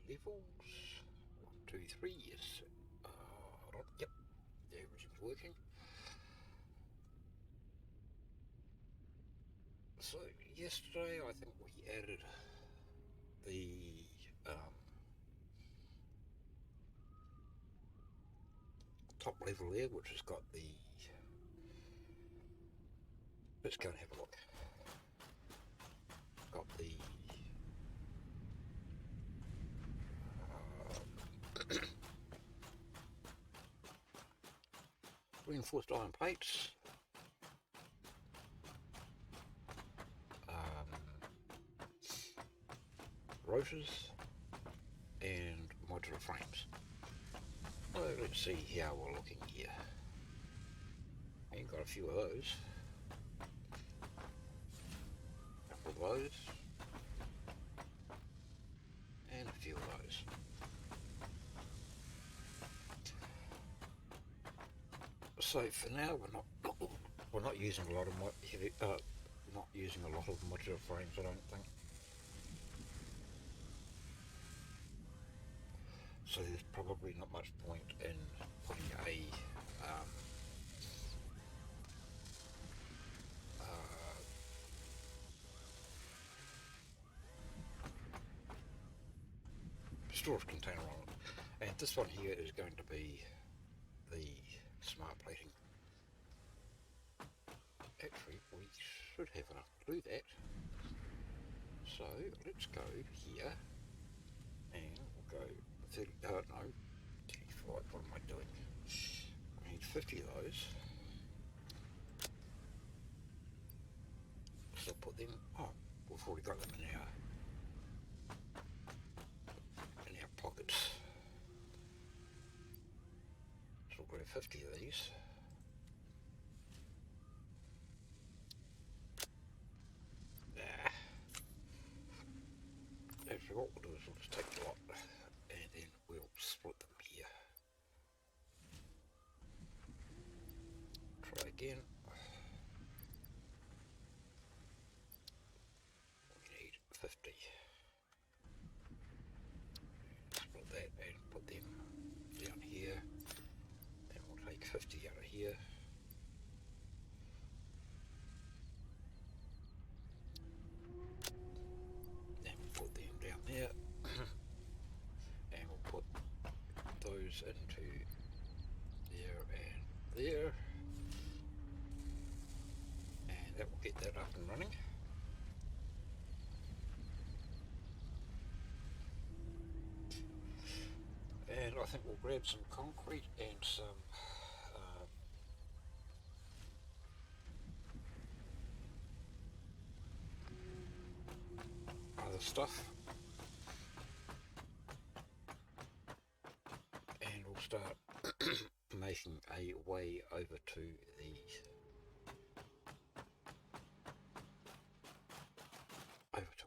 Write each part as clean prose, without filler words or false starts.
levels. 1, 2, 3, yes. Hold on, yep, everything's working. So yesterday I think we added the top level there, which has got the, let's go and have a look, got the reinforced iron plates, rotors and modular frames. So let's see how we're looking here. And got a few of those, a couple of those, and a few of those. So for now we're not using a lot of modular frames, I don't think. So there's probably not much point in putting a storage container on it. And this one here is going to be the smart plating. Actually, we should have enough to do that. So let's go here, and we'll go 30, no, 35, what am I doing? I need 50 of those. So put them, oh, we've already got them in our pockets. So we'll grab 50 of these. Actually, what we'll do is we'll just take the lot and then we'll split them here. Try again. We need 50. Split that and put them down here. Then we'll take 50 out of here. Then we'll put them down there. And we'll put those into there and there. And that will get that up and running. And I think we'll grab some concrete and some other stuff, and we'll start making a way over to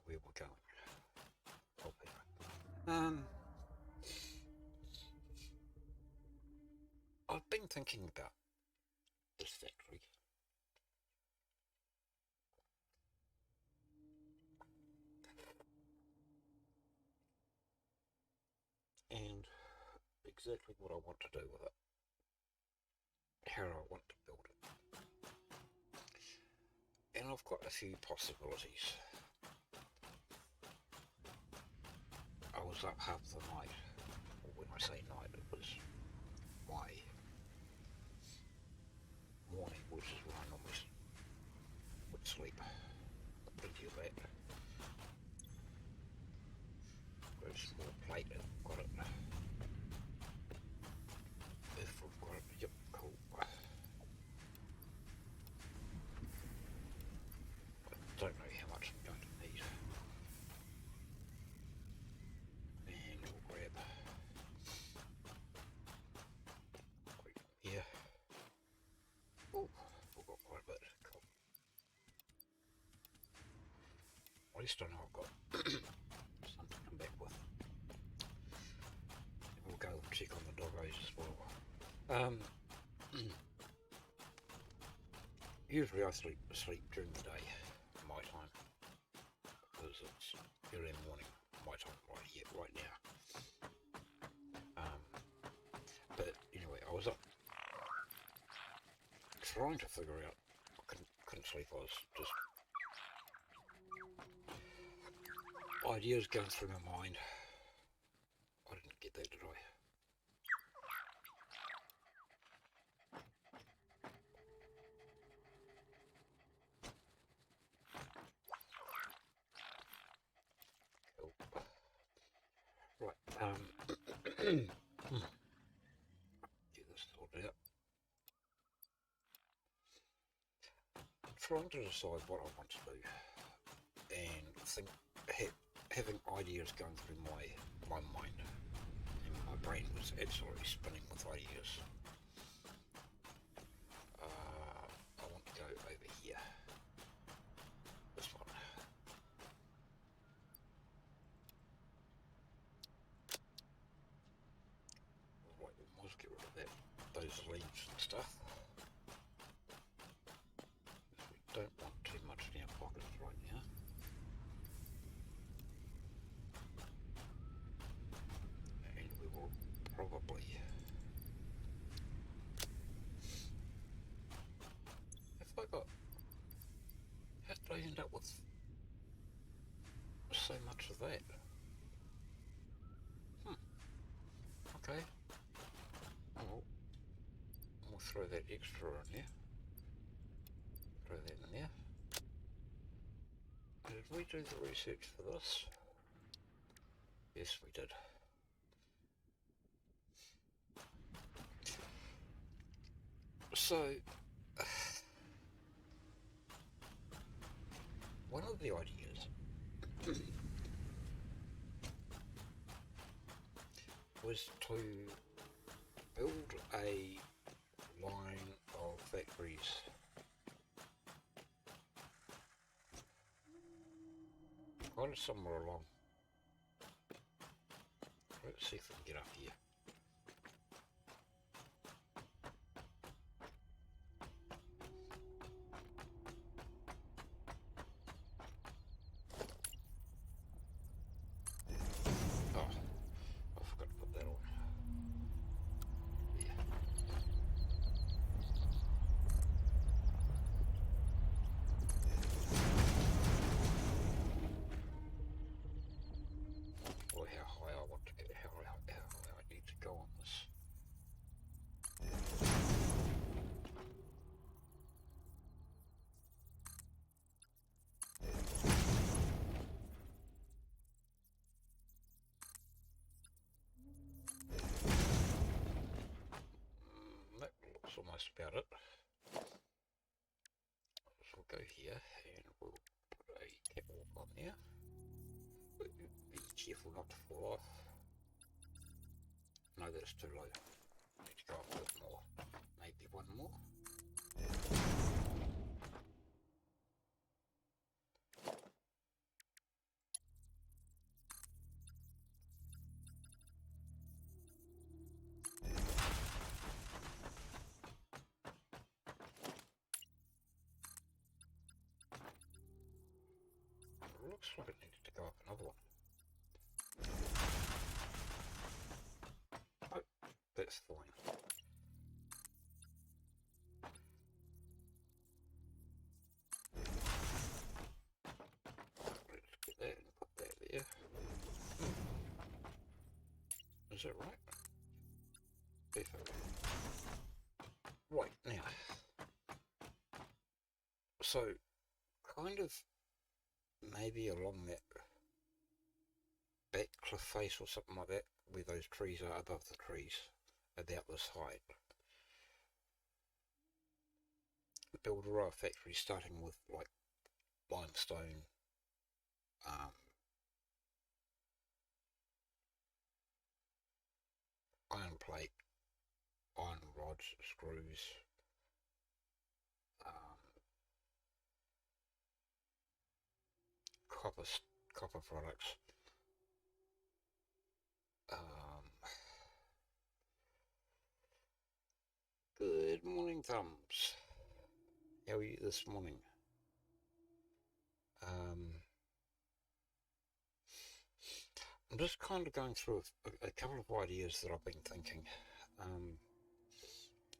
where we're going. I've been thinking about this factory. And exactly what I want to do with it. How I want to build it. And I've got a few possibilities. I was up half the night, or when I say night, it was my morning, which is when I normally would sleep. Plenty of that. Got a small plate and got it. If we've got it, yep, cool. I don't know how much I'm going to need. And we'll grab here. Oh, we've got quite a bit. Cool. At least I know I've got something to come back with. And we'll go and check on the doggos as well. Usually I sleep during the day, my time, because it's early in the morning, my time right now. trying to figure out. I couldn't sleep. I was just ideas going through my mind. I didn't get that, did I? Cool. Right. Get this sorted out. I'm trying to decide what I want to do, and think having ideas going through my mind, and my brain was absolutely spinning with ideas. I want to go over here. This one. Right, we must get rid of that, those leaves and stuff. We don't want too much in our pockets right now. And we will probably how did I end up with so much of that? Okay. Well, we'll throw that extra in there. Throw that in there. Did we do the research for this? Yes, we did. So, one of the ideas was to build a line of factories kind of somewhere along. Let's see if we can get up here. Almost about it. So we'll go here and we'll put a catwalk on there. Be careful not to fall off. No, that's too low. Need to go up a bit more. Maybe one more. Looks like it needed to go up another one. Oh, that's fine. Let's get that and put that there. Is that right? Perfect. Right, now. So, kind of maybe along that back cliff face or something like that, where those trees are above the trees, about this height. Build a row of factories starting with like limestone, iron plate, iron rods, screws, copper products. Good morning, Thumbs. How are you this morning? I'm just kind of going through a couple of ideas that I've been thinking.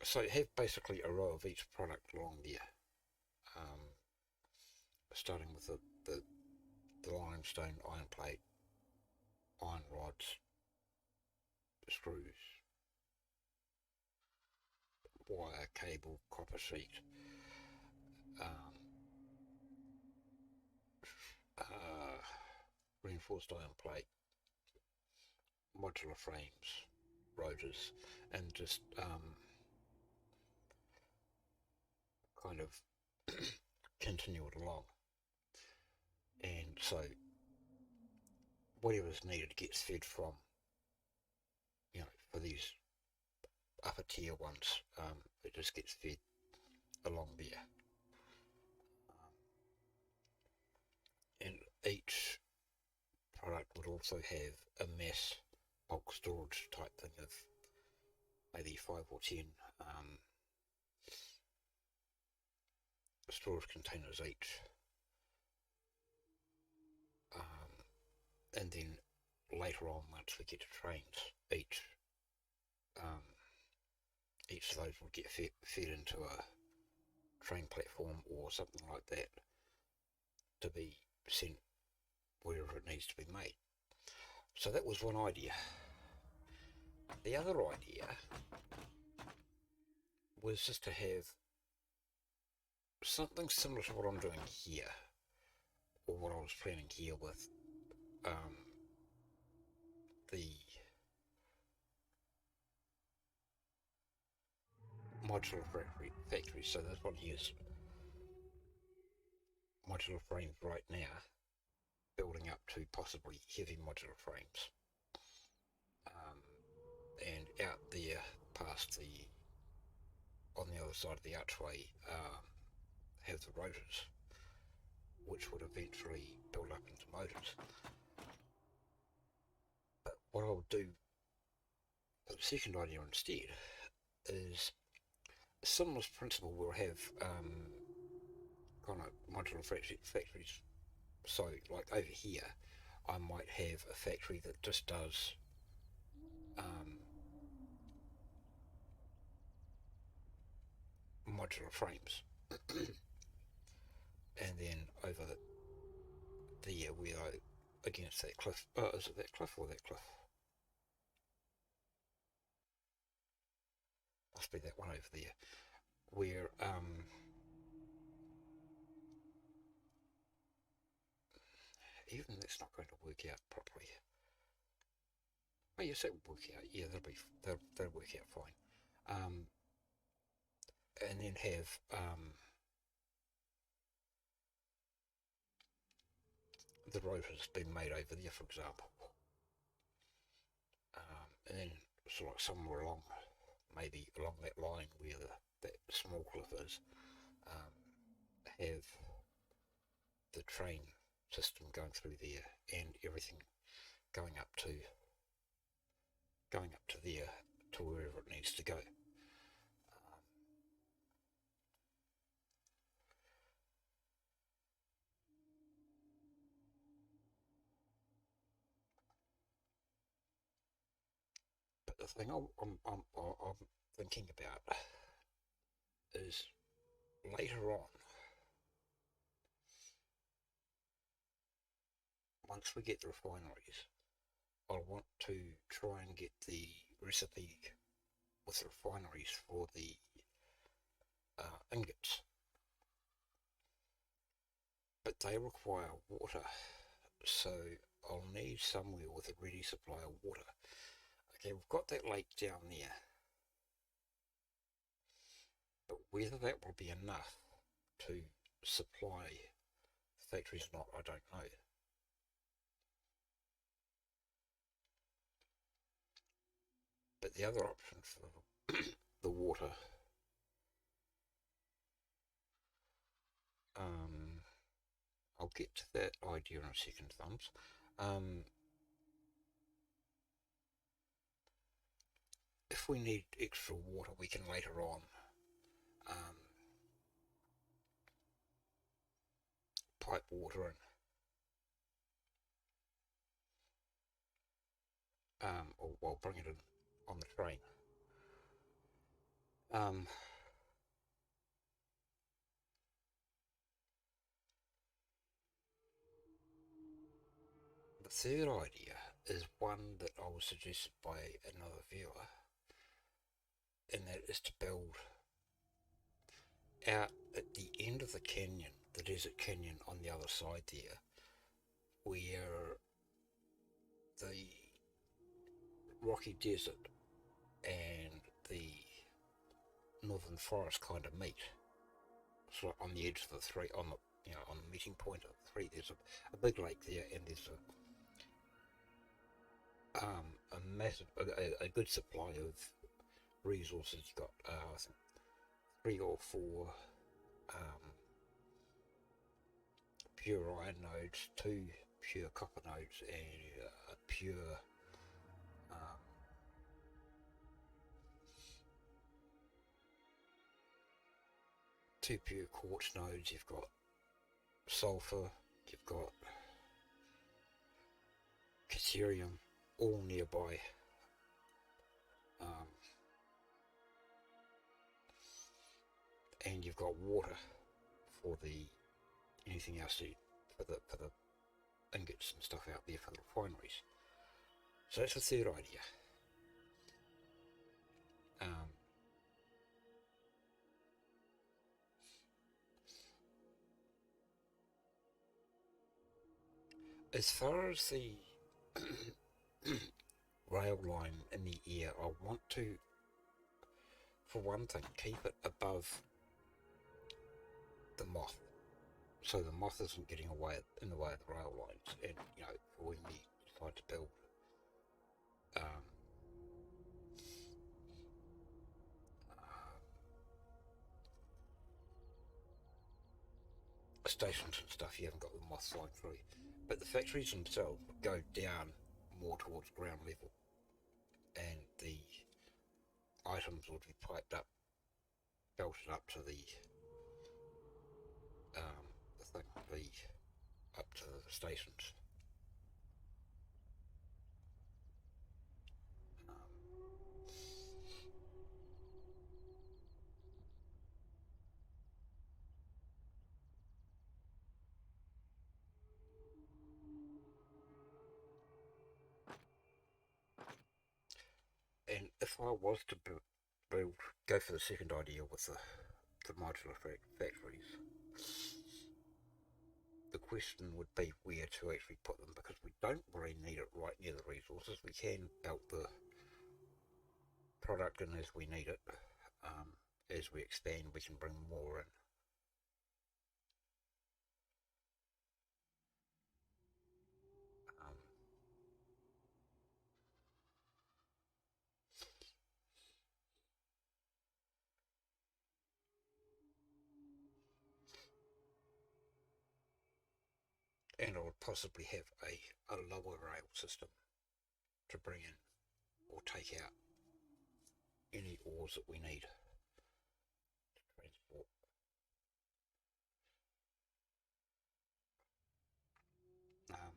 So have basically a row of each product along there, um, starting with the limestone, iron plate, iron rods, screws, wire, cable, copper sheet, um, uh, reinforced iron plate, modular frames, rotors, and just kind of continue it along. And so whatever's needed gets fed from, for these upper tier ones, it just gets fed along there. And each product would also have a mass bulk storage type thing of maybe 5 or 10 storage containers each. And then later on, once we get to trains, um, each of those will get fed into a train platform or something like that to be sent wherever it needs to be made. So that was one idea. The other idea was just to have something similar to what I'm doing here, or what I was planning here with the modular factory. So this one here is modular frames right now, building up to possibly heavy modular frames. And out there past on the other side of the archway, have the rotors, which would eventually build up into motors. But what I'll do for the second idea instead is a similar principle. We'll have kind of modular factories. So like over here, I might have a factory that just does modular frames. And then over there we are against that cliff. Is it that cliff or that cliff? Must be that one over there. Where even that's not going to work out properly. Oh yes, that will work out. Yeah, that'll work out fine. And then have the rotors being made over there, for example. And then sort of like somewhere along, maybe along that line where that small cliff is, have the train system going through there and everything going up to there, to wherever it needs to go. But the thing I'm thinking about is later on, once we get the refineries, I'll want to try and get the recipe with the refineries for the ingots. But they require water, so I'll need somewhere with a ready supply of water. Okay, we've got that lake down there, but whether that will be enough to supply the factories or not, I don't know. But the other option for the water, I'll get to that idea in a second, thumbs. If we need extra water, we can later on pipe water in, or bring it in on the train. Um, the third idea is one that I was suggested by another viewer, and that is to build out at the end of the canyon, the desert canyon on the other side there, where the rocky desert and the northern forest kind of meet. Sort of on the edge of the three, on the on the meeting point of the three. There's a big lake there, and there's a massive, a good supply of resources. You've got I think 3 or 4 um, pure iron nodes, 2 pure copper nodes, and a pure um, 2 pure quartz nodes. You've got sulfur. You've got caterium, all nearby. Um, and you've got water for the anything else for the ingots and stuff out there for the refineries. So that's the third idea. Um, as far as the rail line in the air, I want to, for one thing, keep it above the moth, so the moth isn't getting away in the way of the rail lines, and for when we decide to build um, stations and stuff, you haven't got the moth flying through. But the factories themselves go down more towards ground level, and the items would be piped up, belted up to the thing, up to the stations. Um, and if I was to build, go for the second idea with the modular factories, the question would be where to actually put them, because we don't really need it right near the resources. We can build the product in as we need it. As we expand, we can bring more in. Um, and I would possibly have a lower rail system to bring in or take out any ores that we need to transport. Um,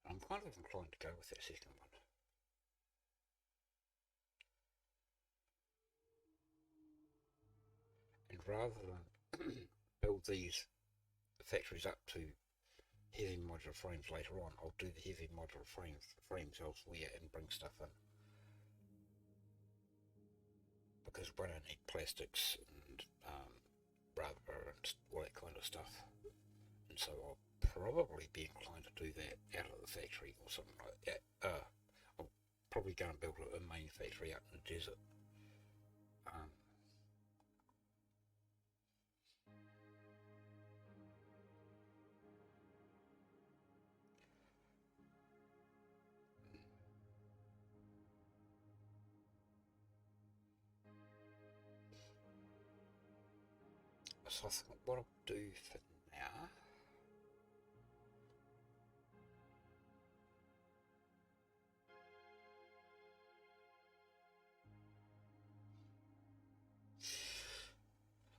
I'm kind of inclined to go with that second one. And rather than build these factories up to heavy modular frames later on, I'll do the heavy modular frames elsewhere and bring stuff in. Because we don't need plastics and rubber and all that kind of stuff. And so I'll probably be inclined to do that out of the factory or something like that. I'll probably go and build a main factory out in the desert. Um, so I think what I'll do for now,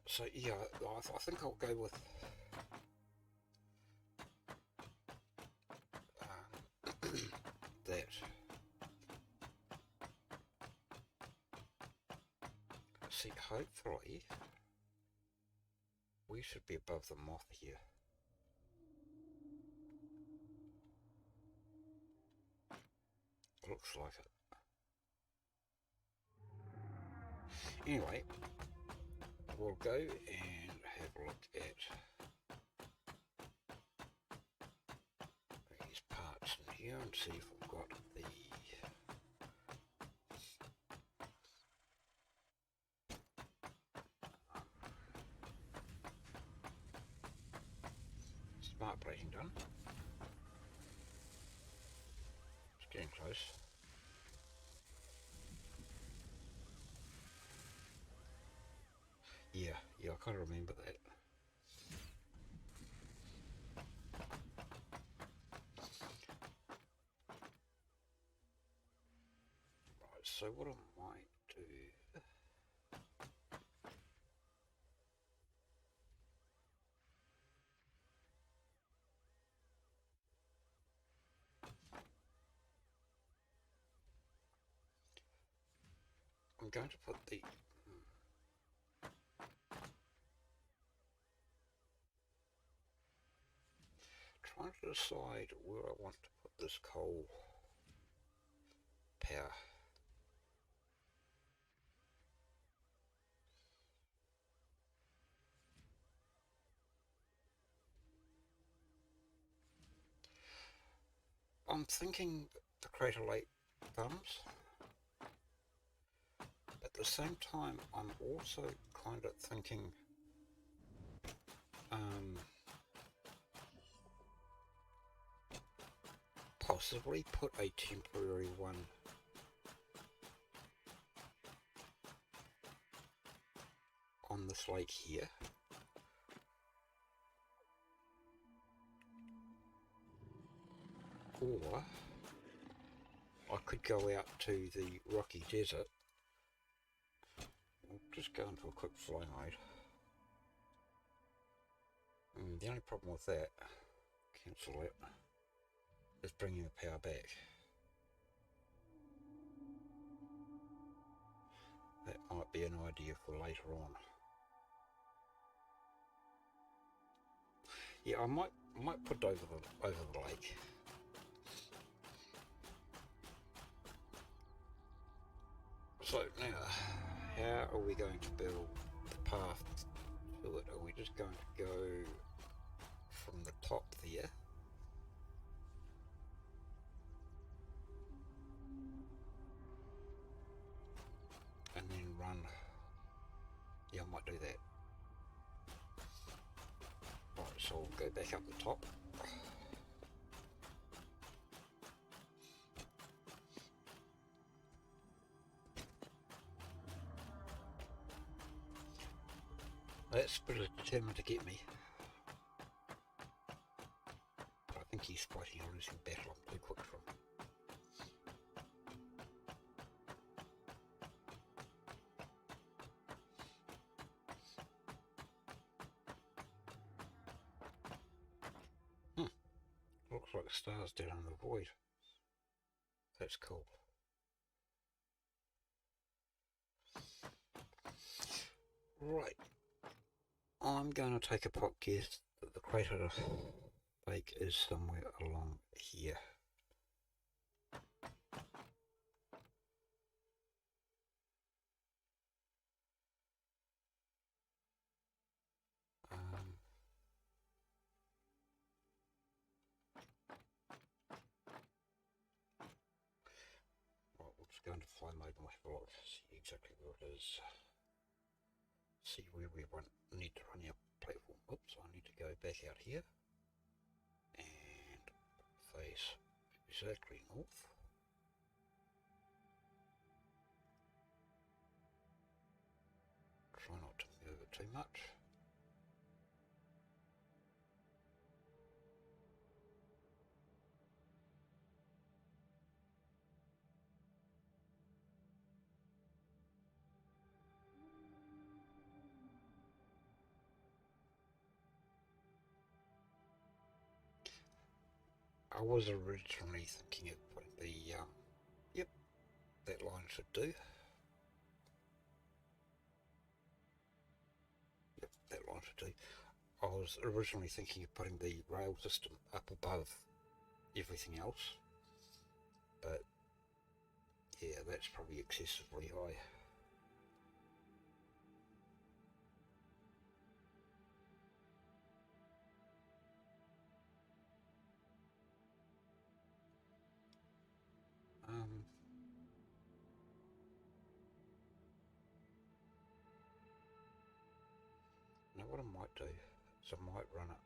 so yeah, I think I'll go with that see, hopefully we should be above the moth here. Looks like it. Anyway, we'll go and have a look at these parts in here and see if we've got the smart plating done. It's getting close. Yeah, I kind of remember that. Right, so what I might do, I'm going to put the trying to decide where I want to put this coal power. I'm thinking the Crater Lake farms. At the same time, I'm also kind of thinking possibly put a temporary one on this lake here. Or I could go out to the rocky desert. I'll just go into a quick fly mode. The only problem with that, cancel it, is bringing the power back. That might be an idea for later on. Yeah, I might put it over the lake. So now, how are we going to build the path to it? Are we just going to go from the top there? And then run? Yeah, I might do that. Right, so we'll go back up the top. That spirit is determined to get me. But I think he's fighting a losing battle. I'm too quick for him. Looks like stars down in the void. That's cool. Right. I'm going to take a pot guess that the Crater Lake is somewhere along here. Right, we'll just go into fly mode and have a look, see exactly where it is. See where we need to run our platform. Oops, I need to go back out here and face exactly north. Try not to move it too much. I was originally thinking of putting the, yep, that line should do. wanted to. I was originally thinking of putting the rail system up above everything else, but yeah, that's probably excessively high. Now what I might do is I might run it.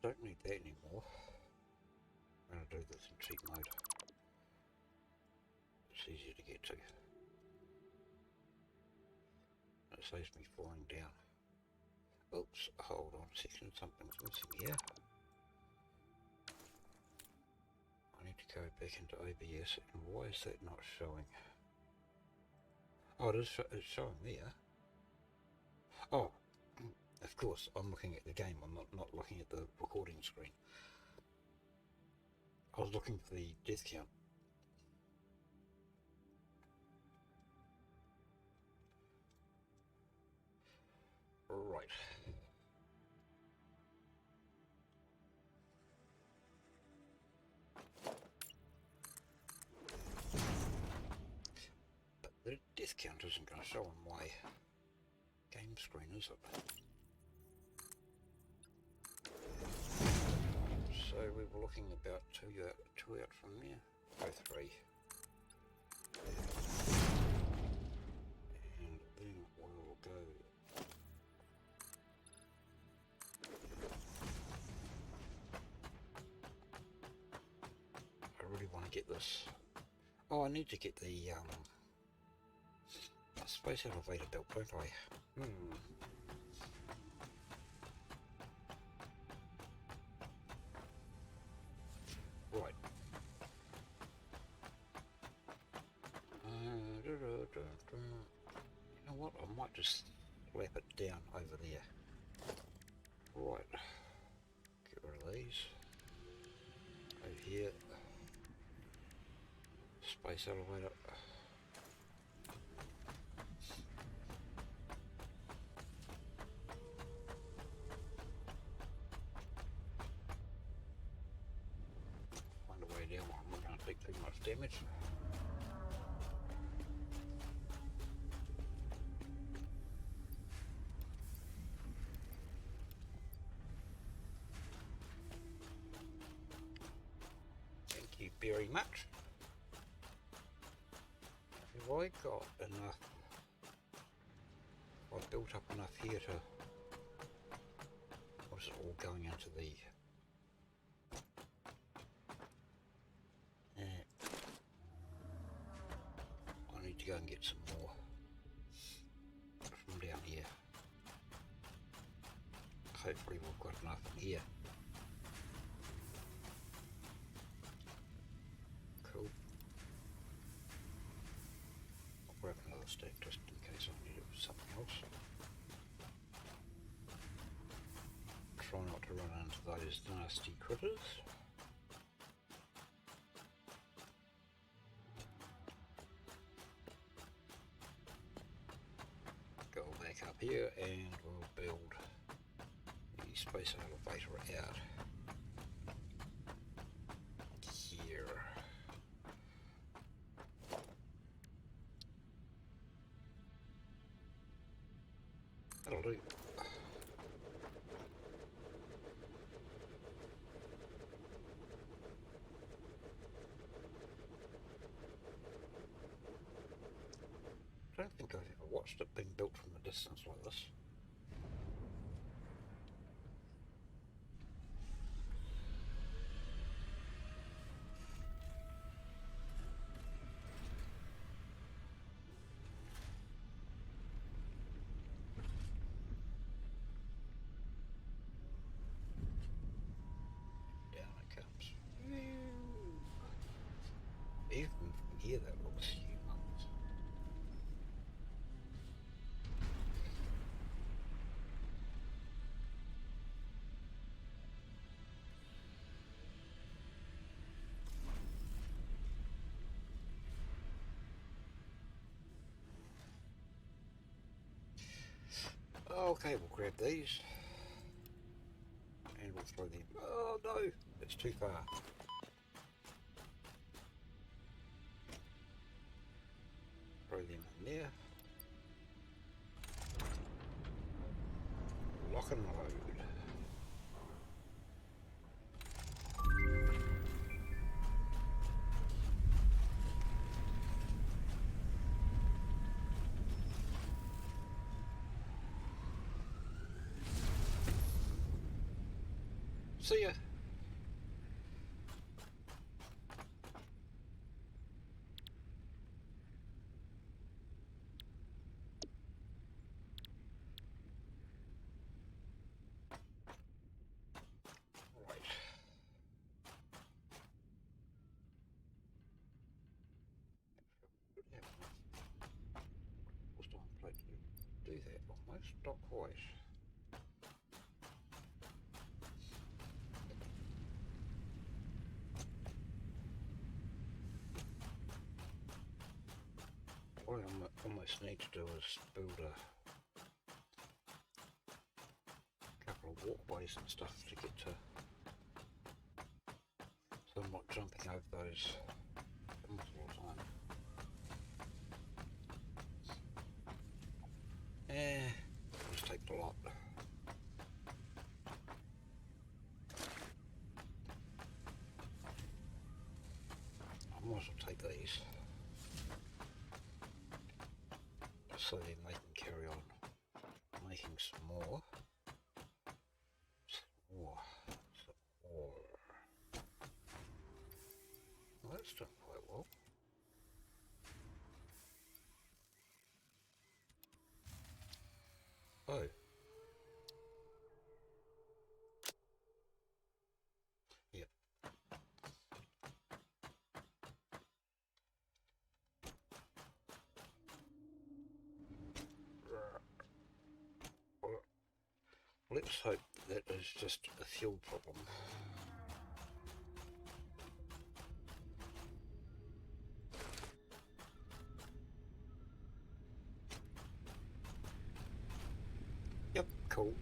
Don't need that anymore. I'm going to do this in cheat mode. It's easier to get to. It saves me falling down. Oops, hold on a second, something's missing here. I need to go back into OBS, and why is that not showing? Oh, it's showing there. Oh, of course, I'm looking at the game, I'm not looking at the recording screen. I was looking for the death count. Right. But the death count isn't going to show on my game screen, is it? So we were looking about two out from there. Go 3. And then we'll go. I really want to get this. Oh, I need to get the space elevator built, don't I? Right. You know what? I might just slap it down over there. Right. Get rid of these. Over here. Space elevator. Find a way down. I'm not going to take too much damage. Thank you very much. Have I got enough? I've built up enough here to. Or is it all going into the? I need to go and get some more from down here. Hopefully we've got enough in here. Cool. I'll grab another stack just in case I need it for something else. Try not to run into those nasty critters. Go back up here and we'll build the space elevator out here. That'll do. I don't think I've ever watched it being built from a distance like this. Down it comes. Even from here that looks humongous. Okay, we'll grab these and we'll throw them. Oh no, it's too far. Throw them in there. Lock and load. See ya. Right. Was on plate to do that almost, not quite. What I almost need to do is build a couple of walkways and stuff to get to, so I'm not jumping over those things all the time. Just take the lot. I might as well take these, so then they can carry on making some more. Well, that's done quite well. Oh. Yep. Well, let's hope that is just a fuel problem. Yep, cool.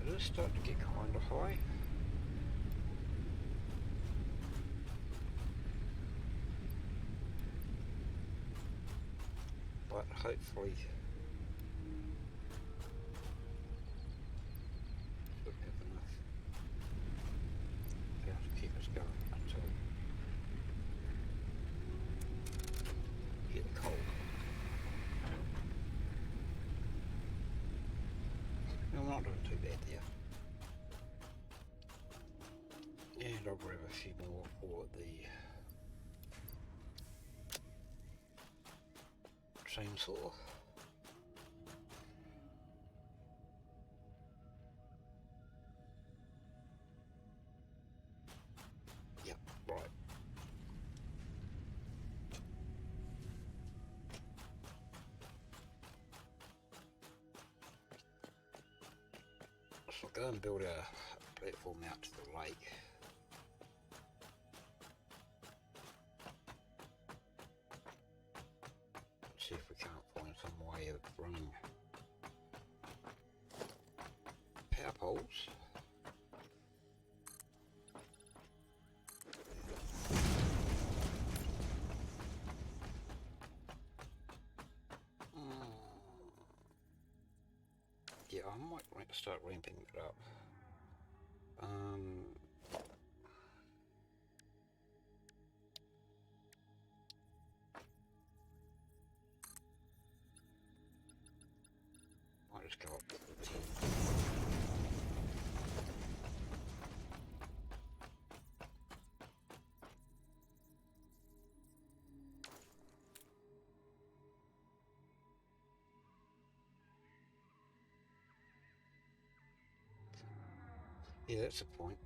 It is starting to get kind of high. But hopefully should have enough power to keep us going until we get cold. No, I'm not doing too bad there. And I'll grab a few more for the chainsaw. Yep, right. So go and build a platform out to the lake. See if we can't find some way of running power poles. Yeah, I might start ramping it up. Might just go up to 10. Yeah, that's the point.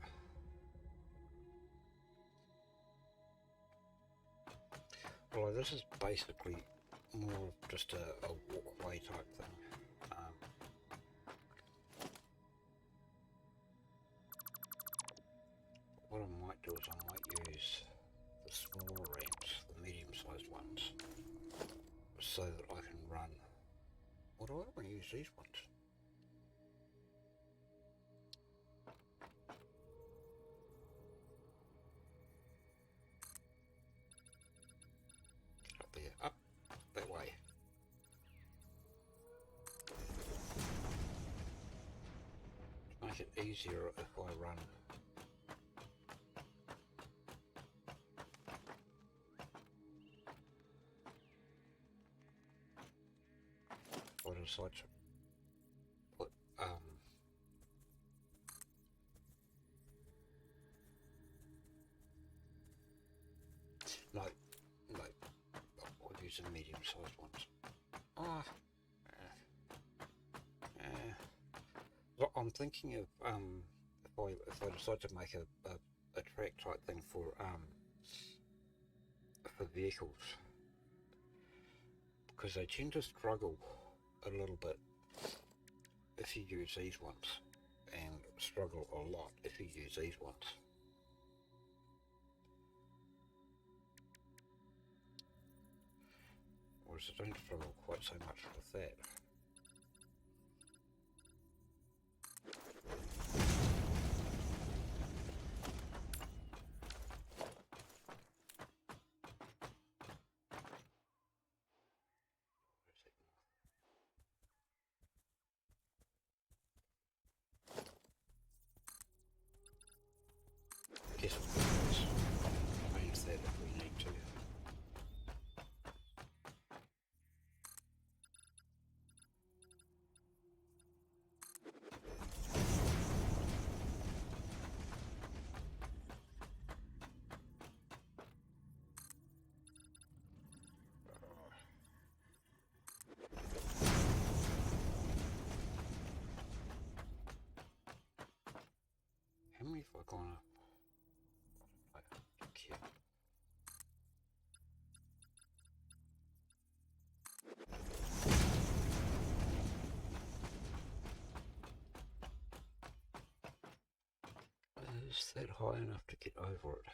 Although this is basically more of just a walkway type thing. What I might do is I might use the the smaller ramps, the medium-sized ones, so that I can run. What do I want to use these ones? Get up there, up that way. Make it easier if I run. I decide to put no, I'll use the medium-sized ones. Well, I'm thinking of if I decide to make a track type thing for vehicles, because they tend to struggle a little bit if you use these ones, and struggle a lot if you use these ones. Whereas I don't struggle quite so much with that. I guess we'll use that if we need to. How many have I gone up? I don't care. Is that high enough to get over it?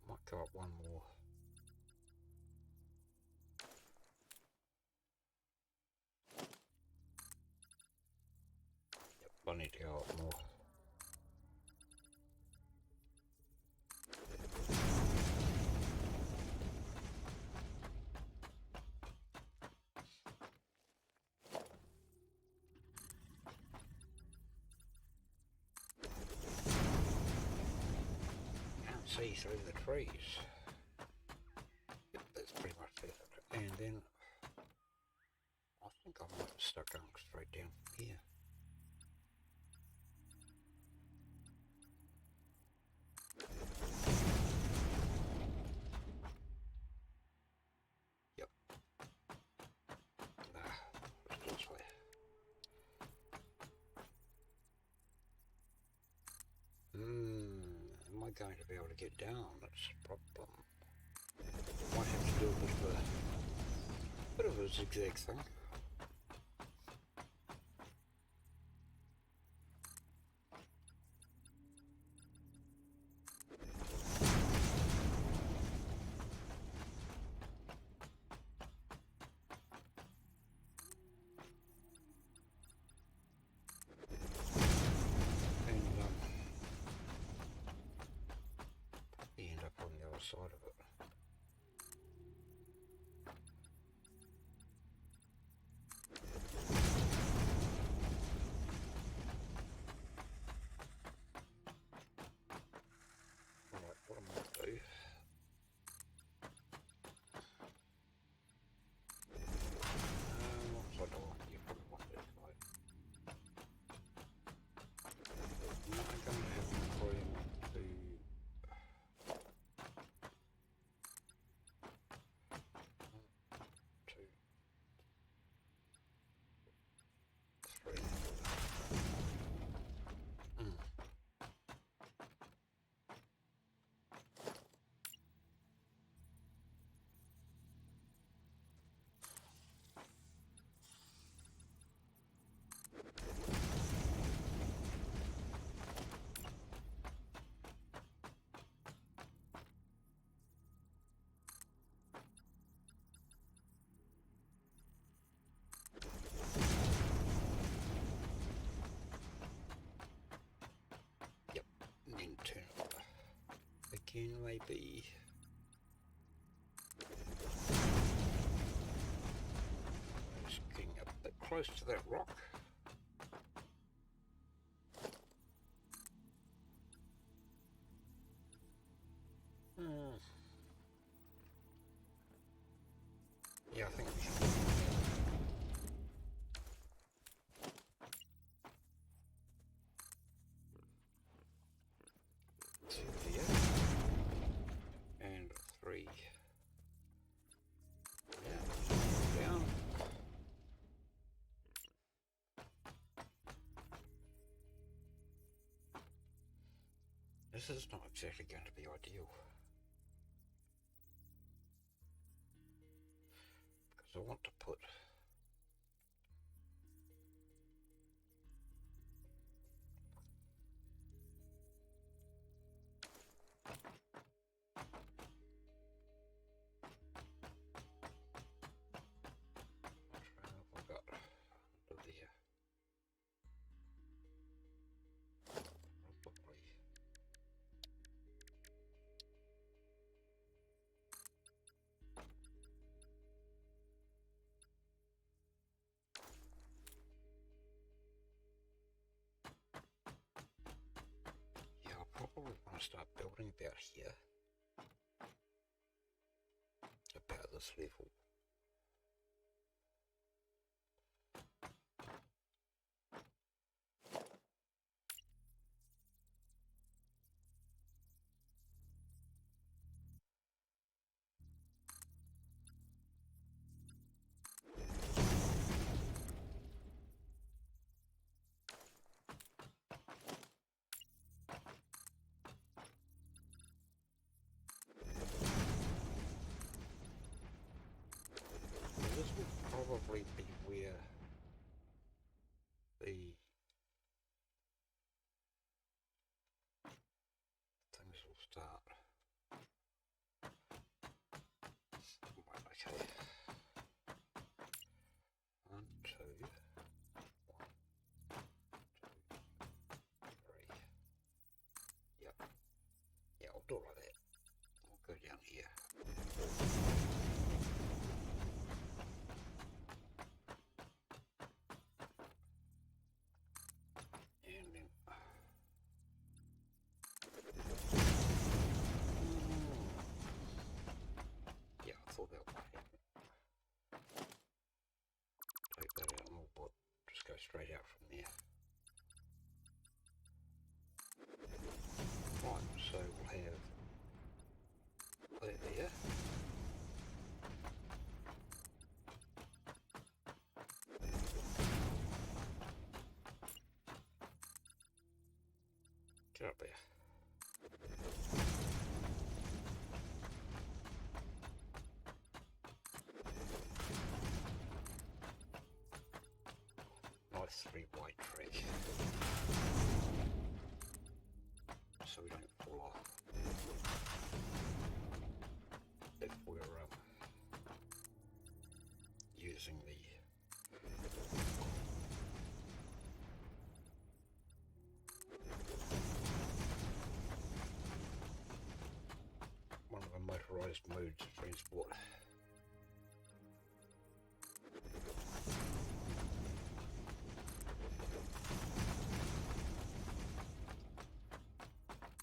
Might go up one more. Yep, I need to go up more. See through the trees. Yep, that's pretty much it. And then I think I might start going straight down from here. Yep. Let's do this way. Am I going to be able to get down? That's the problem. Might have to do a bit of a zigzag thing. Side of it. again, maybe. Just getting a bit close to that rock. Yeah, I think we should. Two here. And 3. Yeah, down. This is not exactly going to be ideal. Because I want to put I've got under there. Probably. Yeah, I'll probably want to start building about here. About this level. This will probably be where the things will start. Right, okay. 1, 2, 1, 2, 3. Yep. Yeah, I'll do it like that. We'll go down here. And then yeah, I thought that would happen. Take that out and we'll just go straight out from there. Right, so we'll have that there. Get up there. Nice 3-wide track. So we don't fall off. If we're using the one of the motorized modes of transport.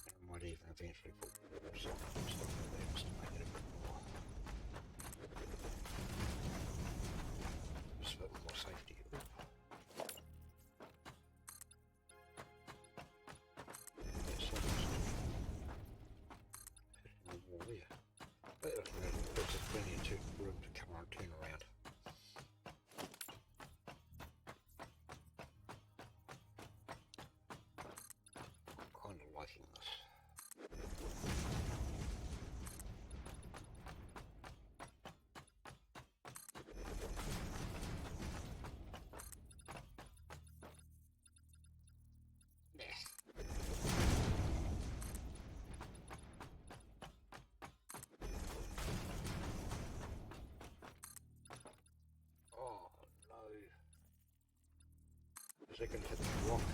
I might even eventually put walls on it and stuff like that just to make it a bit more, just a bit more safety. That's almost hitting the wall there. But that's just plenty of room to come on and turn around. I'm kind of liking this. Oh no. Is it going to hit the rock?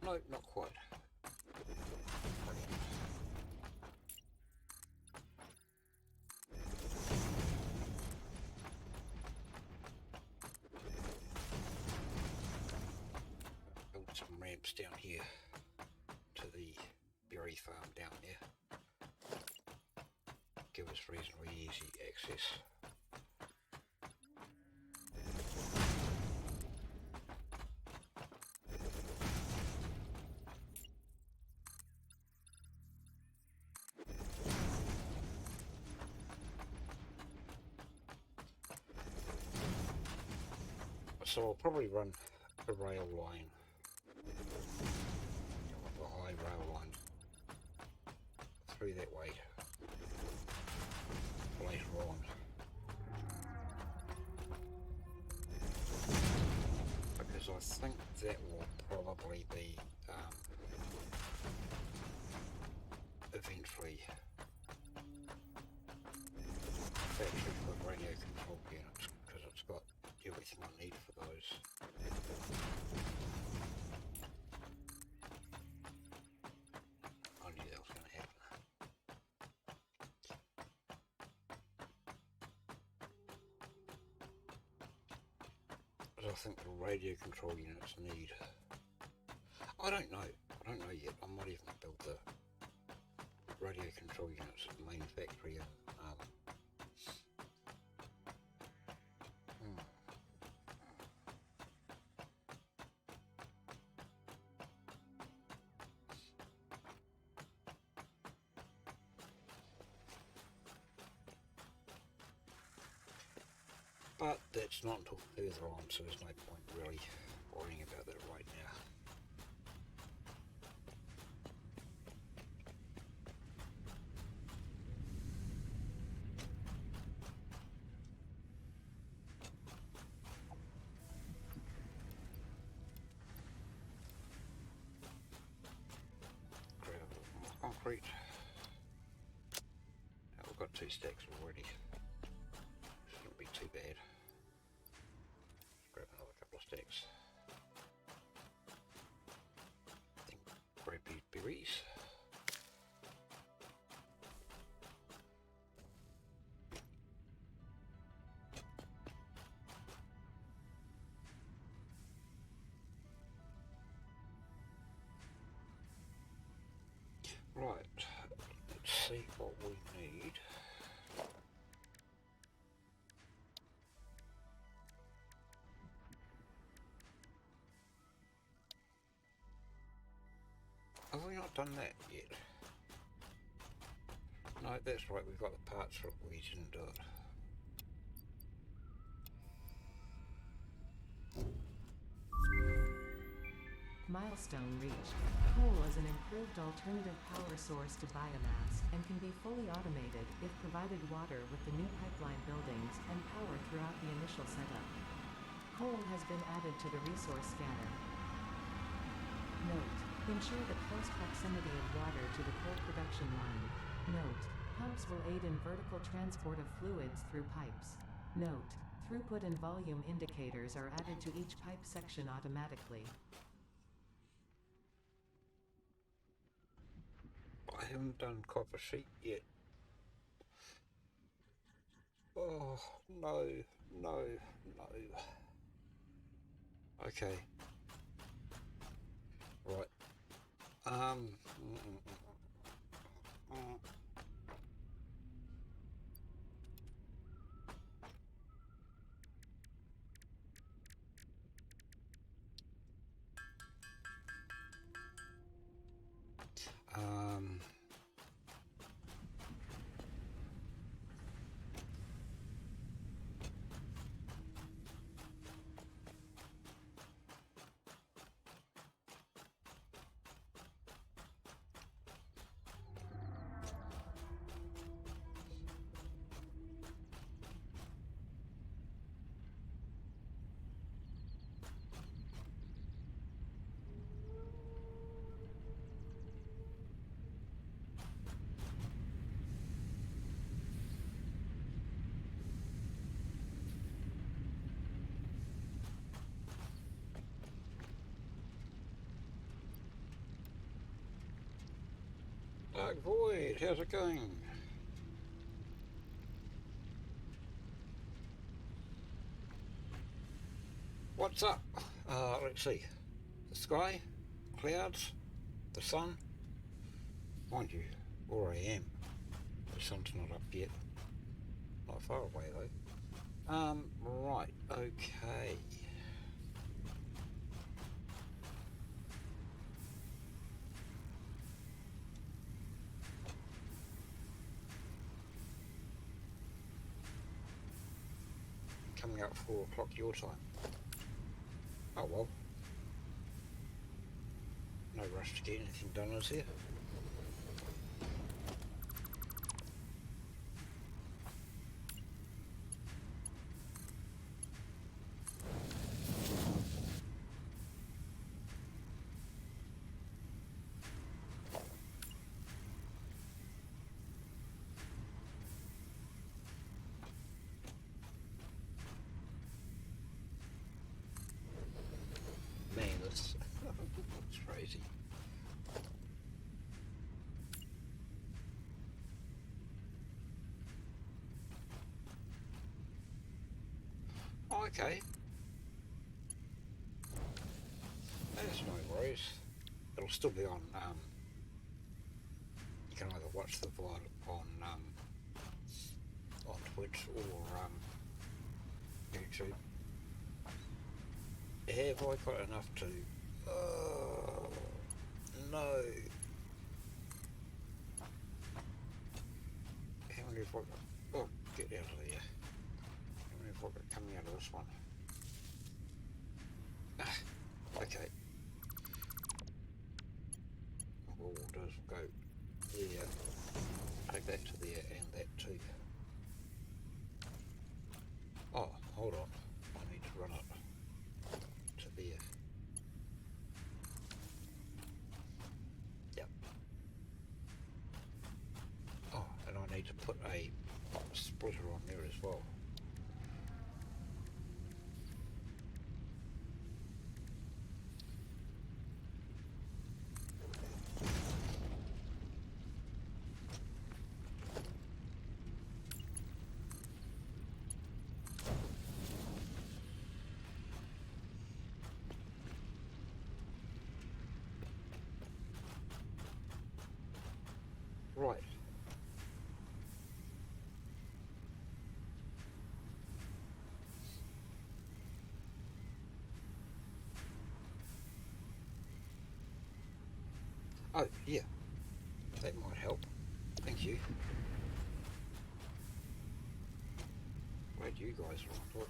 No, not quite. Okay. us down here to the berry farm down there. Give us reasonably easy access. So I'll probably run a rail line, a high rail line through that way later on. Because I think that will probably be eventually factory for radio control units, because it's got everything I need for those. I knew that was going to happen. But I think the radio control units need... I don't know yet. I might even build the radio control units at the main factory and but that's not until further on, so there's no point really worrying about that right now. Grab a little more concrete. Now we've got 2 stacks already. Shouldn't be too bad. Grab another couple of stacks. Then grab these berries. Right, let's see what we need. Have we not done that yet? No, that's right, we've got the parts for it, we didn't do it. Milestone reached. Coal is an improved alternative power source to biomass and can be fully automated if provided water with the new pipeline buildings and power throughout the initial setup. Coal has been added to the resource scanner. Note: ensure the close proximity of water to the coal production line. Note: pumps will aid in vertical transport of fluids through pipes. Note: throughput and volume indicators are added to each pipe section automatically. I haven't done copper sheet yet. Oh, no, no, no. Okay. Right. Dark Void, how's it going? What's up? Let's see. The sky, clouds, the sun. Mind you, where I am, the sun's not up yet. Not far away though. Right, okay. Coming up 4 o'clock your time. Oh well. No rush to get anything done, is there? Man, that's crazy. Oh, okay. That's no worries. It'll still be on, you can either watch the VOD on Twitch or YouTube. Have I got enough to... no. How many have I got? Oh, get out of there. How many have I got coming out of this one? Okay. What we'll do is we'll go there, take that to there and that too. Oh, hold on. I need to run up to there. Yep. Oh, and I need to put a splitter on there as well. Right. Oh, yeah. That might help. Thank you. Glad you guys are on it.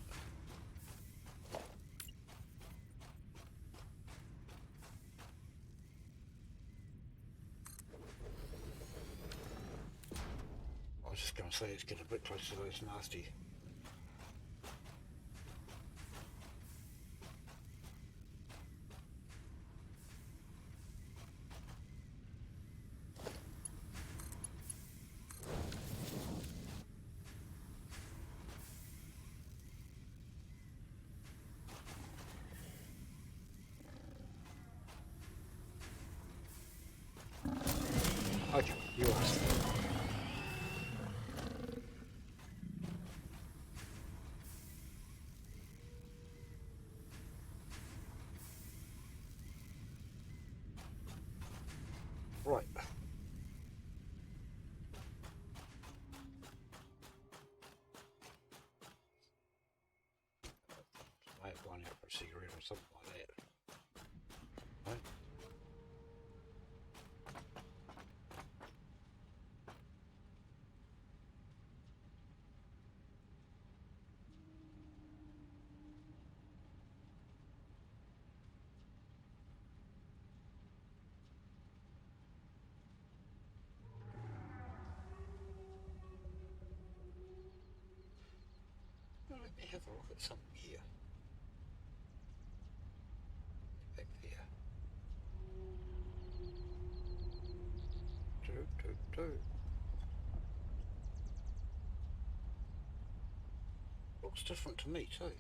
I was just going to say it's getting a bit close to those nasty. Okay, you asked. Right. I have gone out for a cigarette or something like that. Right? Well, let me have a look at something here. Back there. Do. Looks different to me too.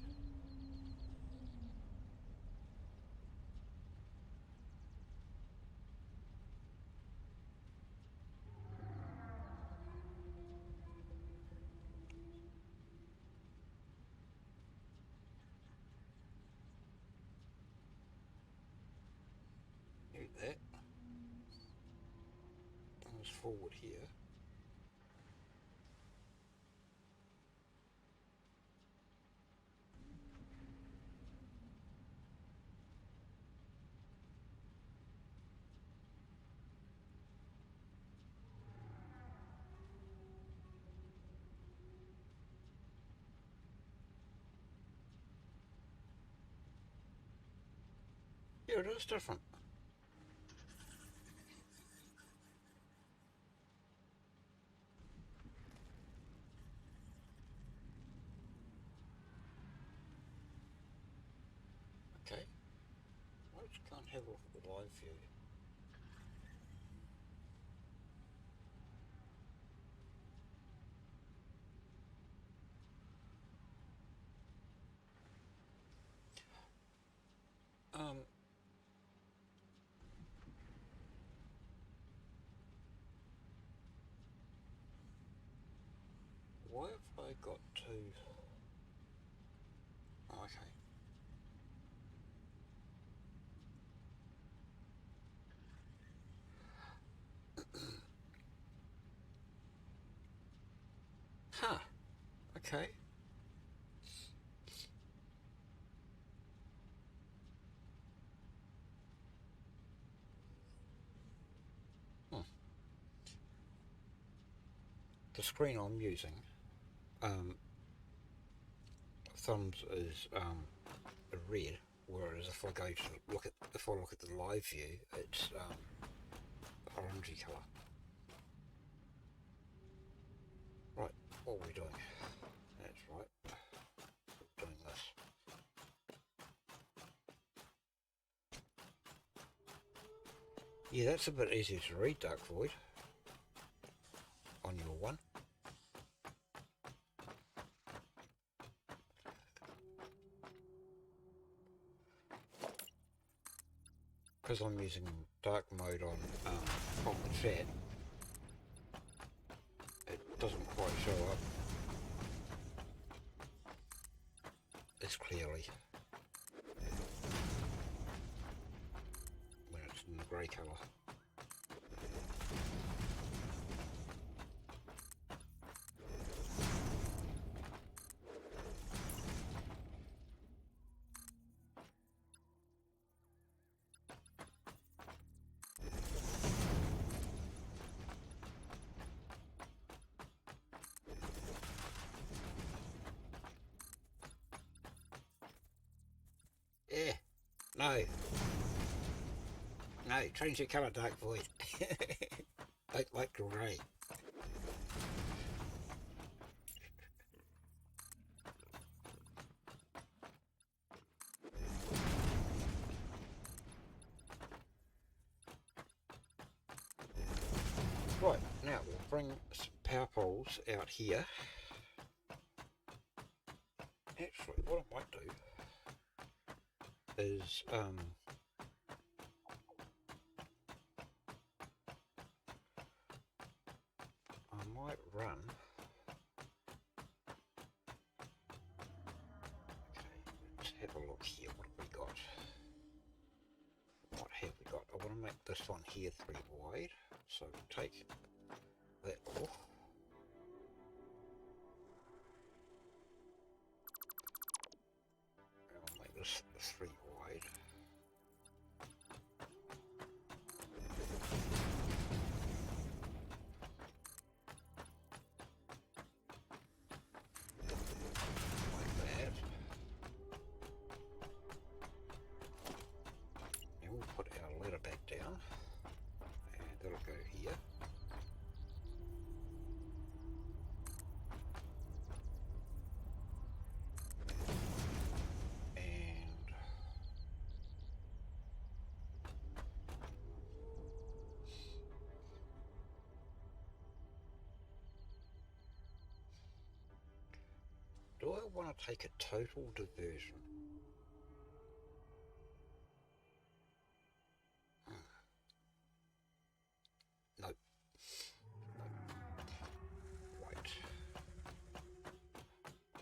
forward here. Yeah, it is different. Okay, let's go and have a look at the live view. Why have I got to... Oh, okay. Huh, okay. The screen I'm using, thumbs is red, whereas if I go to look at the live view, it's orangey colour. Right, what are we doing? That's right, we're doing this. Yeah, that's a bit easier to read, Dark Void, on your one. Because I'm using dark mode on the chat, it doesn't quite show up as clearly when it's in the grey colour. Yeah, no, change your colour, Dark Void. Don't like grey. Right, now we'll bring some power poles out here. Actually, what I might do is I might run. Okay, let's have a look here. What have we got? What have we got? I want to make this one here 3 wide, so we'll take that off. And I'll make this 3 wide. Like that. And we'll put our ladder back down. And that'll go here. Do I want to take a total diversion? No. No. Right.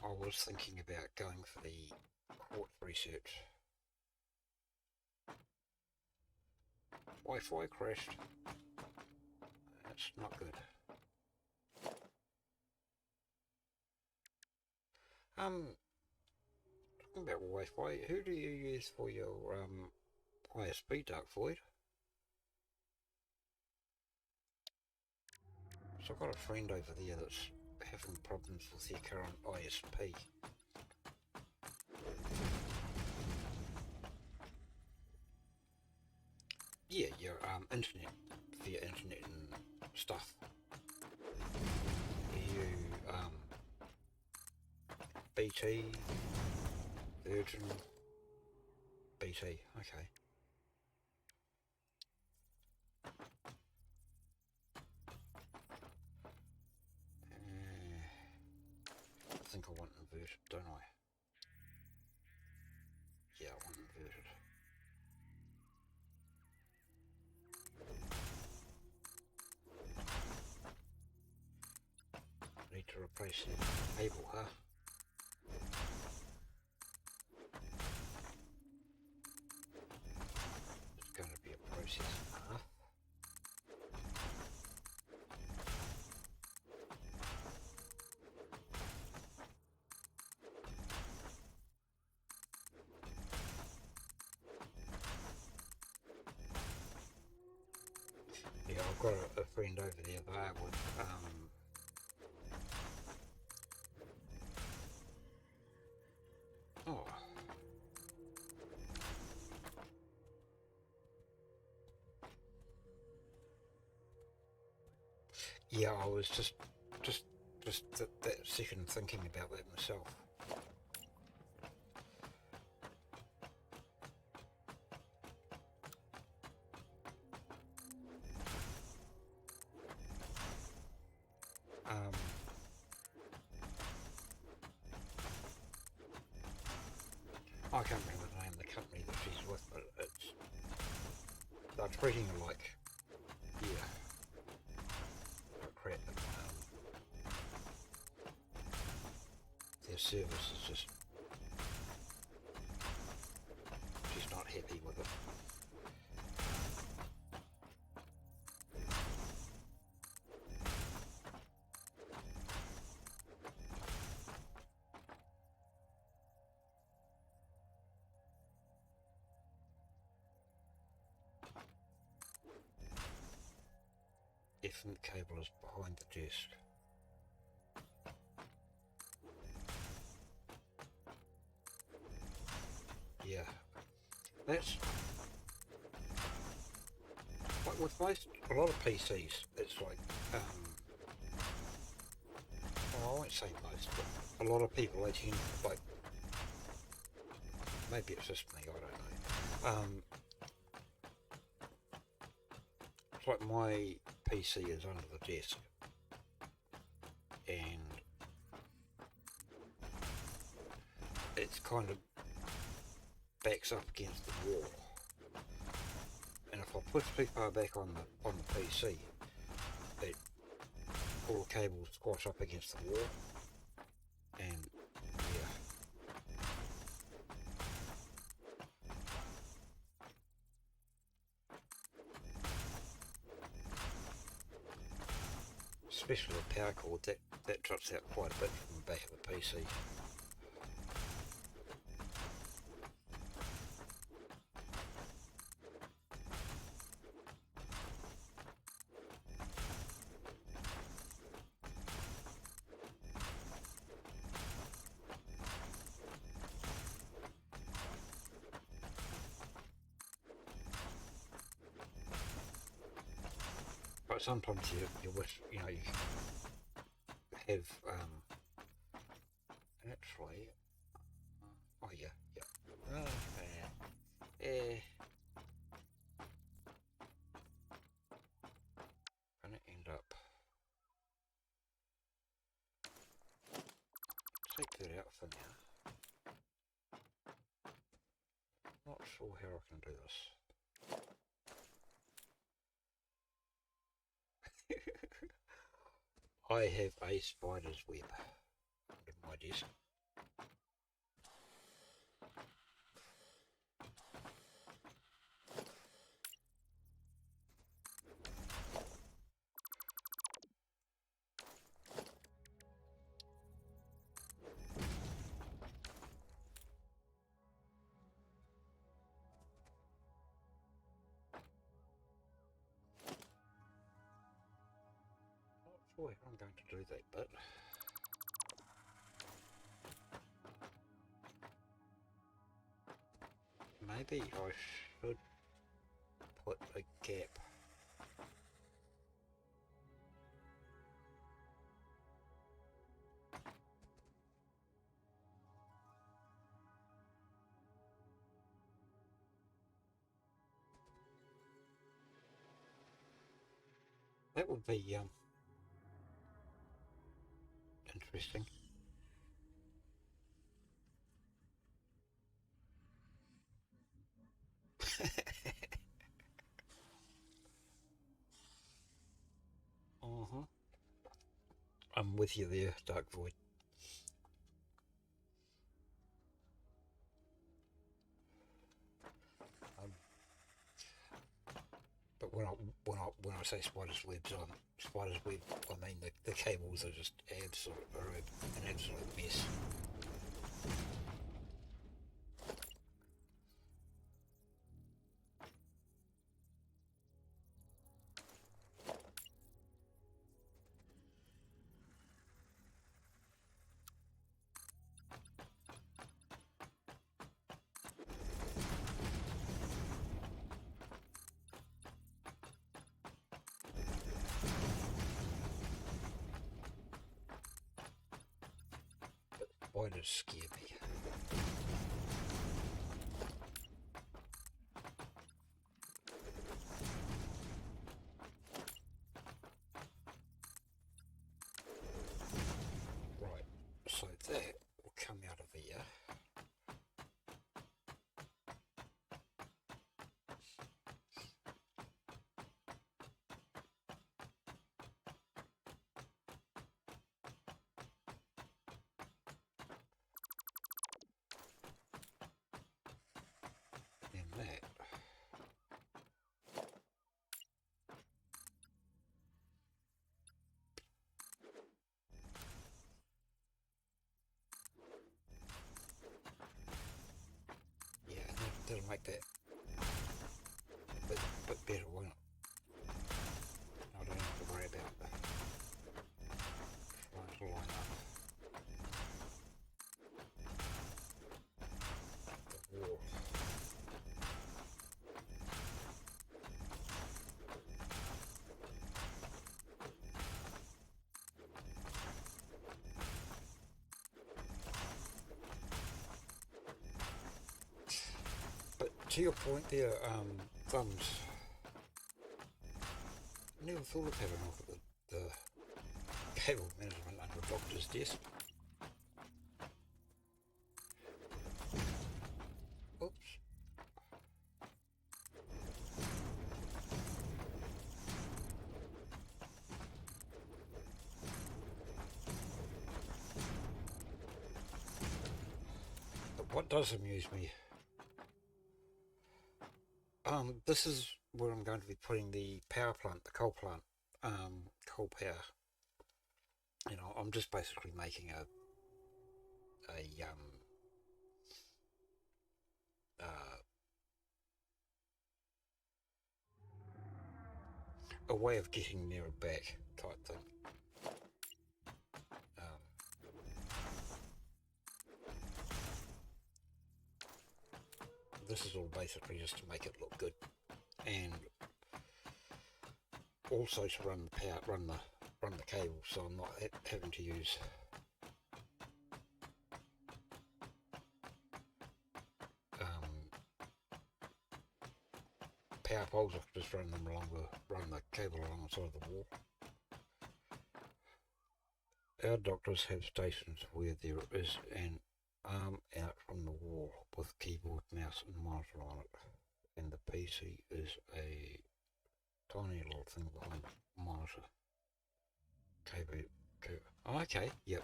I was thinking about going for the quartz research. Wi-Fi crashed. That's That's not good. Talking about Wi-Fi, who do you use for your ISP, Dark Void? So I've got a friend over there that's having problems with their current ISP. Yeah, your internet, for your internet and stuff. You BT, Virgin, BT, okay. I think I want inverted, don't I? Yeah, I want inverted. Need to replace the cable, huh? It's going to be a process, huh? Yeah, I've got a friend over there with oh, yeah, I was just that second thinking about that myself. I can't remember the name of the company that she's with, but they're treating her like, yeah, like crap. Their service is just, she's not happy with it. Ethernet cable is behind the desk. Yeah, that's like with a lot of PCs. It's like, well, I won't say most, but a lot of people they tend like, maybe it's just me, I don't know. It's like my PC is under the desk, and it's kind of backs up against the wall. And if I push too far back on the PC, all the cables squash up against the wall, and yeah. Especially the power cord, that drops out quite a bit from the back of the PC. But sometimes you wish, you know, you have, actually, oh yeah, gonna end up, take that out for now. Not sure how I can do this. I have a spider's web under my desk. sure how I'm going to do that bit. Maybe I should put a gap. That would be interesting. I'm with you there, Dark Void. But when I say spider's webs, spider's web, I mean the cables are just an absolute mess. Spiders scare me. Right, so that will come out of here. And that. Yeah, that'll make that a bit better, won't it? I don't have to worry about trying to line up the wall. But to your point there, Thumbs, I never thought of having a look at the cable management under a doctor's desk. Oops. But what does amuse me, this is where I'm going to be putting the power plant, the coal plant, coal power. You know, I'm just basically making a way of getting nearer back type thing. This is all basically just to make it look good, and also to run the power, run the cable, so I'm not having to use power poles. I can just run the cable along the side of the wall. Our doctors have stations where there is an arm out from the wall with keyboard, mouse and monitor on it, and the PC is a tiny little thing behind the monitor. Cable. Oh, okay, yep.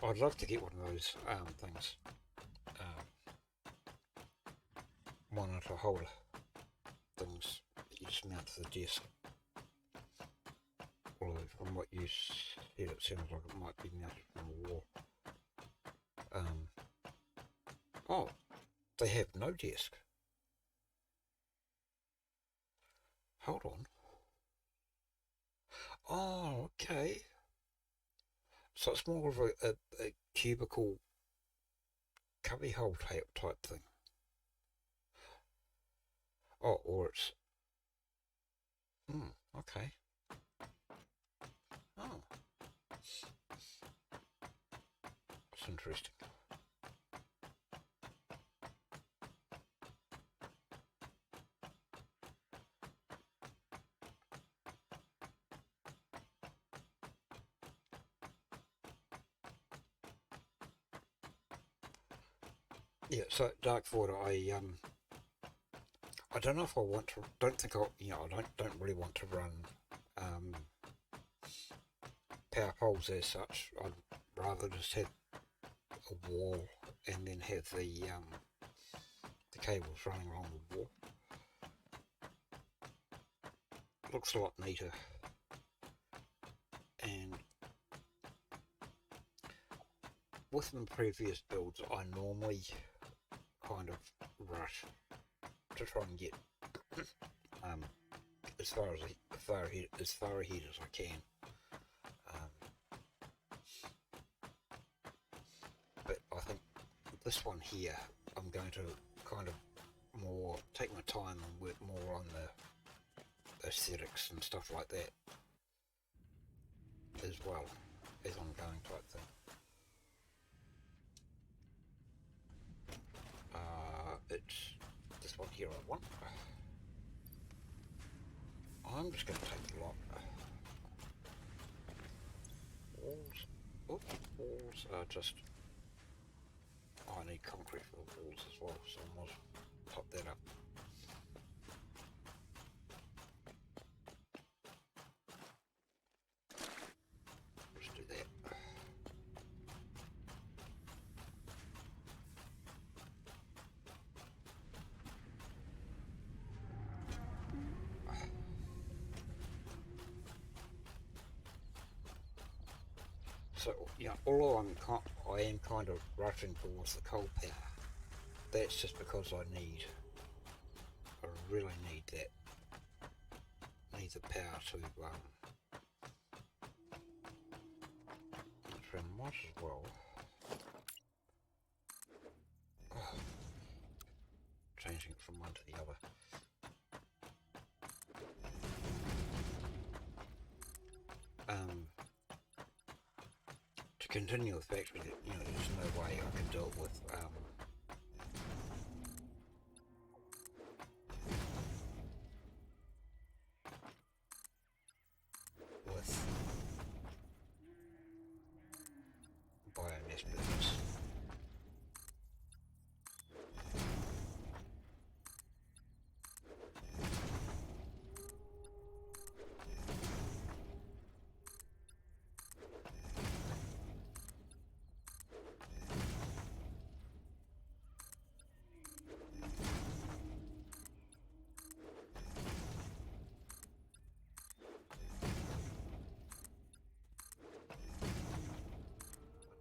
I'd love to get one of those things, monitor holder things that you just mount to the desk. Although from what you said, it sounds like it might be mounted from the wall. Oh, they have no desk. Hold on. Okay. So it's more of a cubicle cubbyhole type thing. Oh, or it's... okay. Oh, that's interesting. Yeah, so Dark Void, I don't know if I want to. Don't think I don't really want to run um, power poles as such. I'd rather just have a wall and then have the cables running along the wall. Looks a lot neater. And with my previous builds, I normally kind of rush to try and get um, as far ahead as I can. But I think this one here, I'm going to kind of more take my time and work more on the aesthetics and stuff like that as well as ongoing type thing. It's this one here I want. I'm just going to take the lot. Walls are just... I need concrete for the walls as well, so I might top that up. Let's do that. So, although I am kind of rushing towards the coal power, that's just because I really need that. Need the power to, so I might as well. Changing it from one to the other. To continue the factory, that there's no way I can do it with biomass business.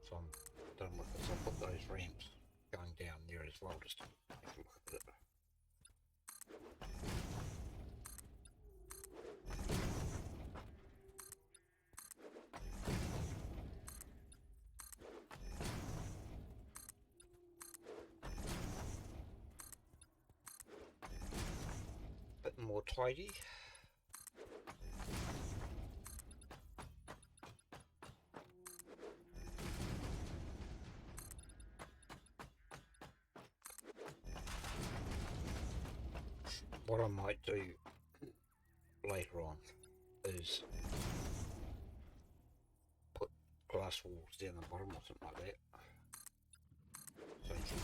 So I'm done with this. I'll put those ramps going down there as well, just to take a look at it. Bit more tidy. What I might do later on is put glass walls down the bottom or something like that. So you can,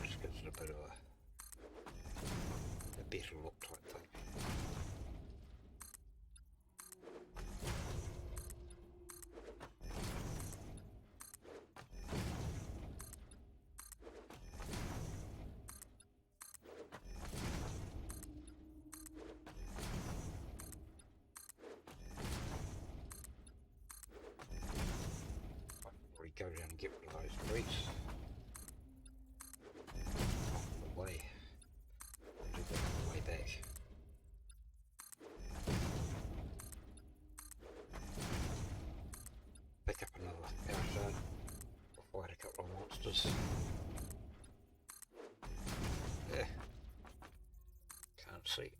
it just gives it a bit of a better look type thing. Go down and get rid of those trees off the way. I'll do that on the way back. houses. Yeah. Can't see.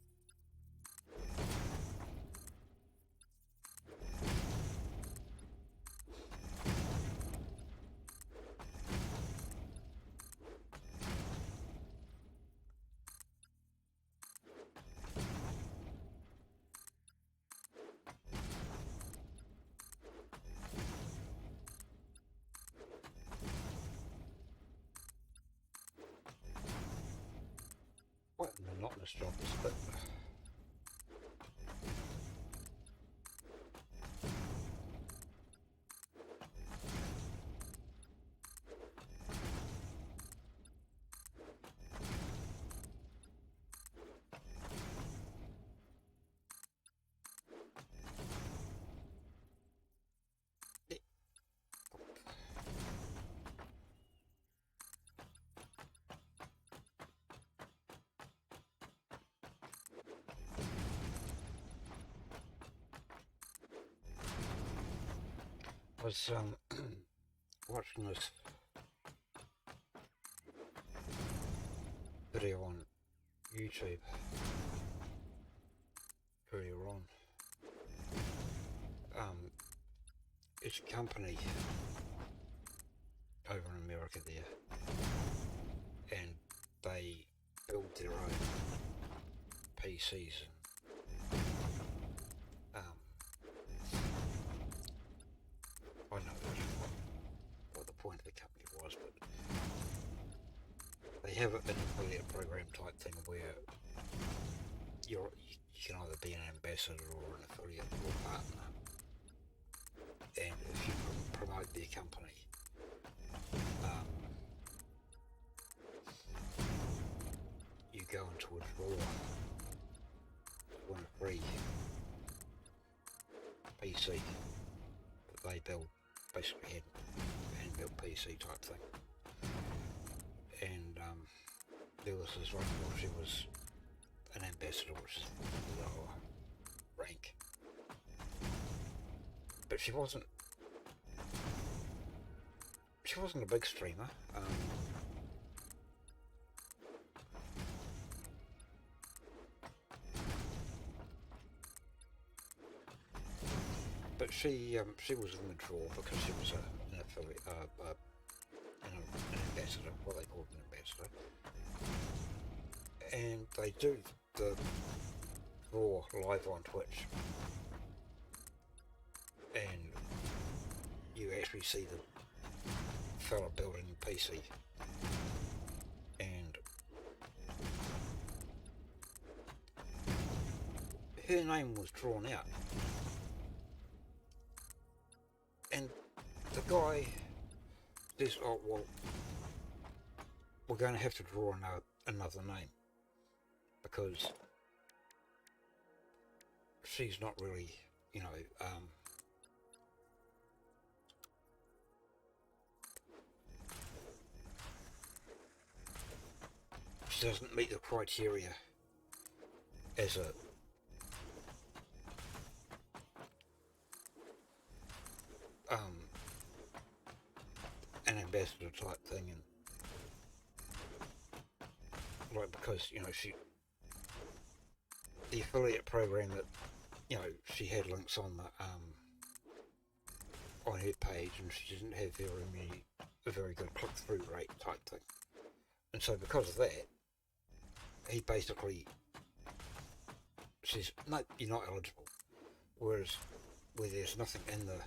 Quite a monotonous job, but I was watching this video on YouTube earlier on. It's a company over in America there, and they build their own PCs and I know what the point of the company was, but they have an affiliate program type thing where you can either be an ambassador or an affiliate or partner, and if you promote their company, you go into a draw to win a free PC that they build, basically hand built PC type thing. And there was this one girl, she was an ambassador, which is a lower rank, but she wasn't a big streamer. But she was in the draw because she was an affiliate, an ambassador, what they called an ambassador, and they do the draw live on Twitch, and you actually see the fella building the PC, and her name was drawn out, and the guy says, "Oh well, we're going to have to draw another name because she's not really, you know, she doesn't meet the criteria as an ambassador type thing, and like, because, you know, the affiliate program that, you know, she had links on the on her page, and she didn't have a very good click-through rate type thing, and so because of that, he basically says, no, you're not eligible, whereas where there's nothing in the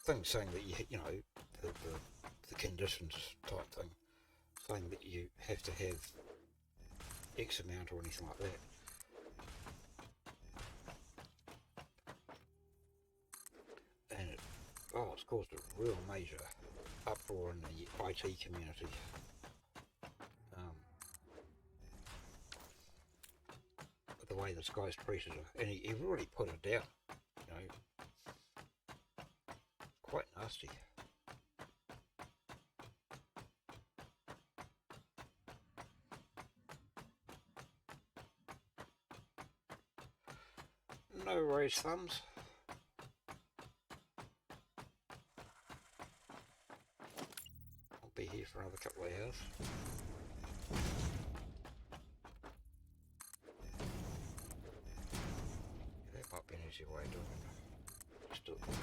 thing saying that you know, the conditions type thing, saying that you have to have X amount or anything like that. And it's caused a real major uproar in the IT community. The way this guy's treated her, and he really put her down, you know, quite nasty. No raised thumbs. for another couple of hours. Yeah, that might be an easier way of doing it. Just do it like that.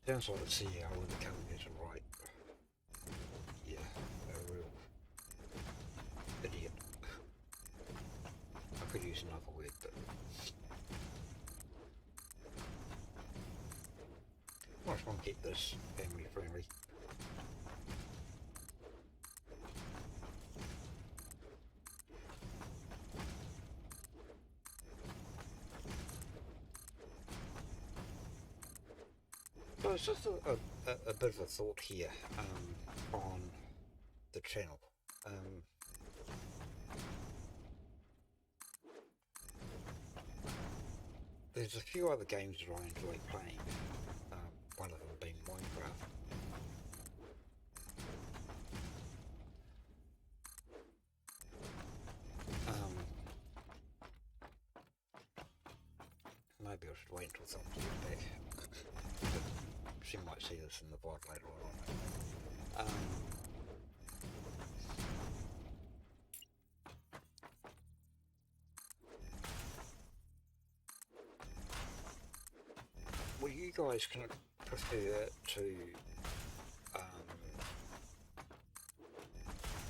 Sounds like the CEO of the company isn't right. Yeah, a real idiot. I could use another word, but I just want to keep this family friendly. So it's just a bit of a thought here on the channel. There's a few other games that I enjoy playing, one of them being Minecraft. Maybe I should wait until someone gets back. She might see this in the VOD later on. Well, you guys can prefer to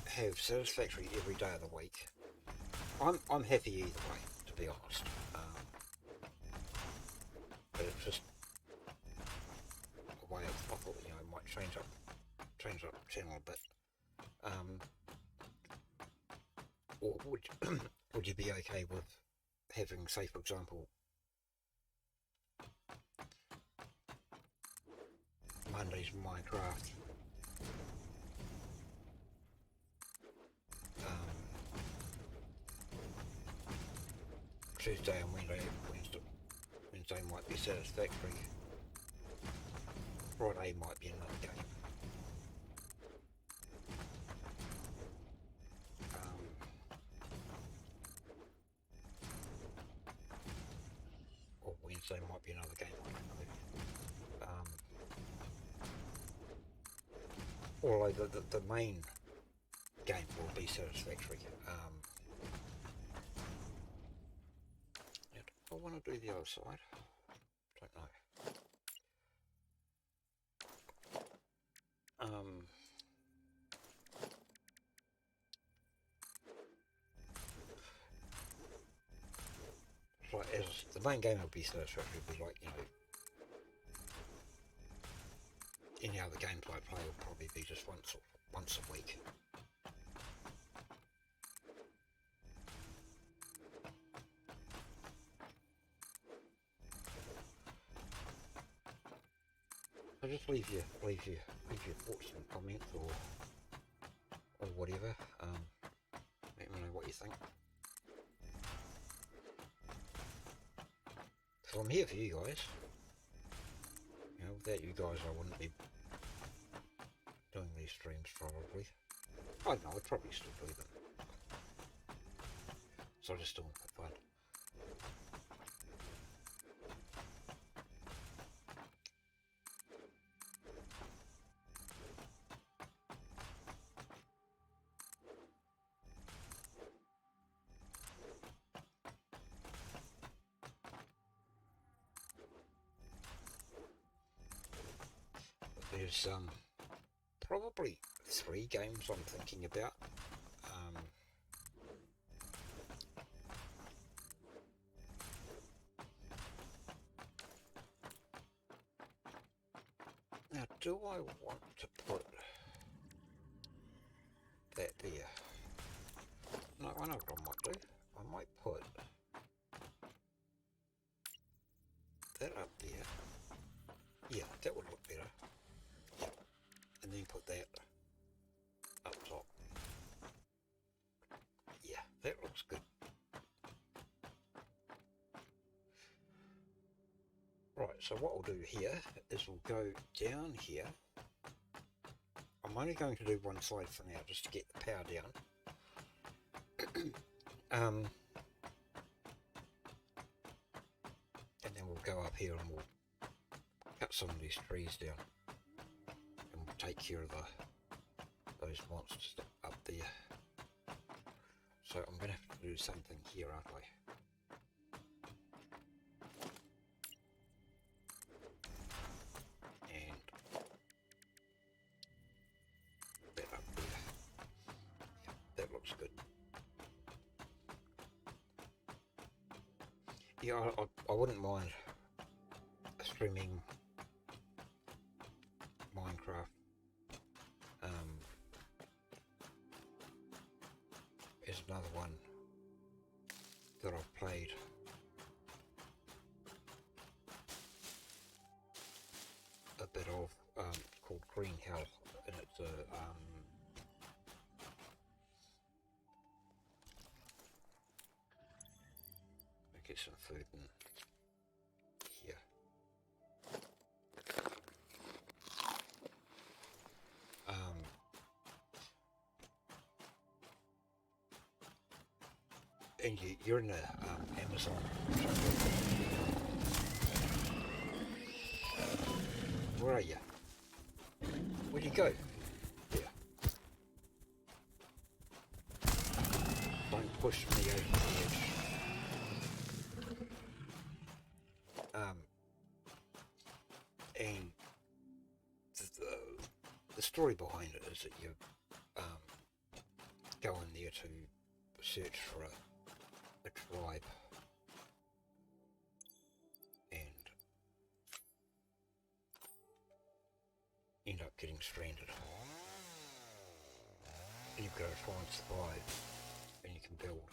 have Satisfactory every day of the week. I'm happy either way, to be honest. But it's just a way I thought, you know, it might change up the channel a bit. Or would you be okay with having, say for example, Monday's Minecraft, Tuesday and Wednesday might be Satisfactory, Friday might be another game. Or Wednesday might be another game, I don't know. Although the main game will be Satisfactory. I want to do the other side. Don't know. Like as the main game will be Satisfactory, will be like, you know, any other games I play will probably be just once a week. So just leave your thoughts and comments or whatever. Let me know what you think. So I'm here for you guys. You know, without you guys I wouldn't be doing these streams probably. I don't know, I'd probably still do them. So I just do them for fun. There's probably 3 games I'm thinking about. Now, do I want to put that there? No, I know what I might do. I might put that up there. Yeah, that would look better. Yeah. And then put that up top. Yeah, that looks good. So what I'll do here is we'll go down here. I'm only going to do one side for now just to get the power down. And then we'll go up here and we'll cut some of these trees down. And we'll take care of those monsters up there. So I'm going to have to do the same thing here, aren't I? Yeah, I wouldn't mind streaming Minecraft is another one that I've played. A bit of called Green Hell, and it's a get some food in here. And you're in the Amazon. Where are you? Where'd you go? Yeah. Don't push me over the edge. And the story behind it is that you go in there to search for a tribe, and end up getting stranded. And you've got to try and survive, and you can build.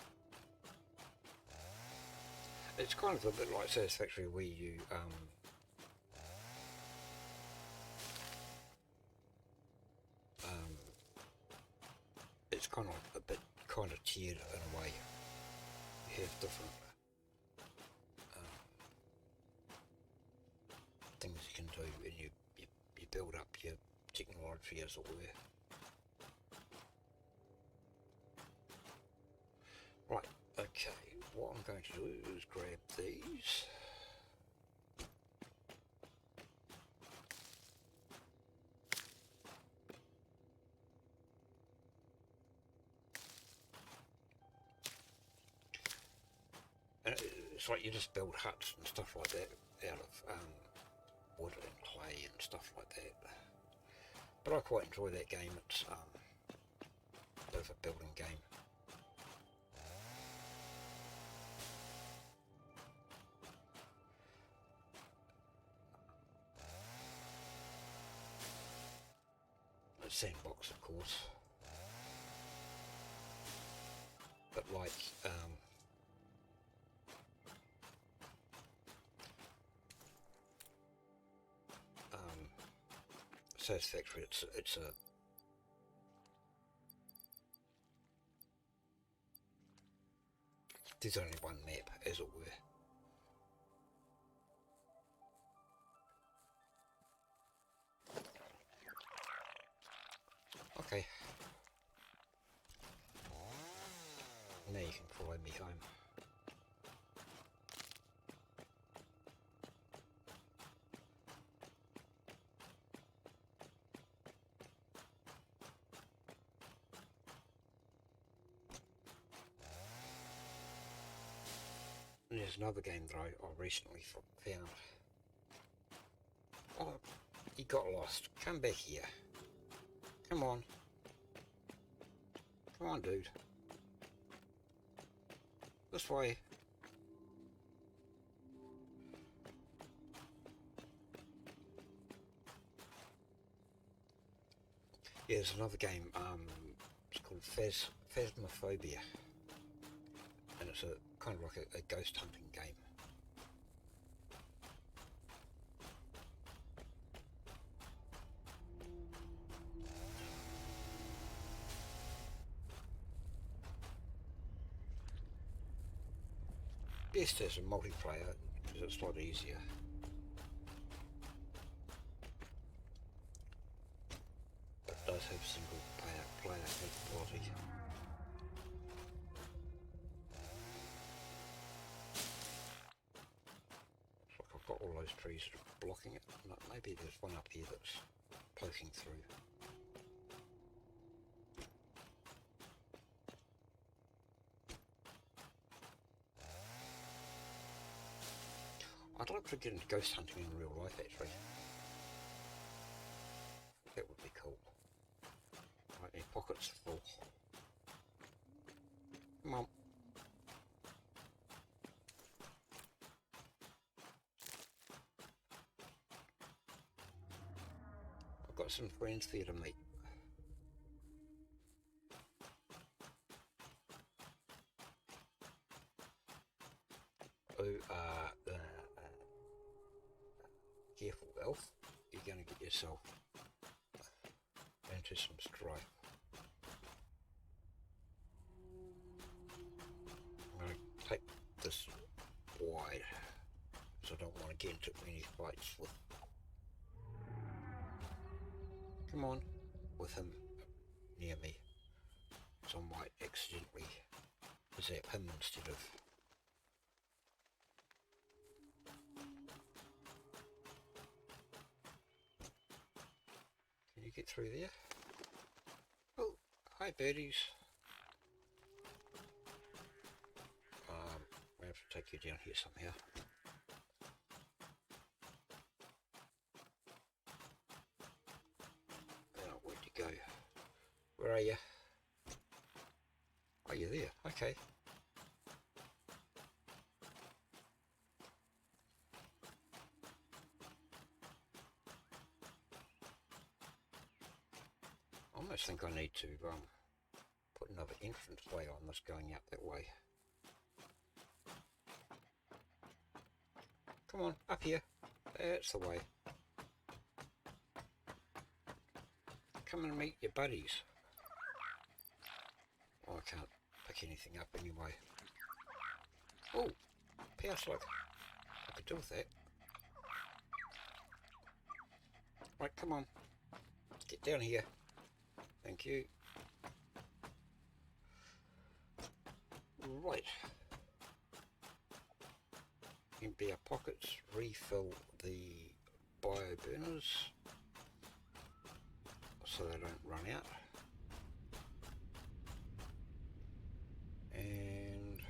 It's kind of a bit like Satisfactory, where you it's kind of a bit tiered in a way. You have different things you can do, and you build up your technology, as it were. Right, okay, what I'm going to do is grab these. And it's like you just build huts and stuff like that out of wood and clay and stuff like that. But I quite enjoy that game. It's a bit of a building game. A sandbox, of course. But like Satisfactory, it's a there's only one map, as it were. Okay. Now you can follow me home. And there's another game that I recently found. Oh, you got lost. Come back here. Come on. Come on, dude. This way. Yeah, there's another game, it's called Phasmophobia. And it's a kind of like a ghost hunting game. Best as a multiplayer, because it's a lot easier. does have single player capability. Looks like I've got all those trees that are blocking it. No, maybe there's one up here that's poking through. I'd like to get into ghost hunting in real life, actually. That would be cool. Right, my pockets full. Come on. I've got some friends there to meet. Who are careful, Elf. You're going to get yourself into some strife. I'm going to take this wide, because I don't want to get into any fights with. Come on, with him near me, so I might accidentally zap him instead of. Can you get through there? Oh, hi birdies. We have to take you down here somehow. Where'd you go? Where are you? Oh, you're there. Okay. I almost think I need to put another entrance way on this going out that way. Come on, up here. That's the way. Come and meet your buddies. Oh, I can't pick anything up anyway. Oh, power slug. I could do with that. Right, come on. Get down here. Thank you. Right. Empty our pockets, refill the bio burners so they don't run out. And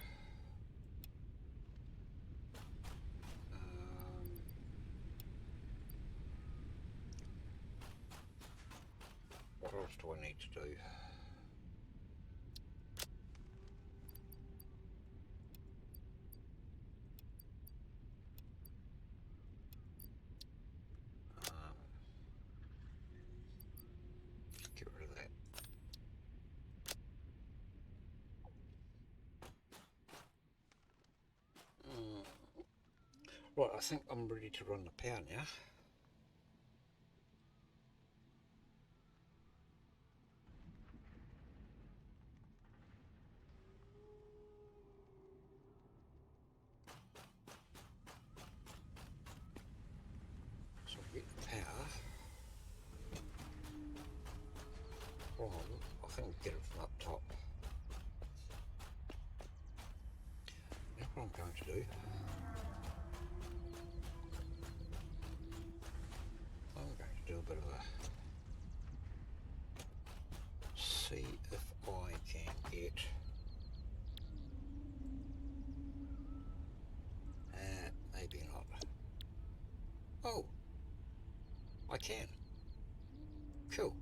what else do I need to do? Get rid of that. Right, I think I'm ready to run the power now. So we get the power from, I think we get it from up top. That's what I'm going to do. I'm going to do a bit of a see if I can get maybe not. Oh, I can. Cool.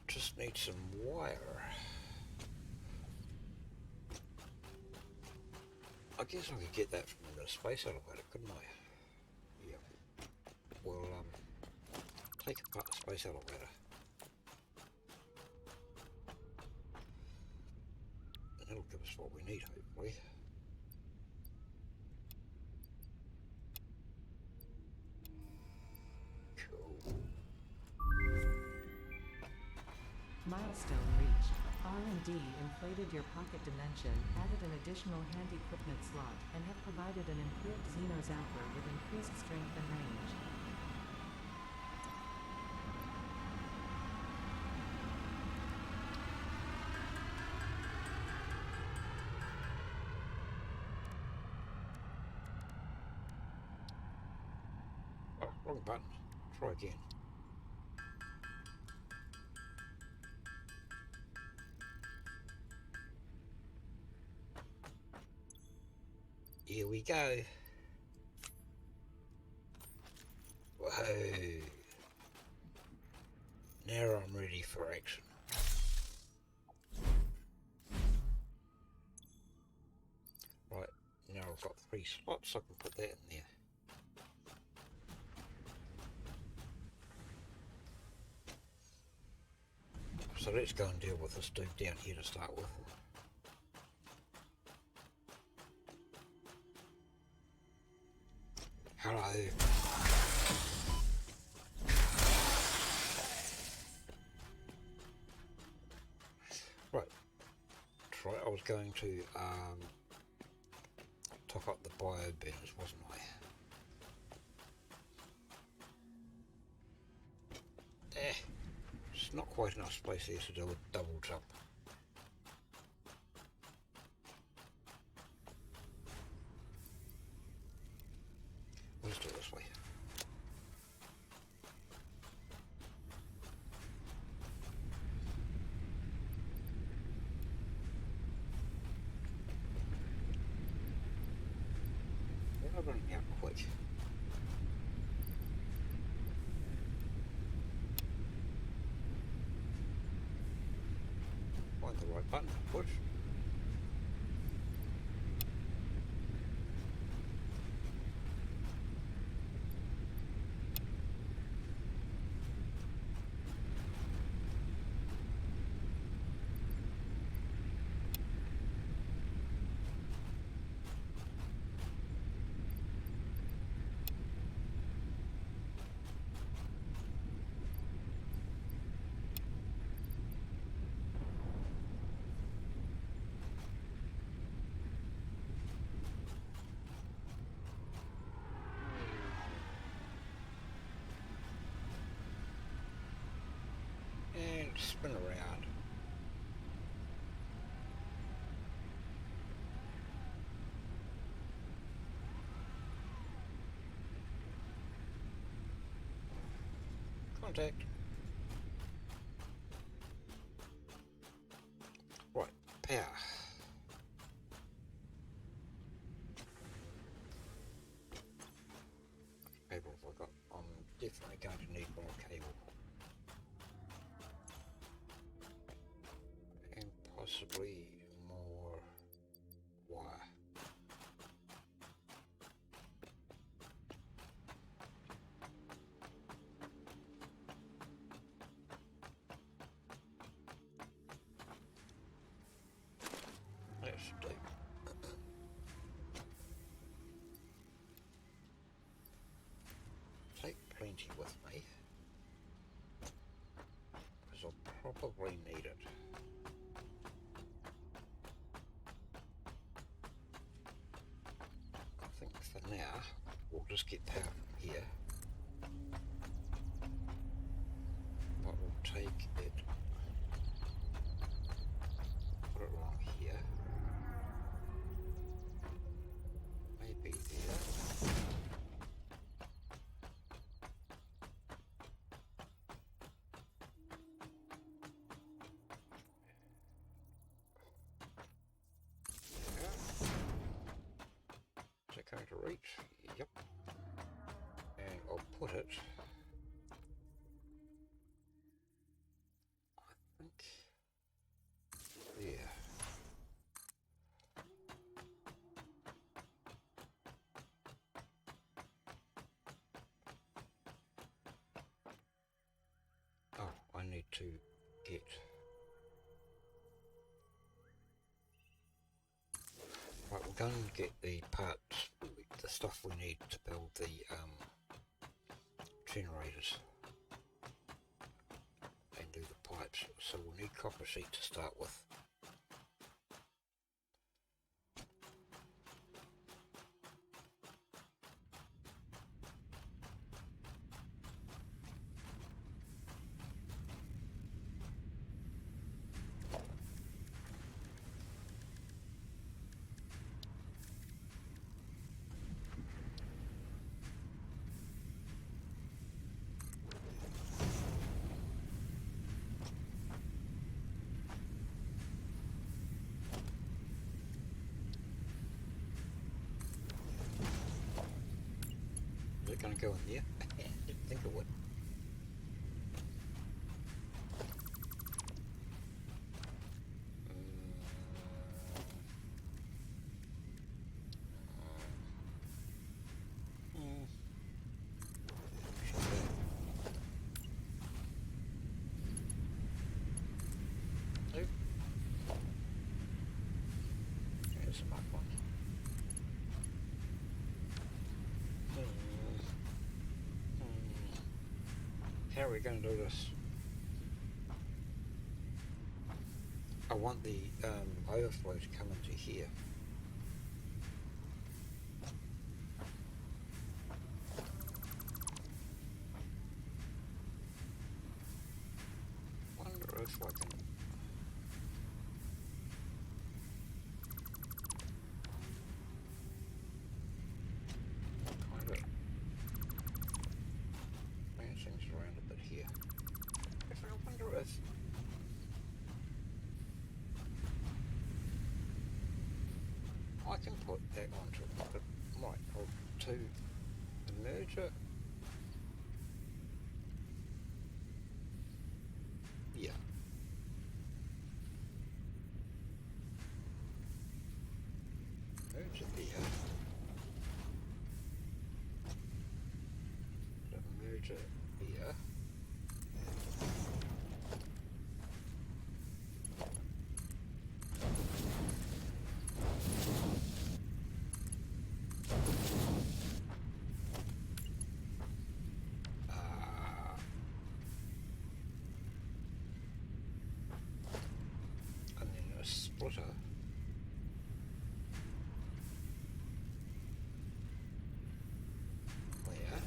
Just need some wire. I guess I could get that from the space elevator, couldn't I? Yeah. We'll take apart the space elevator. And it'll give us what we need, hopefully. Cool. Milestone reached. R&D inflated your pocket dimension, added an additional hand equipment slot, and have provided an improved Xeno Zapper with increased strength and range. Wrong button. Try again. Here we go. Whoa. Now I'm ready for action. Right, now I've got 3 slots, I can put that in there. So let's go and deal with this dude down here to start with. Hello. Right. I was going to top up the bio burners, wasn't I? It's not quite enough space here to do a double jump. Let's do it this way. We're running out quick. Find the right button to push. And spin around. Contact. Right, power. Cable have I got? I'm definitely going to need more cable. And possibly more wire. Let's do. Take plenty with me, because I'll probably need it. I think for now, we'll just get power from here, but we'll take it, put it along here, maybe there. Is it going to reach? Yep. And I'll put it, I think, there. Oh, I need to get. Right, we'll go and get the parts, the stuff we need to build the generators and do the pipes. So we'll need copper sheet to start with. can't go in there. Didn't think it would. There's a mud one. How are we going to do this? I want the overflow to come into here. Wonder if I can. Kind of move things around a bit here. I wonder if. I can put that onto it, but right, I'll to the merger. Yeah. Merger there. The merger here. And then a splitter. There.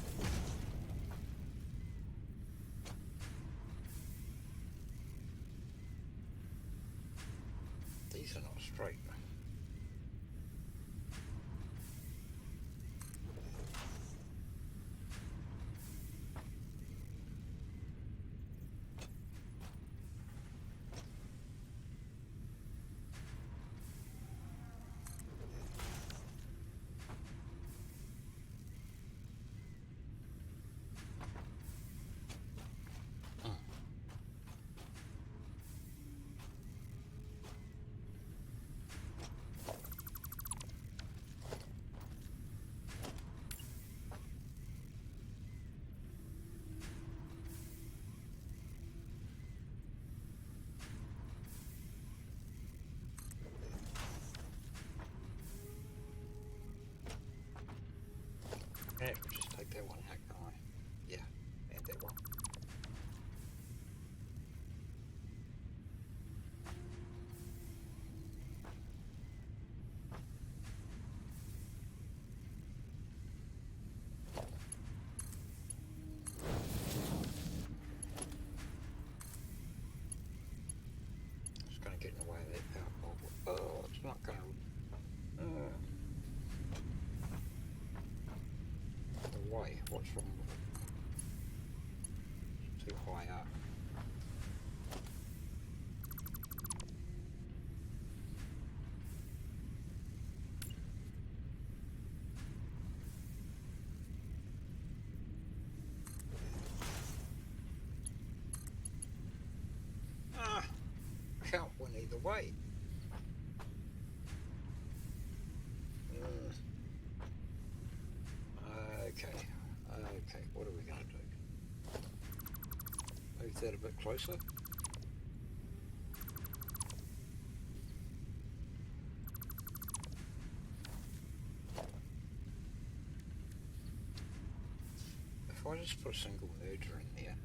These are not straight. Yeah, we'll just take that one hack guy. Yeah, and that one. It's going to get in the way of that power pole. Oh, it's not going to. The way, what's wrong with it? It's too high up. Can't win either way. Okay, what are we going to do? Move that a bit closer. If I just put a single merger in there,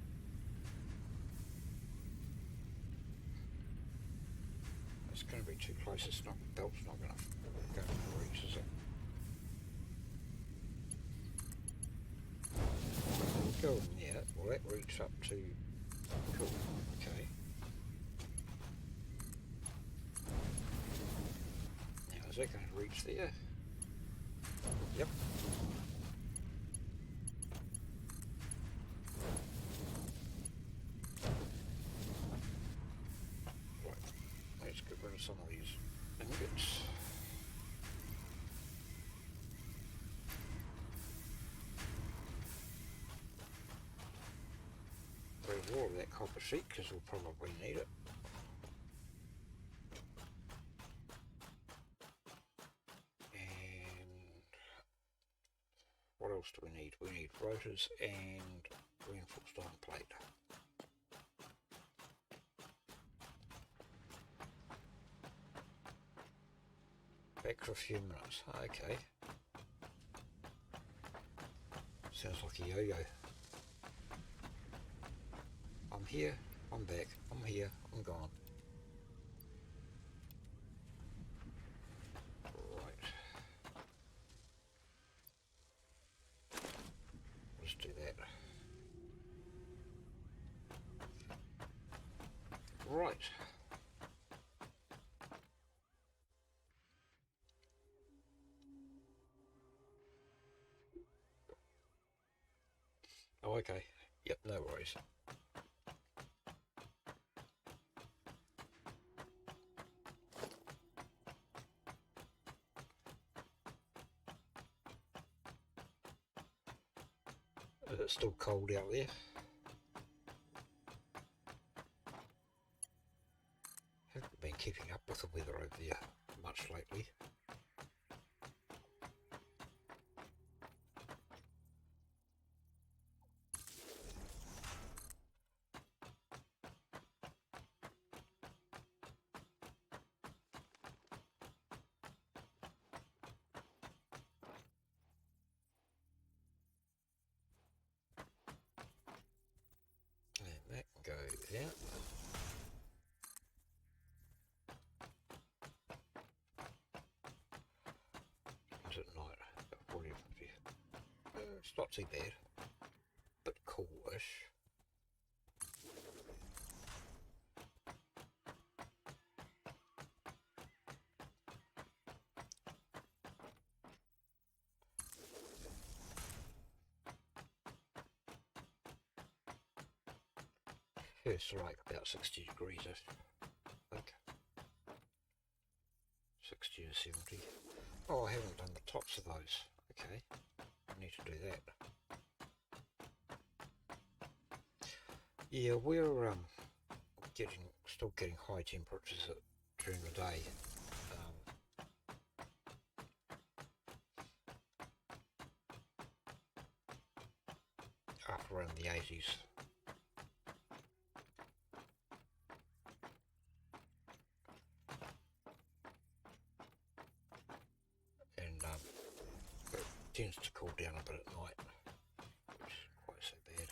it's going to be too close. It's not, the belt's not going to reach, is it? Go in there. Will that reach up to? Cool. Okay. Now is that going to reach there? Yep. Right. Let's get rid of some of these ingots. that copper sheet because we'll probably need it. And what else do we need? We need rotors and reinforced iron plate. Back for a few minutes. Okay. Sounds like a yo-yo. I'm here, I'm back, I'm here, I'm gone. Right. Let's do that. Right. Oh, okay. Yep, no worries. Is it still cold out there? Haven't been keeping up with the weather over there much lately. And that can go out. Is it night? About 40 or 50. It's not too bad. But coolish. Yeah, it's like about 60 degrees-ish, I think. 60 to 70. Oh, I haven't done the tops of those. Okay, I need to do that. Yeah, we're still getting high temperatures during the day. Up around the 80s. And it tends to cool down a bit at night, which isn't quite so bad.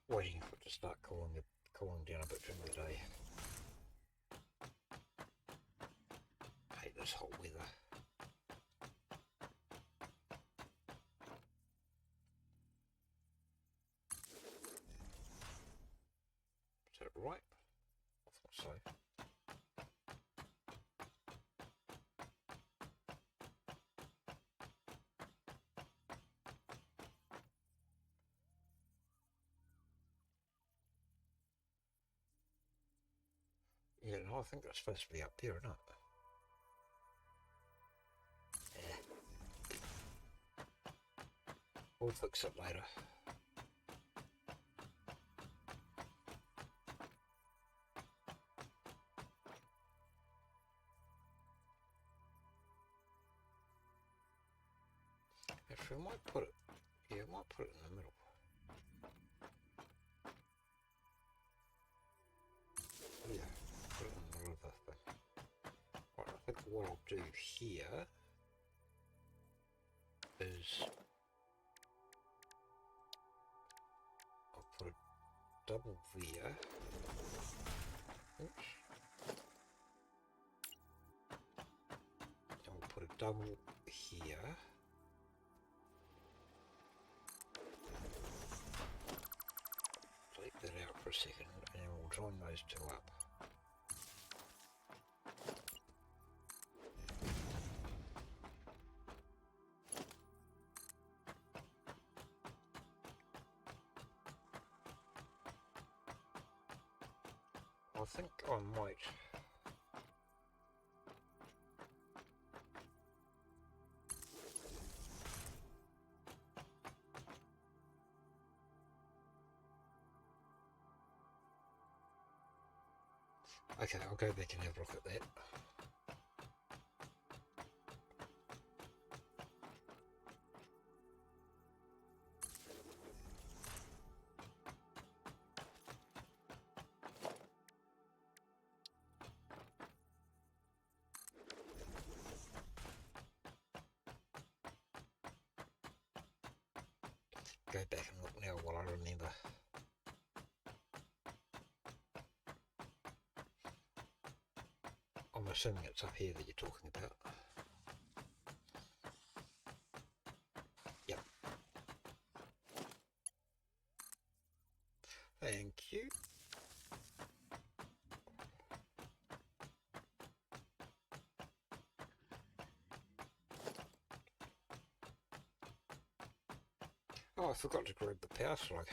Waiting for it to start cooling down a bit during the day. I hate this hot weather. Is that right? I thought so. Yeah, no, I think that's supposed to be up there, isn't it? Yeah. We'll fix it later. Actually, I might put it, yeah, I might put it in the middle. Yeah, put it in the middle of the thing. Right, I think what I'll do here is I'll put a double there. Oops. I'll put a double here. Take that out for a second and we'll join those two up. I think I might Okay, I'll go back and have a look at that. Go back and look now while I remember. I'm assuming it's up here that you're talking about. Yep. Thank you. Oh, I forgot to grab the power slug.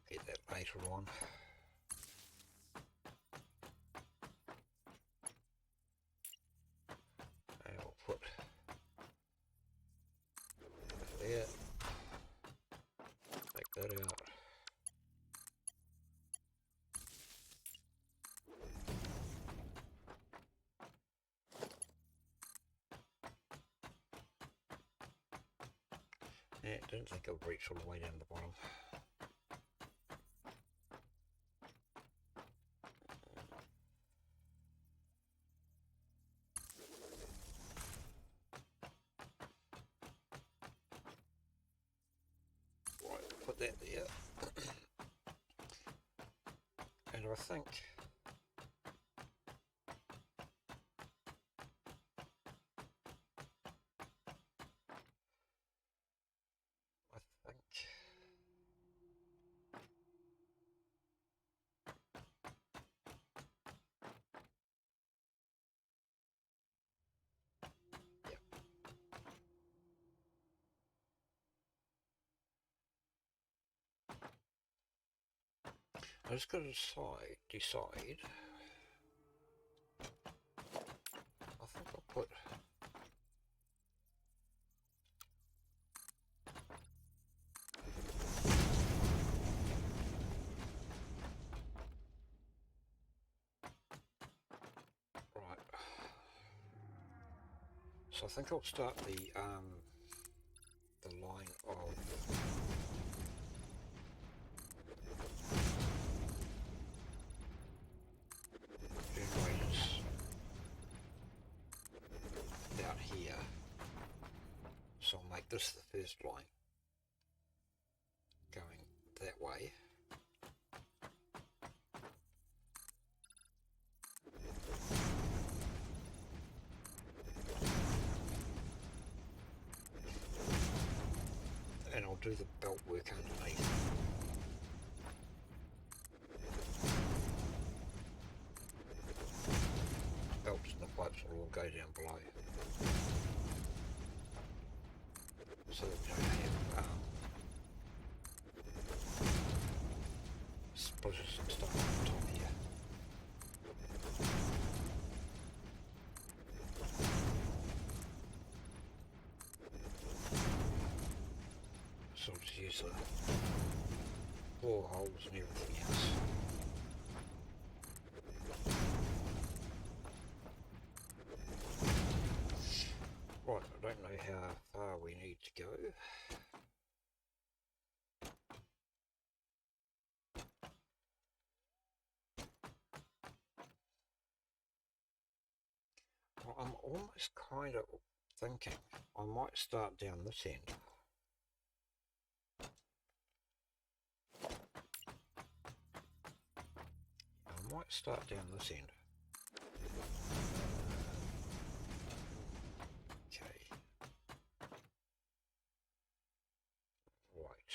Get that later on. And I'll put there. Take that out. Yeah, didn't think it would reach all the way down the bottom. Right, put that there. And I think I just got to decide. I think I'll put right. So I think I'll start the line of generators out here. So I'll make this the first line going that way. And I'll do the belt work underneath. Belts and the pipes will all go down below. So that we don't have splitters and stuff on the top here. So I'll just use the bore holes and everything else. Right, I don't know how far we need to go. Well, I'm almost kind of thinking I might start down this end. I might start down this end. Okay. Right.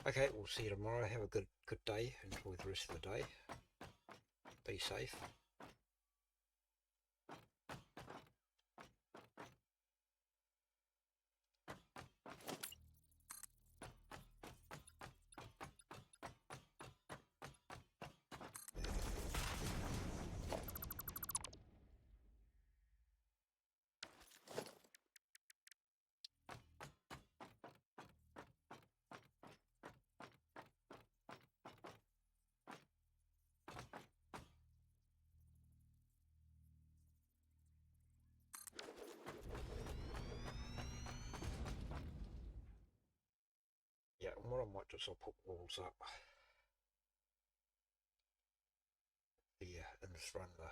Okay, we'll see you tomorrow. Have a good day. Enjoy the rest of the day. Be safe. Yeah, and what I might do is I'll put walls up here and just run the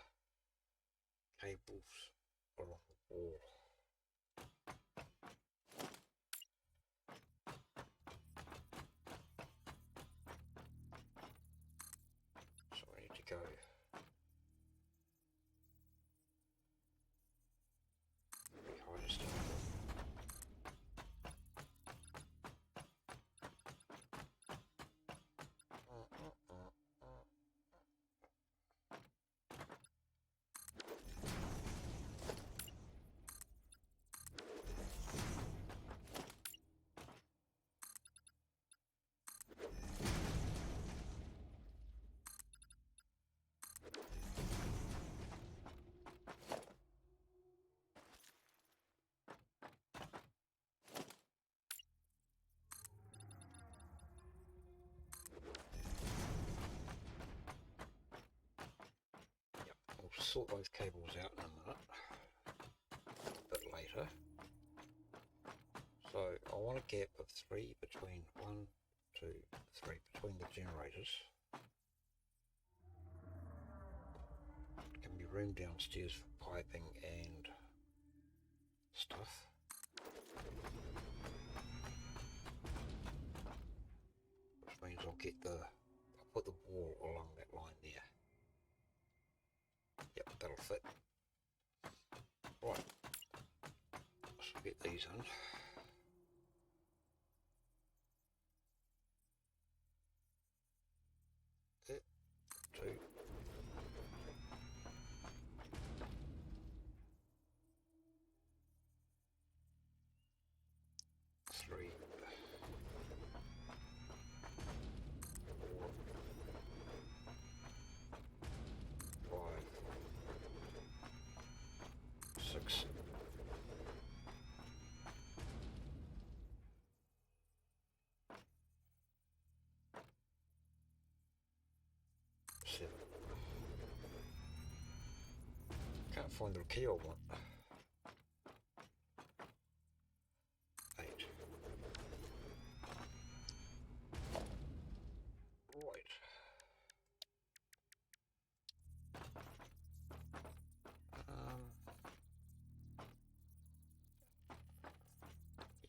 cables along the wall. So I need to go behind us. Sort those cables out in a minute, a bit later. So I want a gap of 3 between 1, 2, 3 between the generators. There can be room downstairs for piping and stuff. Which means I'll put the wall along that line there. Yep, that'll fit. Right, so get these in. It, 2. 3. 4. 5. 6. 7. Can't find the key I want. 8. Right.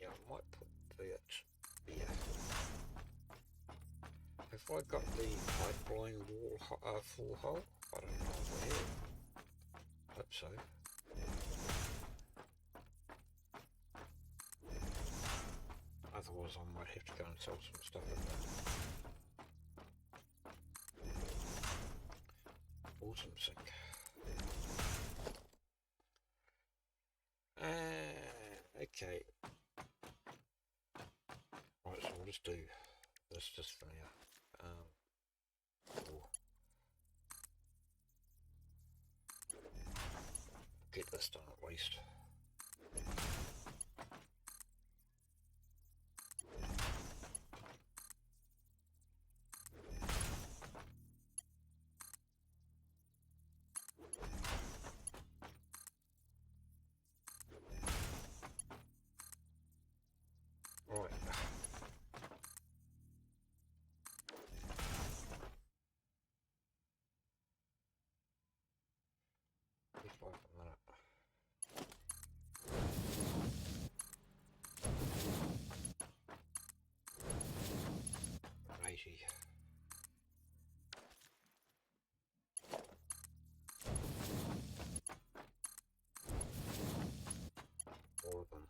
Yeah, I might put that here. Have I got the pipeline wall full hole? I don't know if I have. Hope so. Otherwise I might have to go and sell some stuff in the autumn sink. Okay. Right, so we'll just do this just for now. Get this done at least. Right. Just like a minute. Righty. All of them.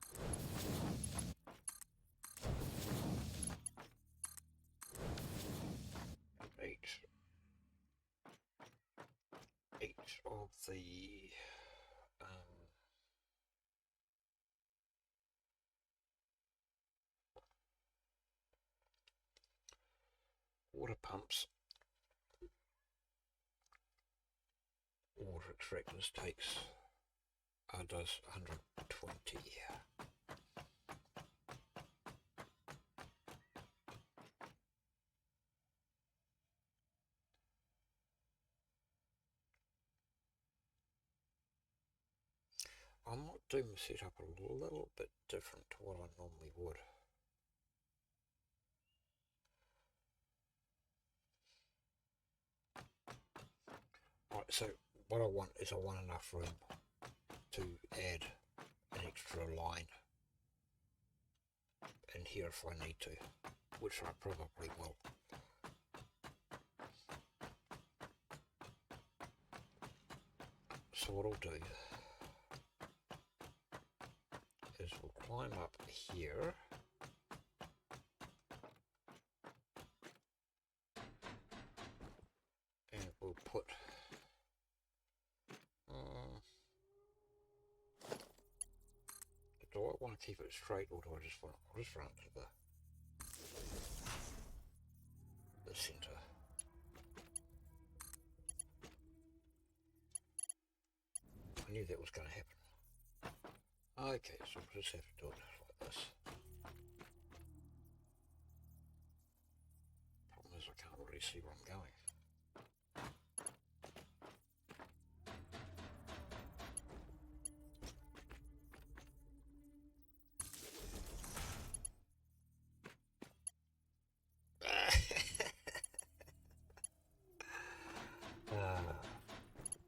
of the water pumps, water extractors does 120. I might do my setup a little bit different to what I normally would. Right, so what I want is I want enough room to add an extra line in here if I need to, which I probably will. So what I'll do is we'll climb up here and we'll put do I want to keep it straight, or do I just want I'll just run it to the centre. I knew that was going to happen. Okay, so we'll just have to do it like this. Problem is I can't really see where I'm going.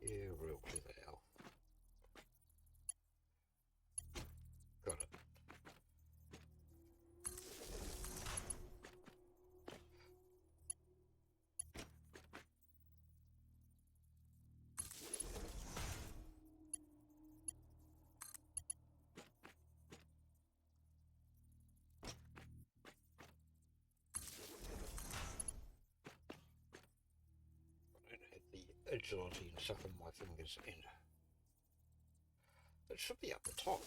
Yeah, real clever owl. Got it. The agility and stuff in my fingers, and it should be up the top.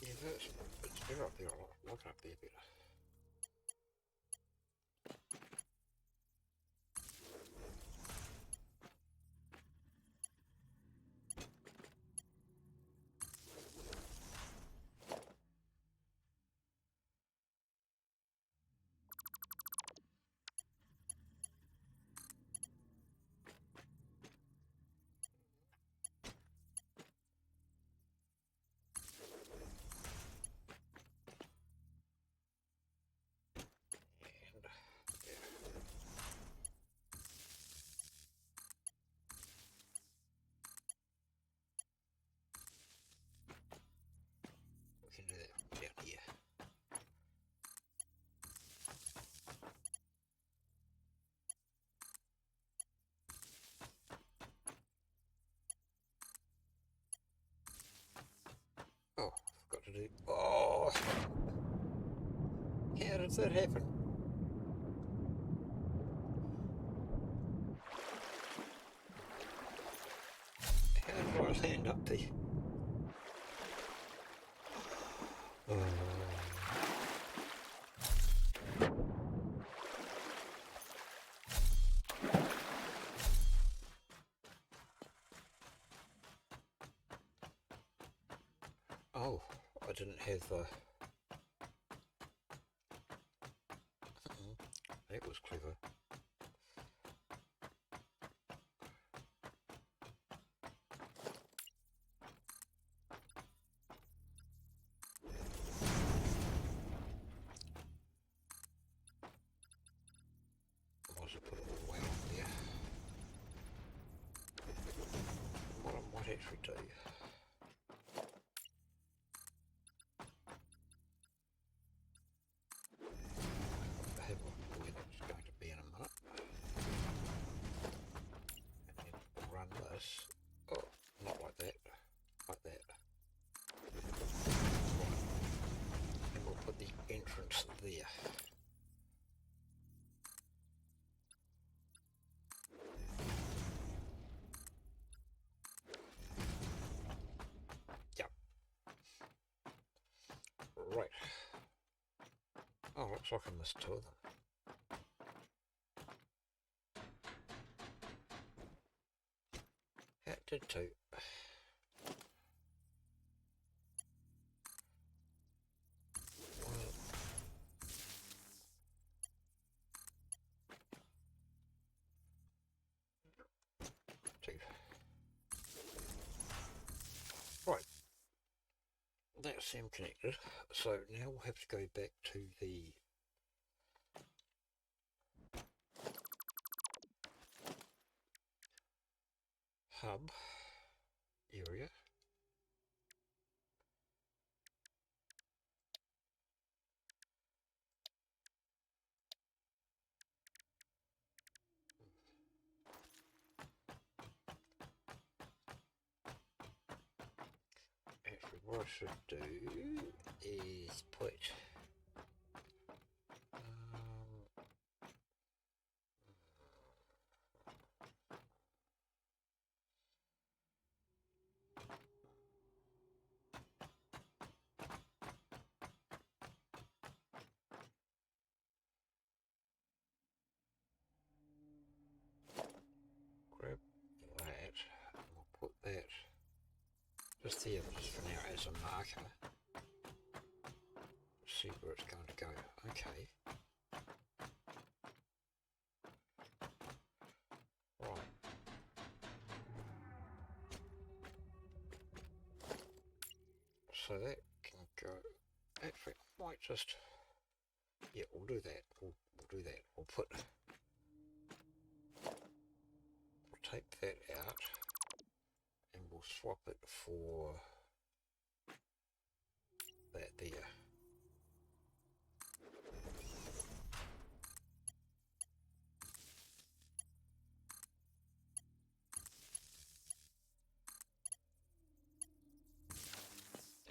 Yeah, it's better up there. I like it up there better. We can do that down here. Oh, forgot to do. Oh, how does that happen? How did I land up there? Oh, I didn't have the. That was clever. I might as well put it all the way up there. What I might actually do. I have a blocks there. Yep. Right. Oh, looks like I missed two of them. That did too. Two. Right. That's them connected. So now we'll have to go back to the hub area. Actually, what I should do is put grab that, and we'll put that just there just for now as a marker. See where it's going to go. Okay. Right. So that can go. Actually, I might just. Yeah, we'll do that. We'll do that. We'll take that out and we'll swap it for that there.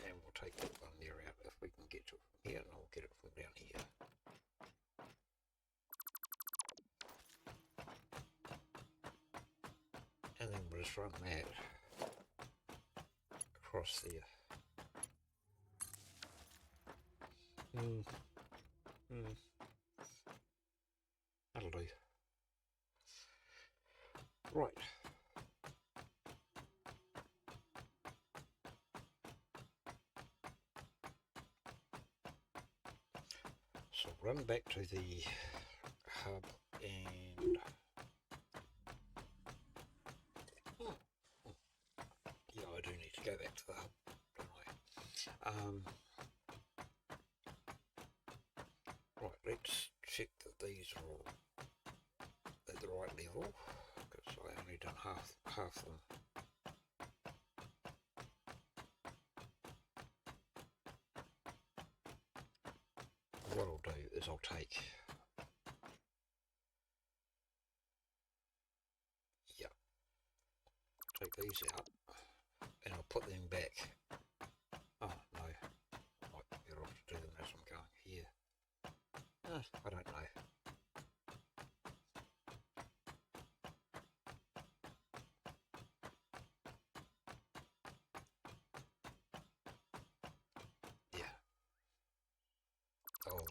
And we'll take that one there out if we can get to it from here, and I'll get it from down here. And then we'll just run that across there. That'll do. Right. So run back to the hub and yeah, I do need to go back to the hub, don't I? Right, let's check that these are all at the right level, because I only done half them. What I'll do is I'll take these out and I'll put them back. Oh no, I might be better off to do them as I'm going here. I don't know. Yeah. Oh,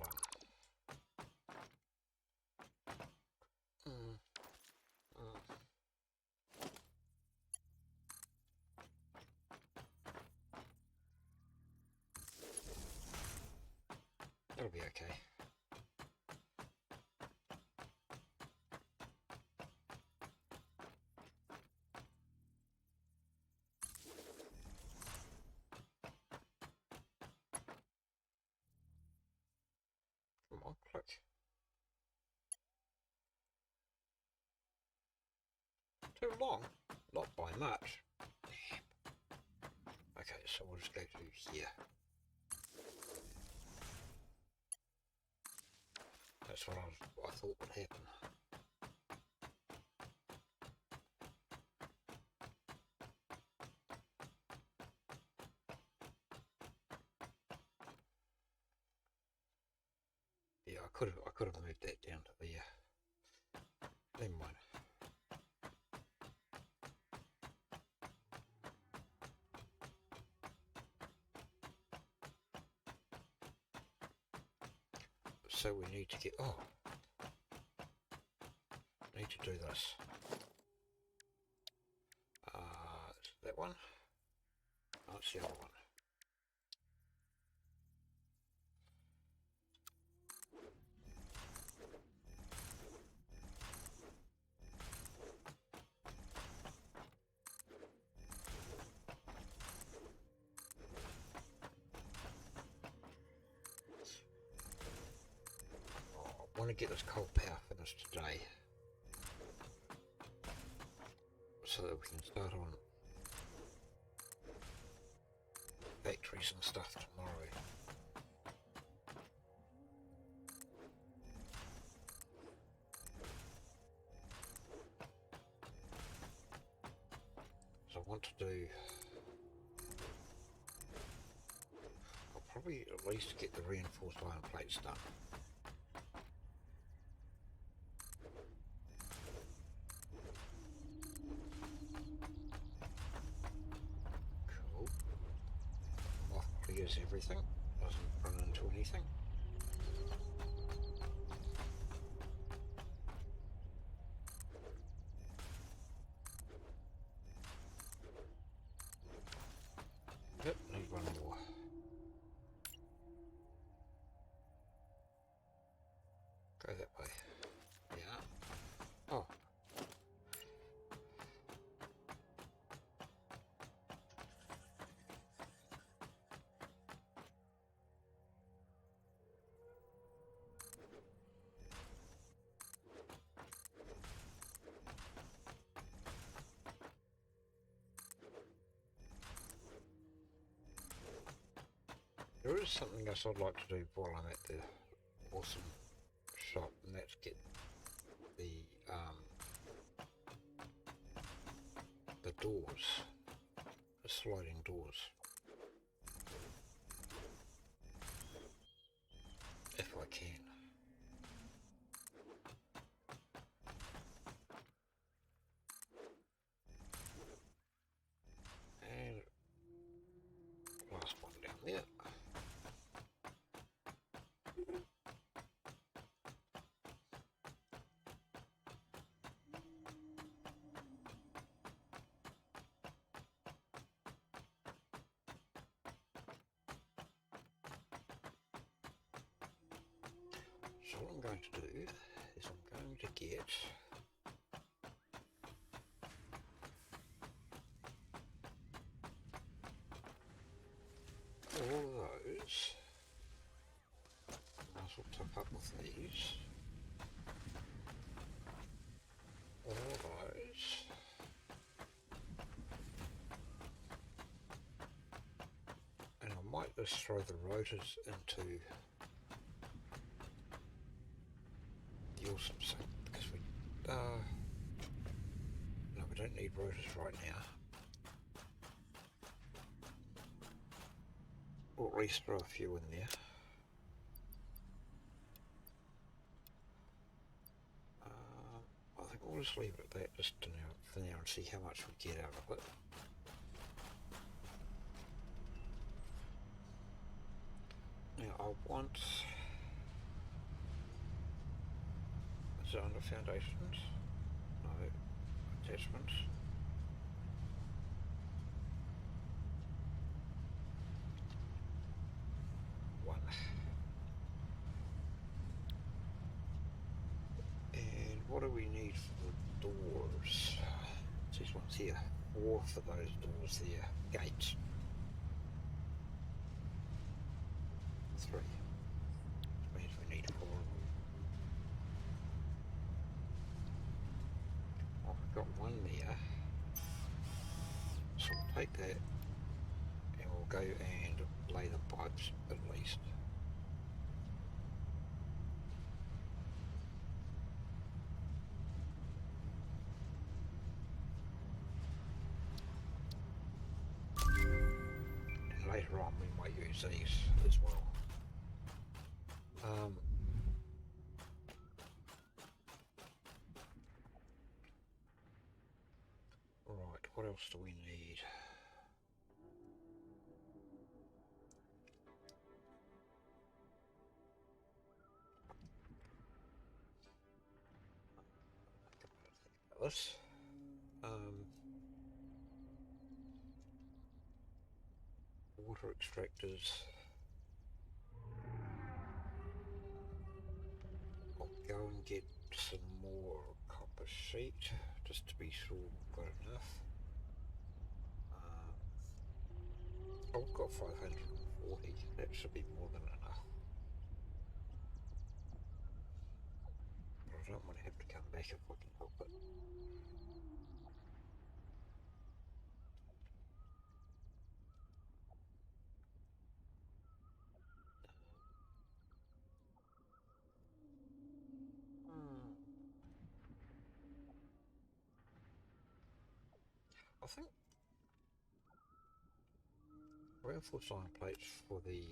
that'll be okay. Come on, click. Too long? Not by much. Damn. Okay, so we'll just go to here. That's what I thought would happen. could have moved that down to there. Never mind. So we need to get, need to do this. That one? Oh, it's the other one. I want to get this coal power finished today so that we can start on factories and stuff tomorrow. So I want to do, I'll probably at least get the reinforced iron plates done. Cool. Off clears everything, doesn't run into anything. Yep, need one more. Go that way. Yeah. Oh. There is something else I'd like to do while I'm at the awesome shop, and that's get the doors, the sliding doors, if I can. And last one down there. So what I'm going to do is I'm going to get all of those. Might as well top up with these. All of those. And I might just throw the rotors into the awesome sink because we no, we don't need rotors right now. Or at least throw a few in there. I think we'll just leave it at that just for now and see how much we get out of it. Now I want, is it under foundations? No, attachments. One. And what do we need for the doors? It's these ones here. 4 for those doors there. Gates. 3. Which means we need 4 of them. Oh, I've got one there. So we'll take that and we'll go and lay the pipes at least. And later on we might use these as well. else do we need? Think about this. Water extractors. I'll go and get some more copper sheet just to be sure we've got enough. I've got 540, that should be more than enough. But I don't want to have to come back if I can help it. I think reinforced iron plates for the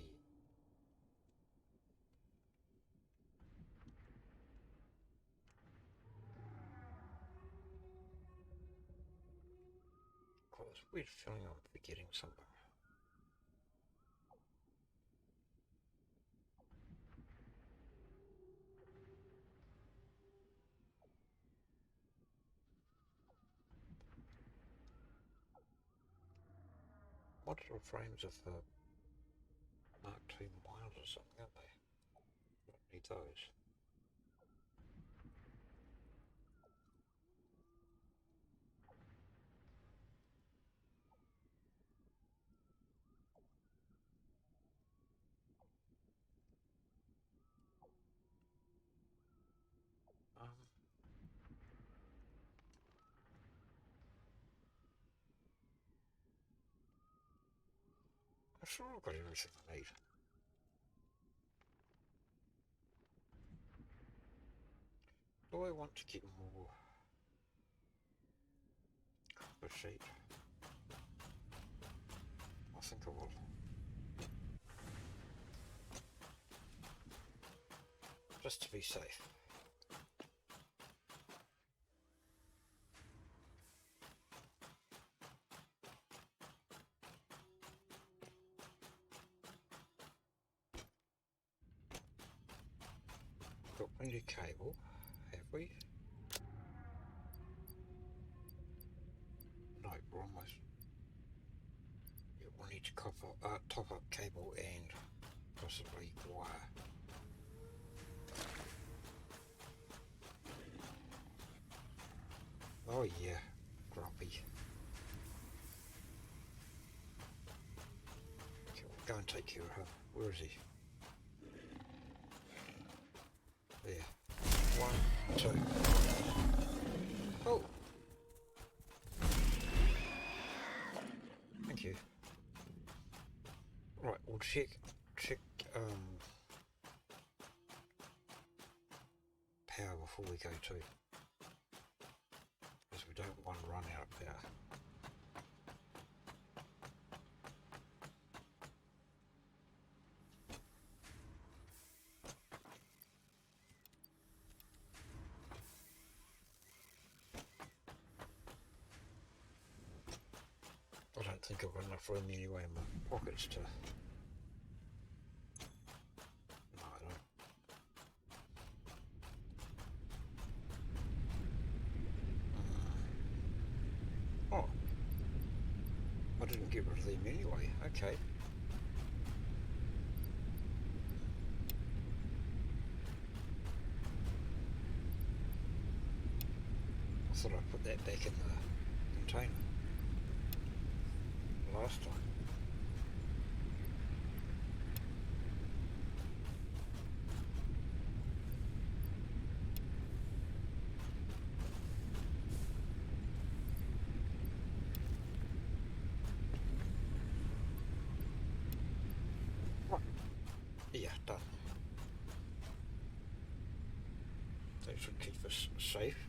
got this weird feeling I'm forgetting something. Modular frames of the Mark II miles or something, aren't they? Don't need those. I'm sure I've got everything I need. Do I want to get more copper sheet? I think I will. Just to be safe. Got plenty of cable, have we? No, we're almost. Yeah, we'll need to top up cable and possibly wire. Oh yeah, grumpy. Okay, we'll go and take care of him. Where is he? There. 1, 2. Oh! Thank you. Right, we'll check power before we go too. Because we don't want to run out of power. I don't think I've got enough room anyway in my pockets to... No, I don't. Oh. I didn't get rid of them anyway. Okay. I thought I'd put that back in the container last time. Right. Yeah, done. That should keep us safe.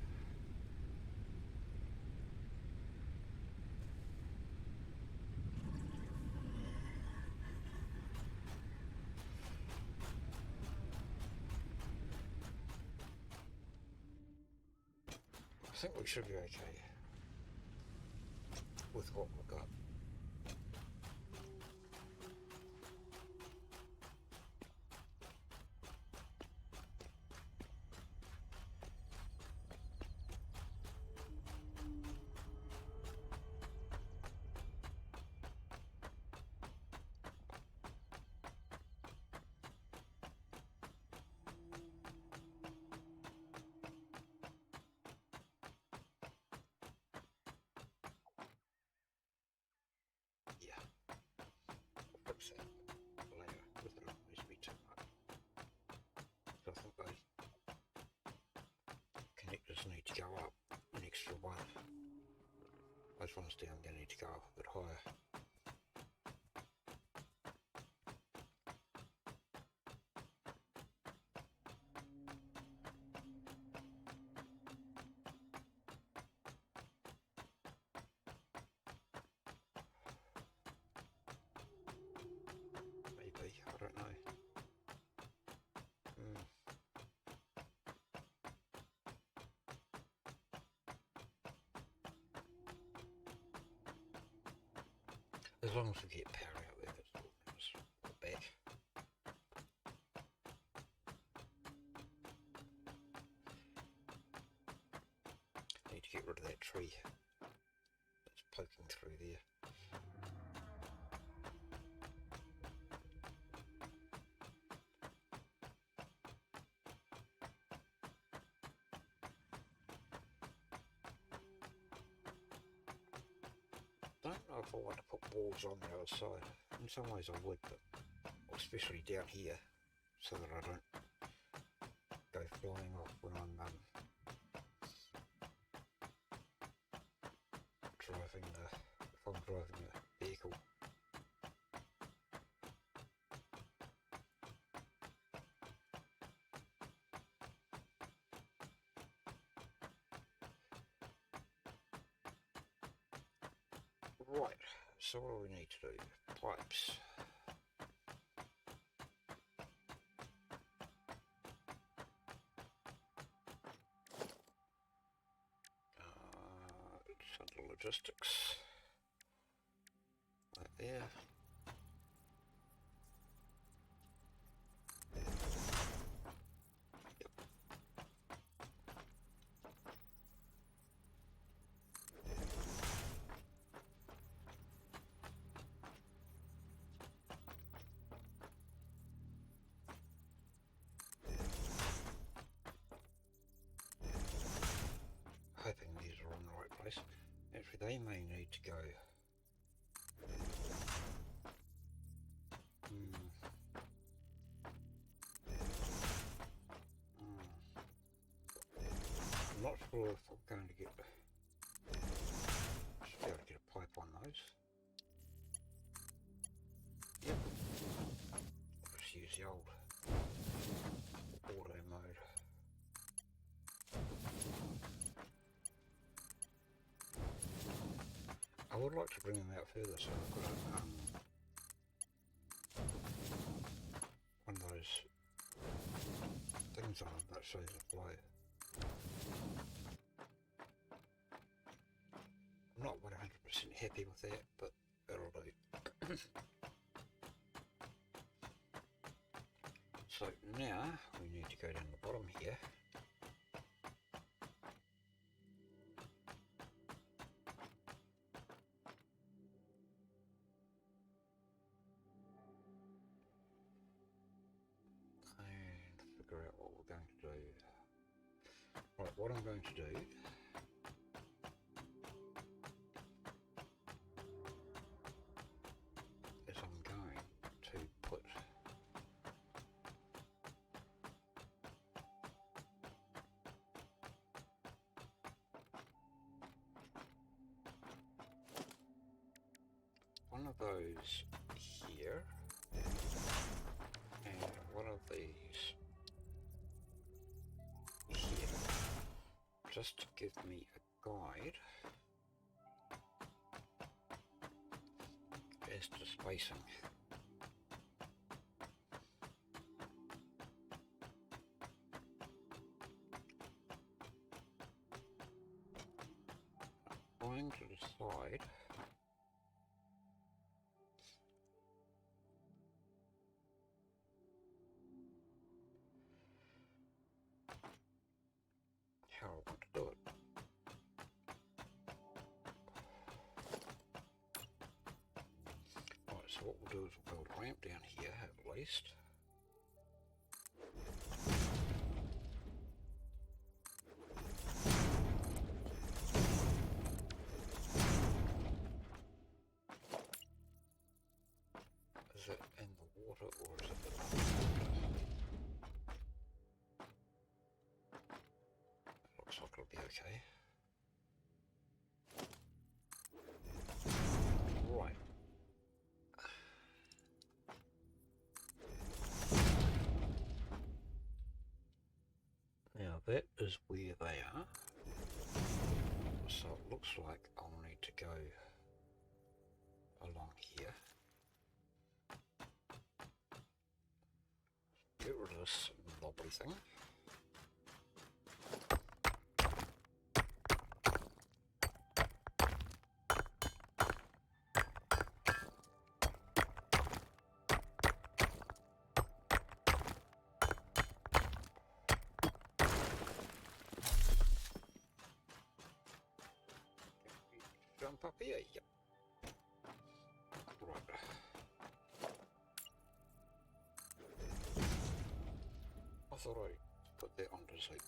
I think we should be okay. with what we've got. Yeah, I'll fix that later with it annoys me too much. So I think those connectors need to go up an extra one. Those ones down there need to go up a bit higher. Maybe, I don't know. As long as we get power out there, that's all that matters. Back. Need to get rid of that tree that's poking through there. I don't know if I want to put walls on the other side. In some ways I would, but especially down here, so that I don't go flying off when I'm driving the vehicle. Right, so what do we need to do? Pipes. It's under logistics. Right there. Hoping these are on the right place. Actually, they may need to go. I'm not sure if I'm going to get. Should be able to get a pipe on those. Yep. I'll just use the old auto mode. I would like to bring them out further, so I've got one of those things on them that shows the flow. I'm not 100% happy with that, but it'll do. So now we need to go down the bottom here. Figure out what we're going to do. Right, what I'm going to do is I'm going to put one of those here and one of these here, just to give me a guide as to spacing. I'm trying to decide do is we'll build a ramp down here at least. Is it in the water or is it in the water? It looks like it'll be okay. Right. Now that is where they are. So it looks like I'll need to go along here. Get rid of this knobbly thing. Jump up here, yep. Right. I thought I'd put that onto sleep.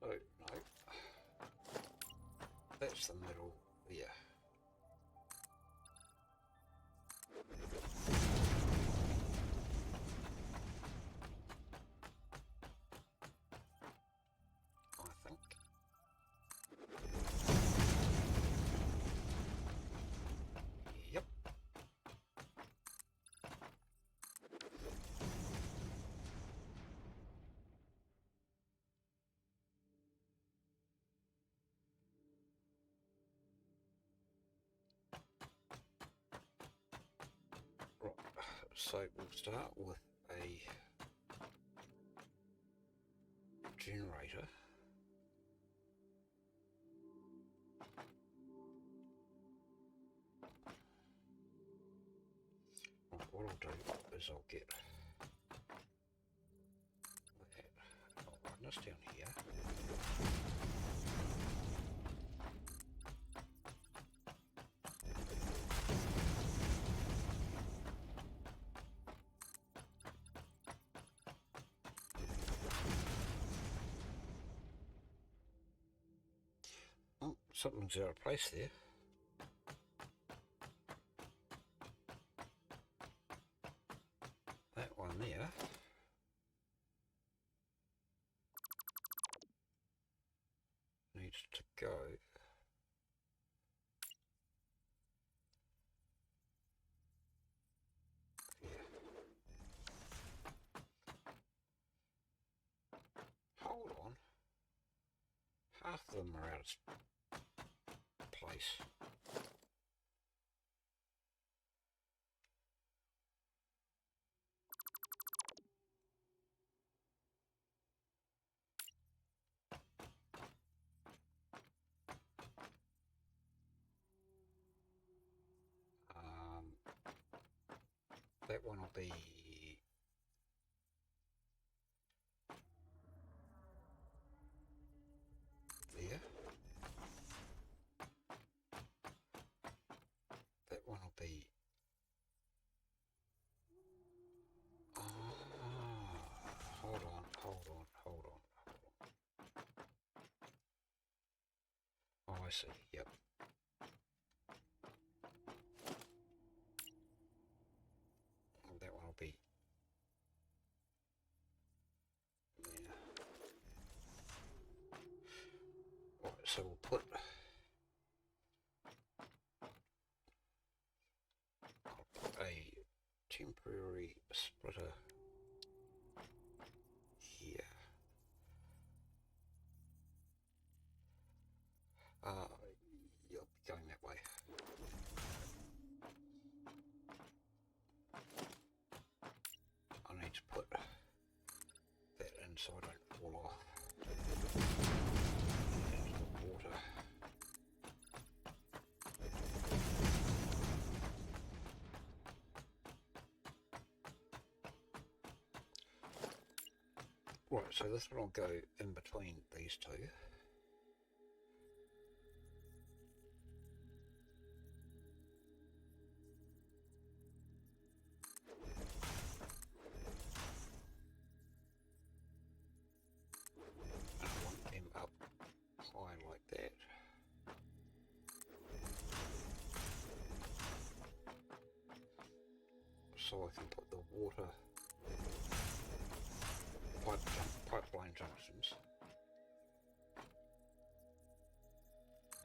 Oh, no. That's the middle there. I think. Yep. Right, so we'll start with a generator. Right, what I'll do is I'll get that. I'll run this down here. Oh, something's out of place there. That one there. Needs to go. Yeah. Hold on. Half of them are out of place. That one will be there. That one will be hold on. Oh, I see, yep. That one will be there. Right, so we'll put a temporary splitter here. You'll be going that way. I need to put that in so I don't fall off into the water. Right, so this one will go in between these two. And I want them up high like that. So I can put the water pipeline junctions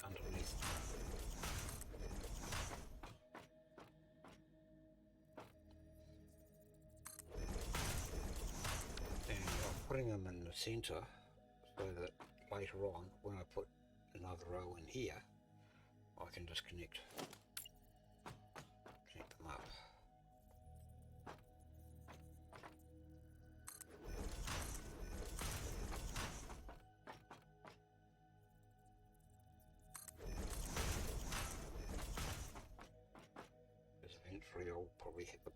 underneath. And I'm putting them in the centre so that later on, when I put another row in here, I can just connect them up. Eventually I'll probably have a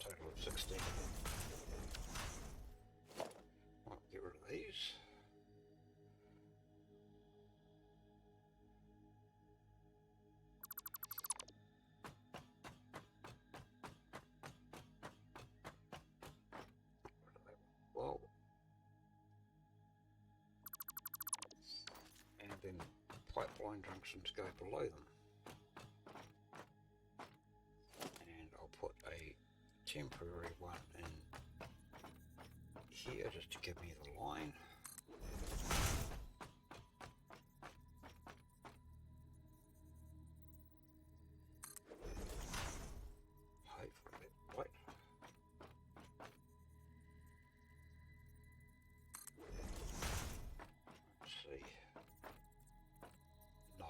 total of 16. I'll get rid of these. Well, and then pipeline junctions go below them. And I'll put a temporary one in here just to give me the line. Hopefully that's right. Let's see. No.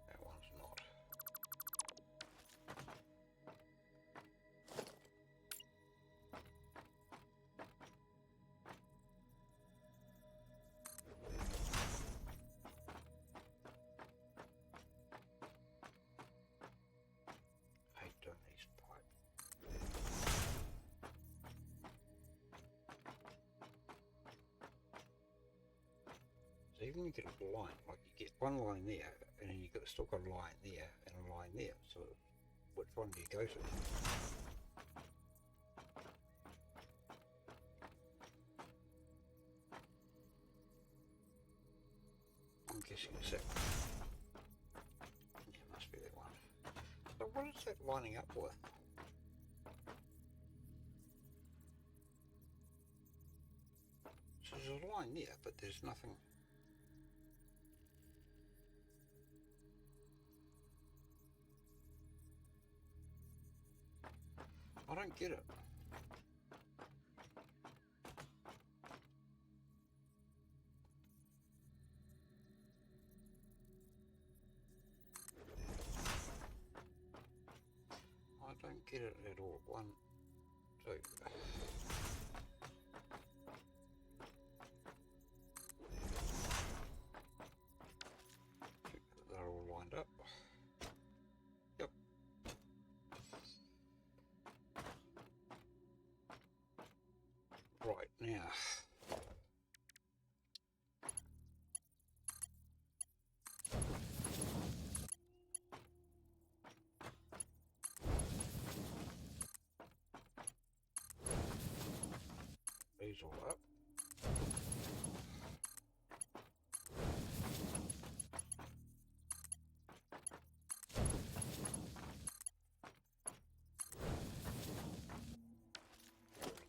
That one's not. I hate doing these pipes. So even when you get a line, like you get one line there, and then you got still got a line there and a line there. So which one do you go to? I'm guessing it's that one. Yeah, it must be that one. So what is that lining up with? So there's a line there, but there's nothing. I don't get it. I don't get it at all. 1, 2. They're all lined up. Yep. Right, now. These all up.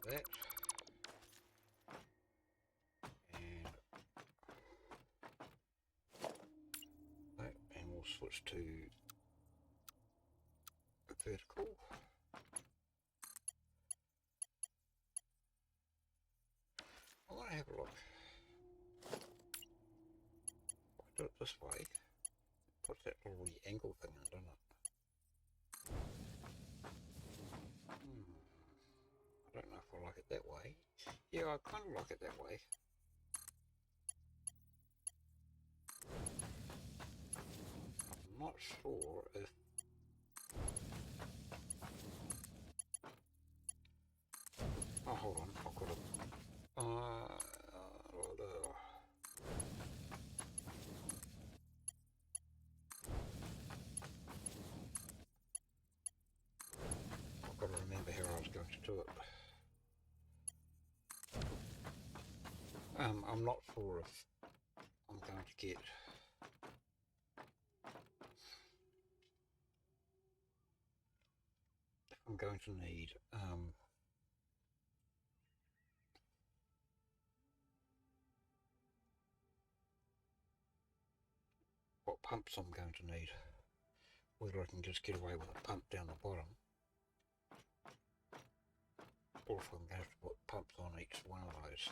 That. And we'll switch to vertical. I want to have a look. If I do it this way, it puts that little angle thing in, doesn't it? I don't know if I like it that way. Yeah, I kind of like it that way. I'm not sure if oh, hold on, I've got I'm not sure if I'm going to get I'm going to need what pumps I'm going to need, whether I can just get away with a pump down the bottom, or if I'm going to have to put pumps on each one of those.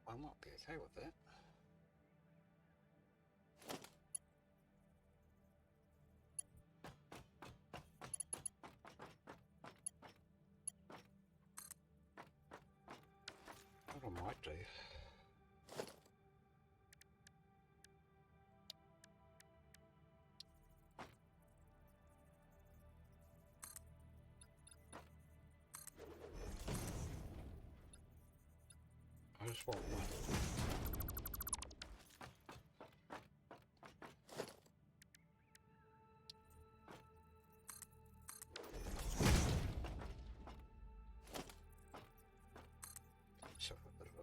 I might be okay with that. What I might do, I just want one. So a bit of a,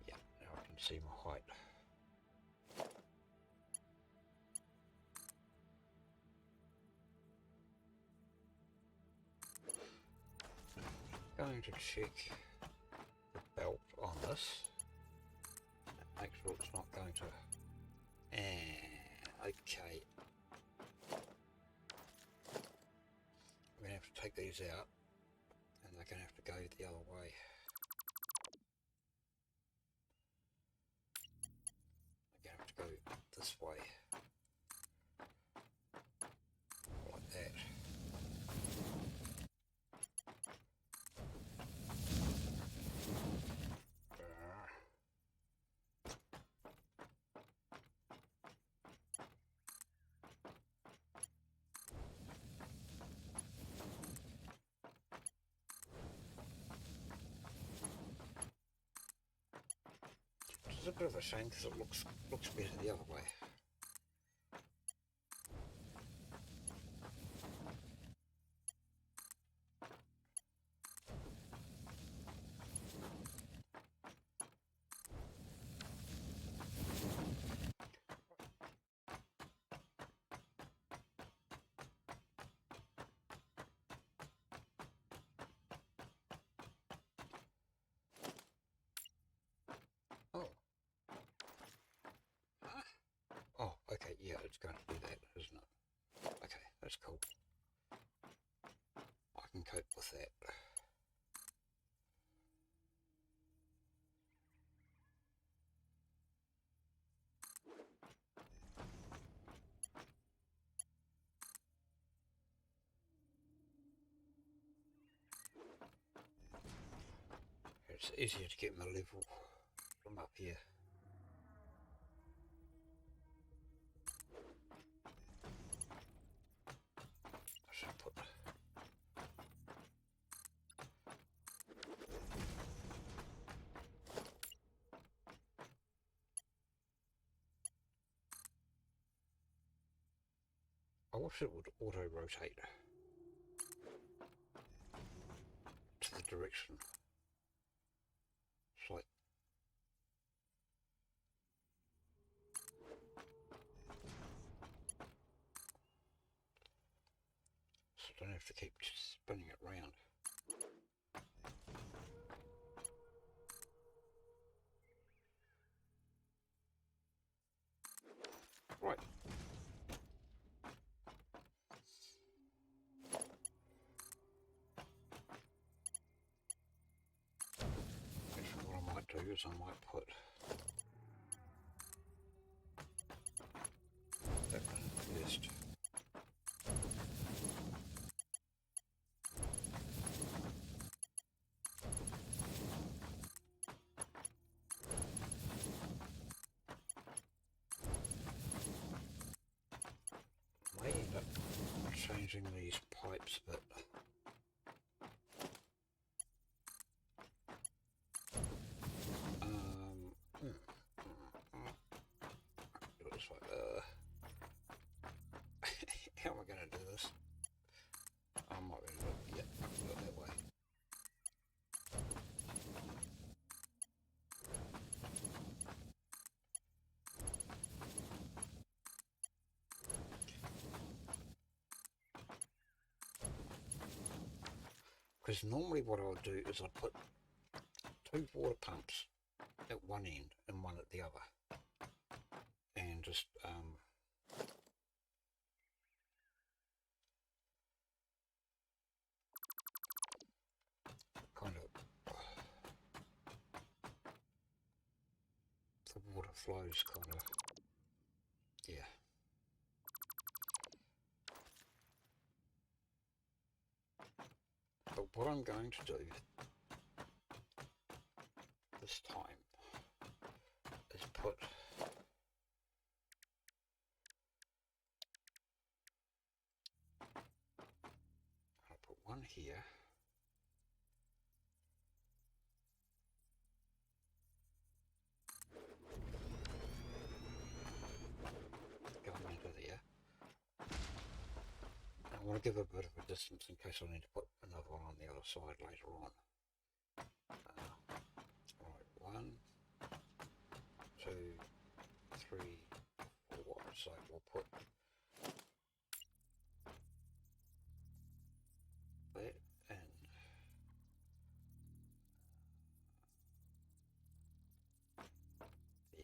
yeah, now I can see my height. Going to check the belt on this, make sure it's not going to, okay, I'm going to have to take these out and they're going to have to go the other way. They're going to have to go this way, like that. It's a bit of a shame because it looks better the other way. Oh. Huh? Oh, okay, yeah, it's going to do that, isn't it? Okay, that's cool. I can cope with that. It's easier to get my level from up here. I should put I wish it would auto-rotate to the direction. It's like so I don't have to keep spinning it round. Right. Actually, what I might do is I might put that one first. May end up changing these pipes a bit. Because normally what I'll do is I'll put 2 water pumps at one end and one at the other, and just kind of the water flows kind of, yeah. But what I'm going to do this time is I'll put one here, going into there. I want to give a bit of a distance in case I need to put another one on the other side later on. Right, 1, 2, 3, 4. So we'll put that in there.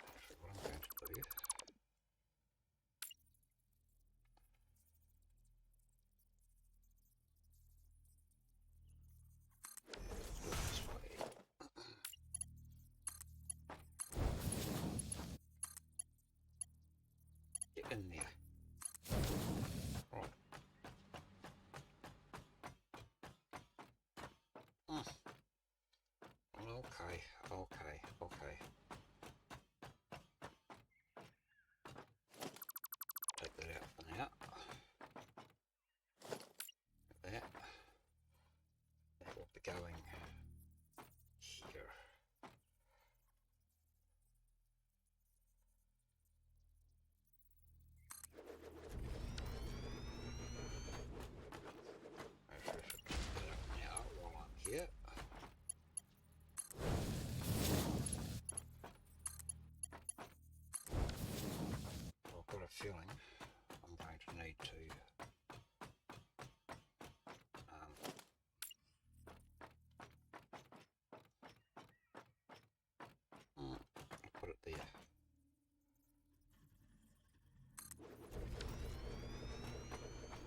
Actually, what I'm going to do, do it this way. Get in there. Right. Okay, okay, okay. Take that out for now. That will be going here. Actually, I should take that out now while I'm here. I've got a feeling I'm going to need to I'll put it there.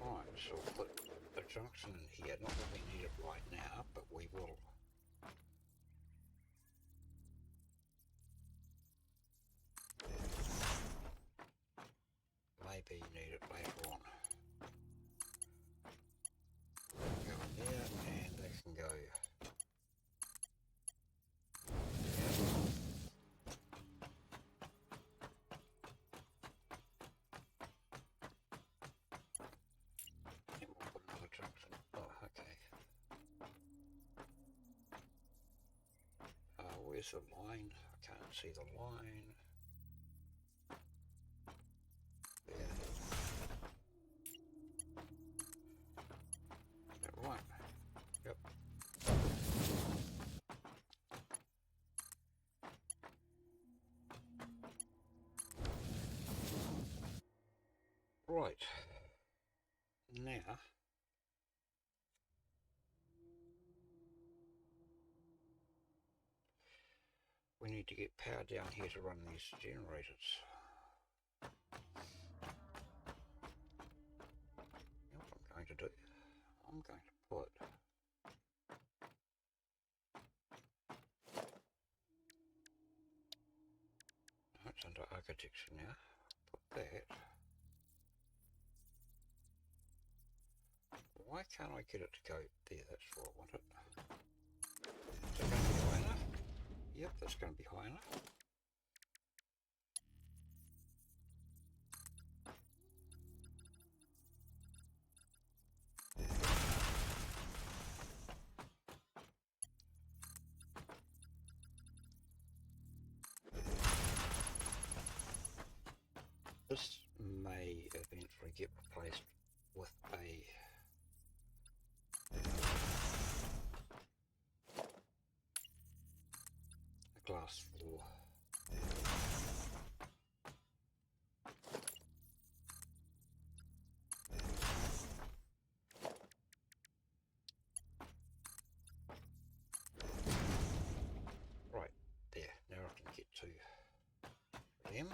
Right, so we'll put a junction in here. Not that we need it right now, but we will. Maybe need it later on. Go in there, and they can go. And we'll put another junction. Oh, okay. Where's the line? I can't see the line. There. Is that right? Yep. Right. Now, we need to get power down here to run these generators. You know what I'm going to do? I'm going to put that's under architecture now. Put that. Why can't I get it to go there? That's where I want it. Is that going to be high enough? Yep, that's going to be high enough. This may eventually get replaced with a glass floor. them.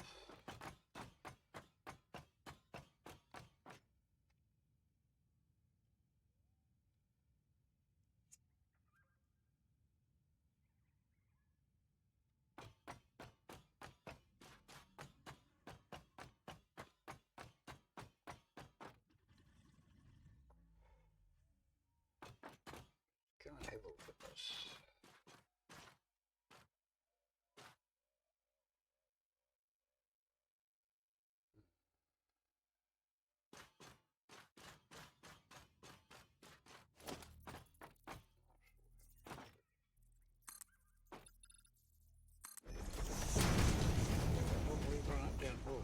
Go and have a look at this. Probably run up downhill.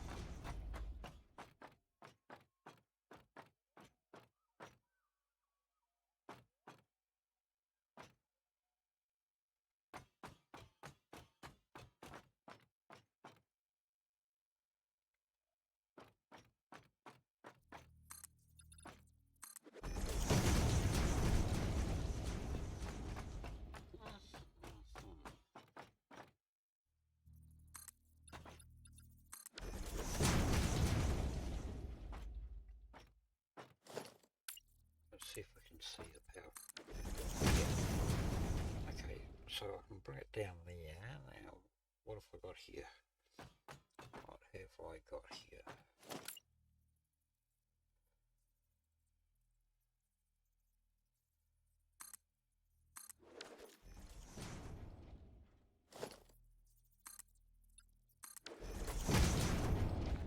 Let's see if I can see the power. Yeah. Okay, so I can bring it down there. Now, what have I got here? What have I got here?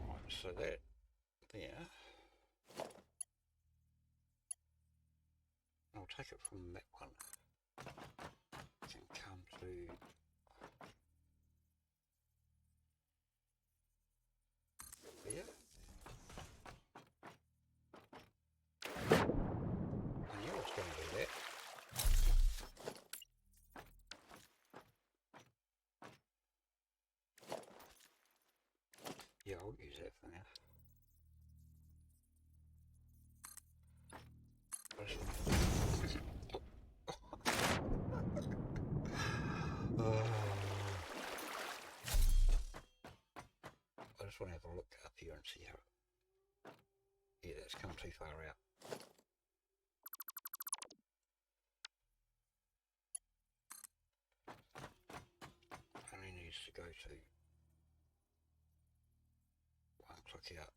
Right, so that there. I'll take it from that one. Can come to there. I knew I was going to do that. Yeah, I'll use that for now. I just want to have a look up here and see how. Yeah, that's come too far out. Only needs to go to one click out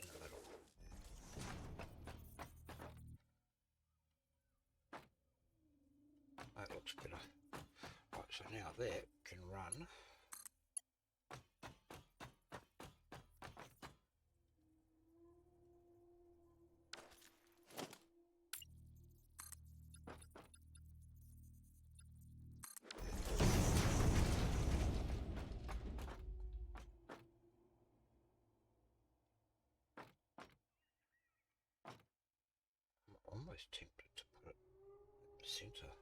in the middle. That looks better. Right, so now that can run. I'm almost tempted to put it at the centre.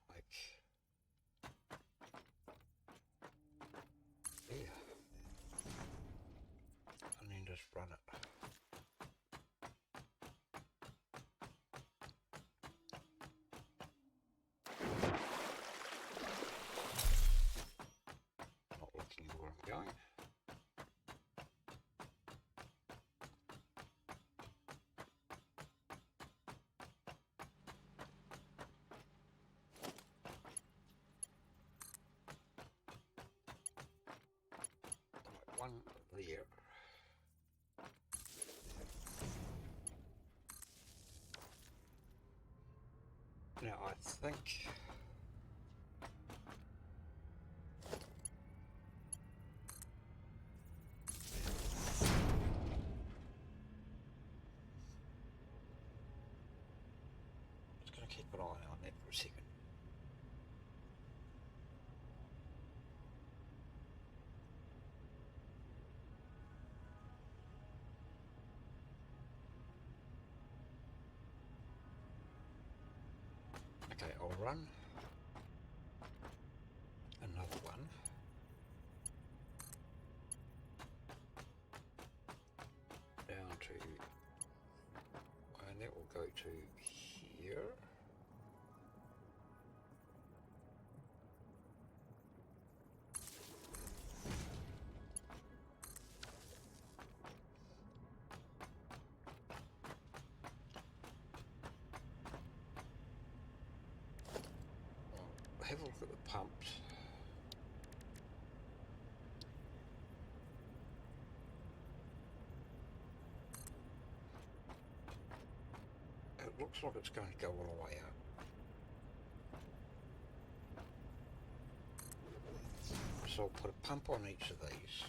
Like there. And then just run it. Not looking where I'm going. Right, one there. Now I think just going to keep an eye on that for a second. Okay, I'll run another one. that will go to here. Have a look at the pumps. It looks like it's going to go all the way out. So I'll put a pump on each of these.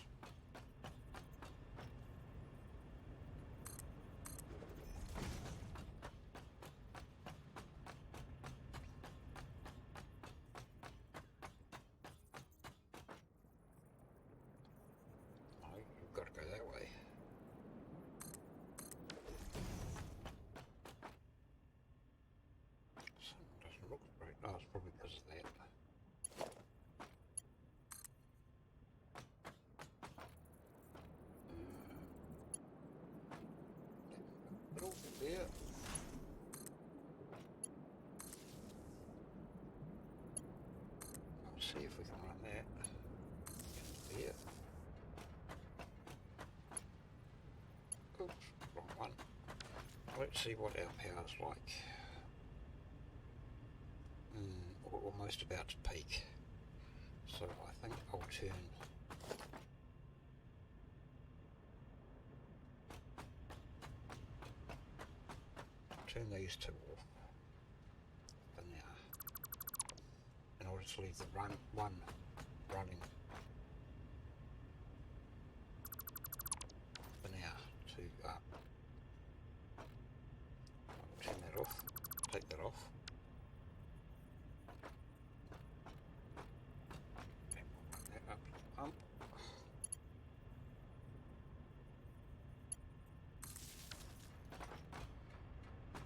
Oh, you've got to go that way. Something doesn't look right. Oh, it's probably because of that. Middle there. I'll see if we can run that. There. Oops, wrong one. Let's see what our power's like. We're almost about to peak. So I think I'll turn these two off for now. And I'll just leave the one running for now to I'll turn that off, take that off. And we'll run that up to the pump.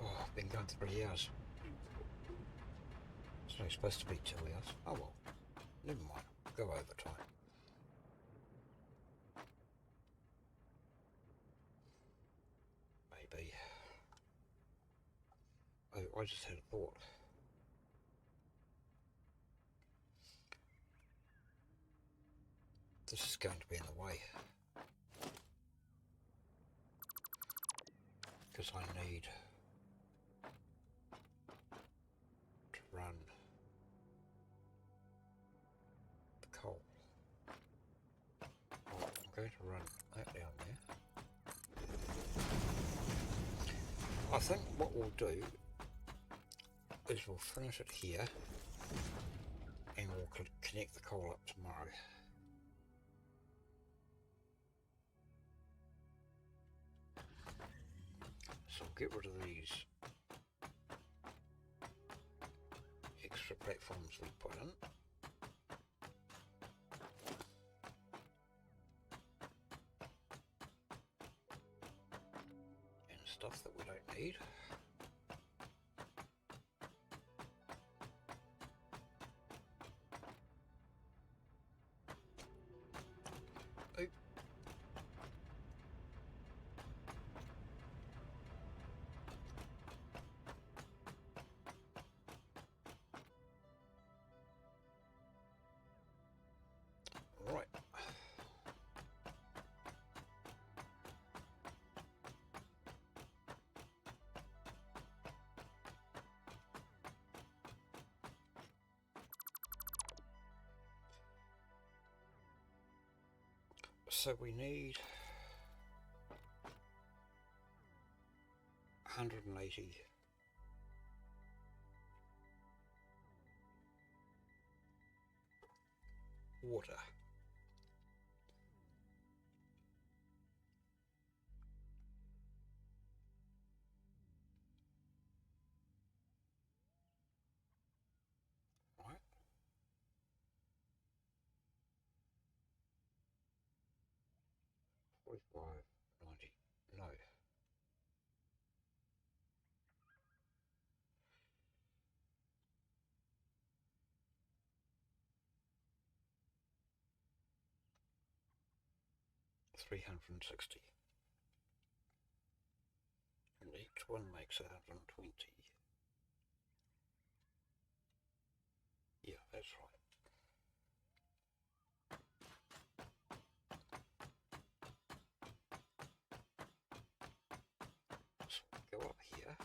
Oh, I've been going 3 hours. It's only supposed to be 2 hours. Oh well, never mind. Go overtime. Maybe. I just had a thought. This is going to be in the way. Because I need to run the coal. Oh, I'm going to run that down there. I think what we'll do is we'll finish it here and we'll connect the coal up tomorrow. So we'll get rid of these extra platforms we put in. And stuff that we don't need. Oop. Right. So we need 180 water. Right. $45.90. No. $360. And each This one makes 120. Yeah, that's right. So go up here.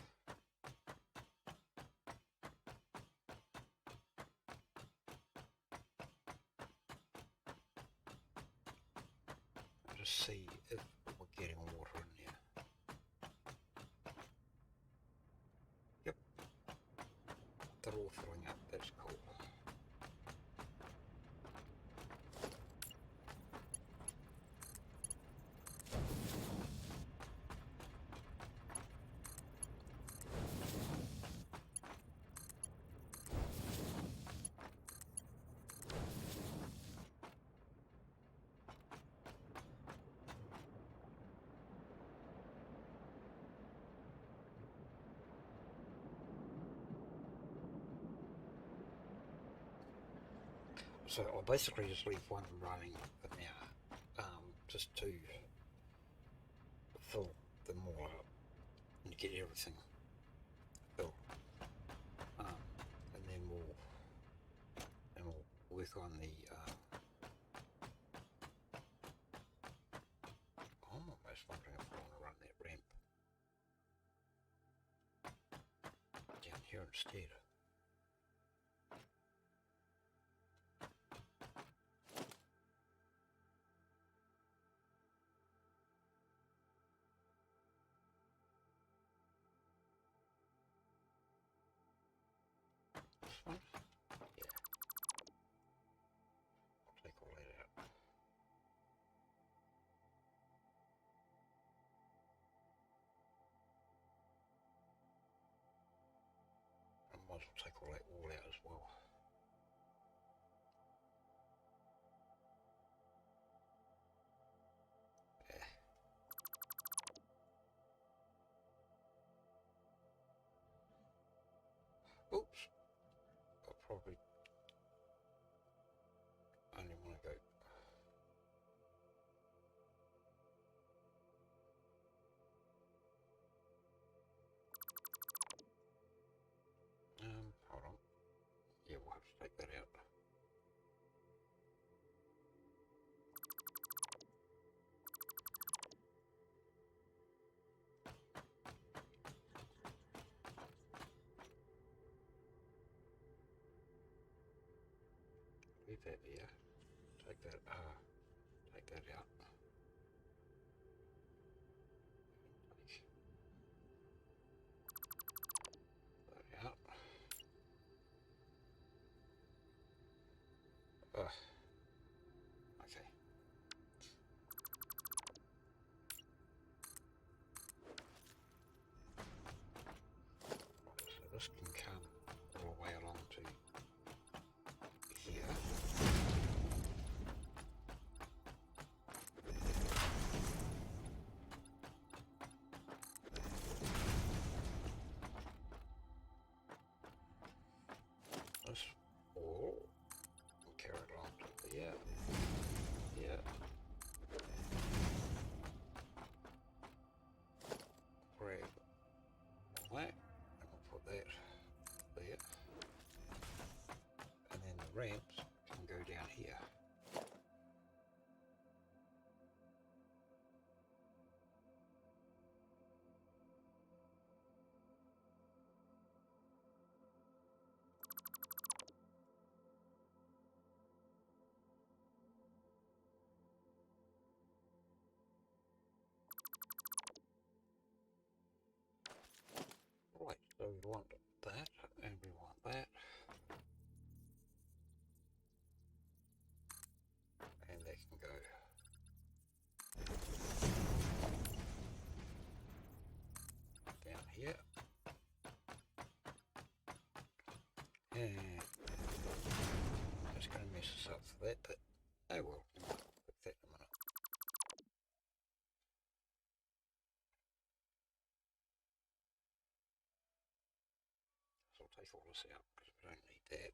And just see if we're getting water in there. Yep. They're all filling up, that's cool. So I'll basically just leave one running for now, just to fill them all up and get everything filled. And then we'll work on the. I'm almost wondering if I want to run that ramp down here instead. This one? Yeah. I'll take all that out. I might as well take all that wall out as well. Yeah. Oops. I probably only want to go. Hold on. Yeah, we'll have to take that out. Leave that there. Take that out. Take that out. Okay. Right, so this can come all the way along to here. This all will carry it along to there. Yeah. Grab all that, and we'll put that there. And then the ramps can go down here. Right, so we want that, and we want that. And that can go down here. And it's going to mess us up for that, but oh well, we'll fix that in a minute. So I'll take all this out because we don't need that.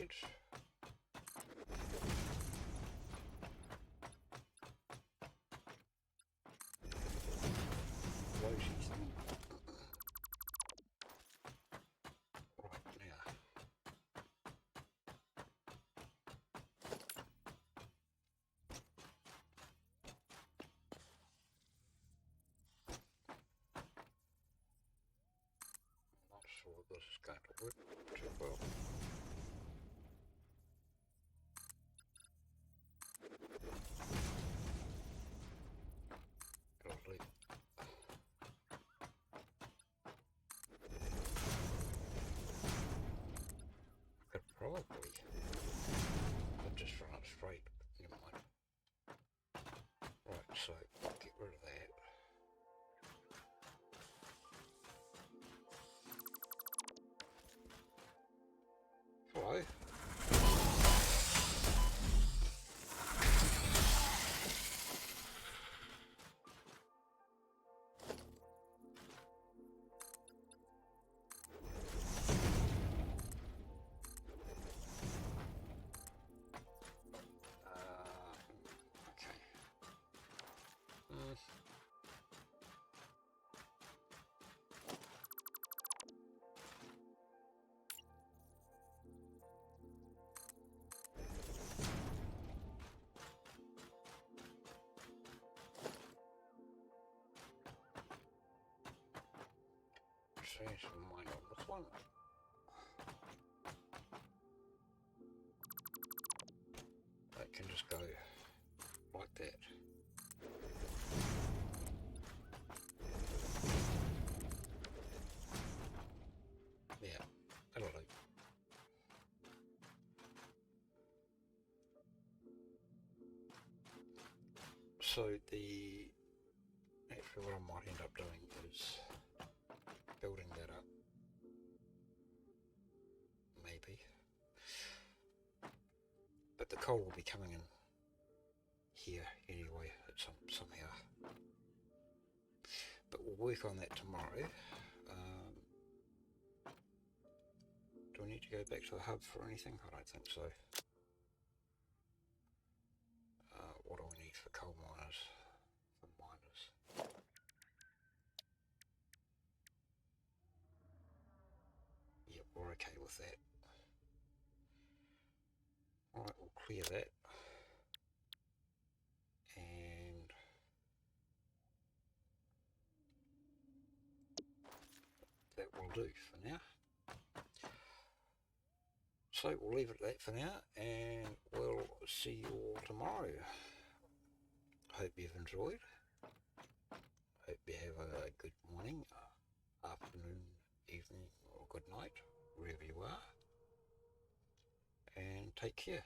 ahead. Closies. Right now. Not sure this is going to work too well. It'll leave. I could probably just run it straight. Never mind. Right, so get rid of that. Hello. Okay. Change my mind on this one. That can just go like that. Yeah, that'll do. So actually what I might end up doing is building that up. Maybe. But the coal will be coming in here anyway, somehow. But we'll work on that tomorrow. Do I need to go back to the hub for anything? I don't think so. What do I need for coal miners? For miners. Yep, we're okay with that. Alright, we'll clear that. And that will do for now. So we'll leave it at that for now, and we'll see you all tomorrow. Hope you've enjoyed. Hope you have a good morning, afternoon, evening, or good night, wherever you are. And take care.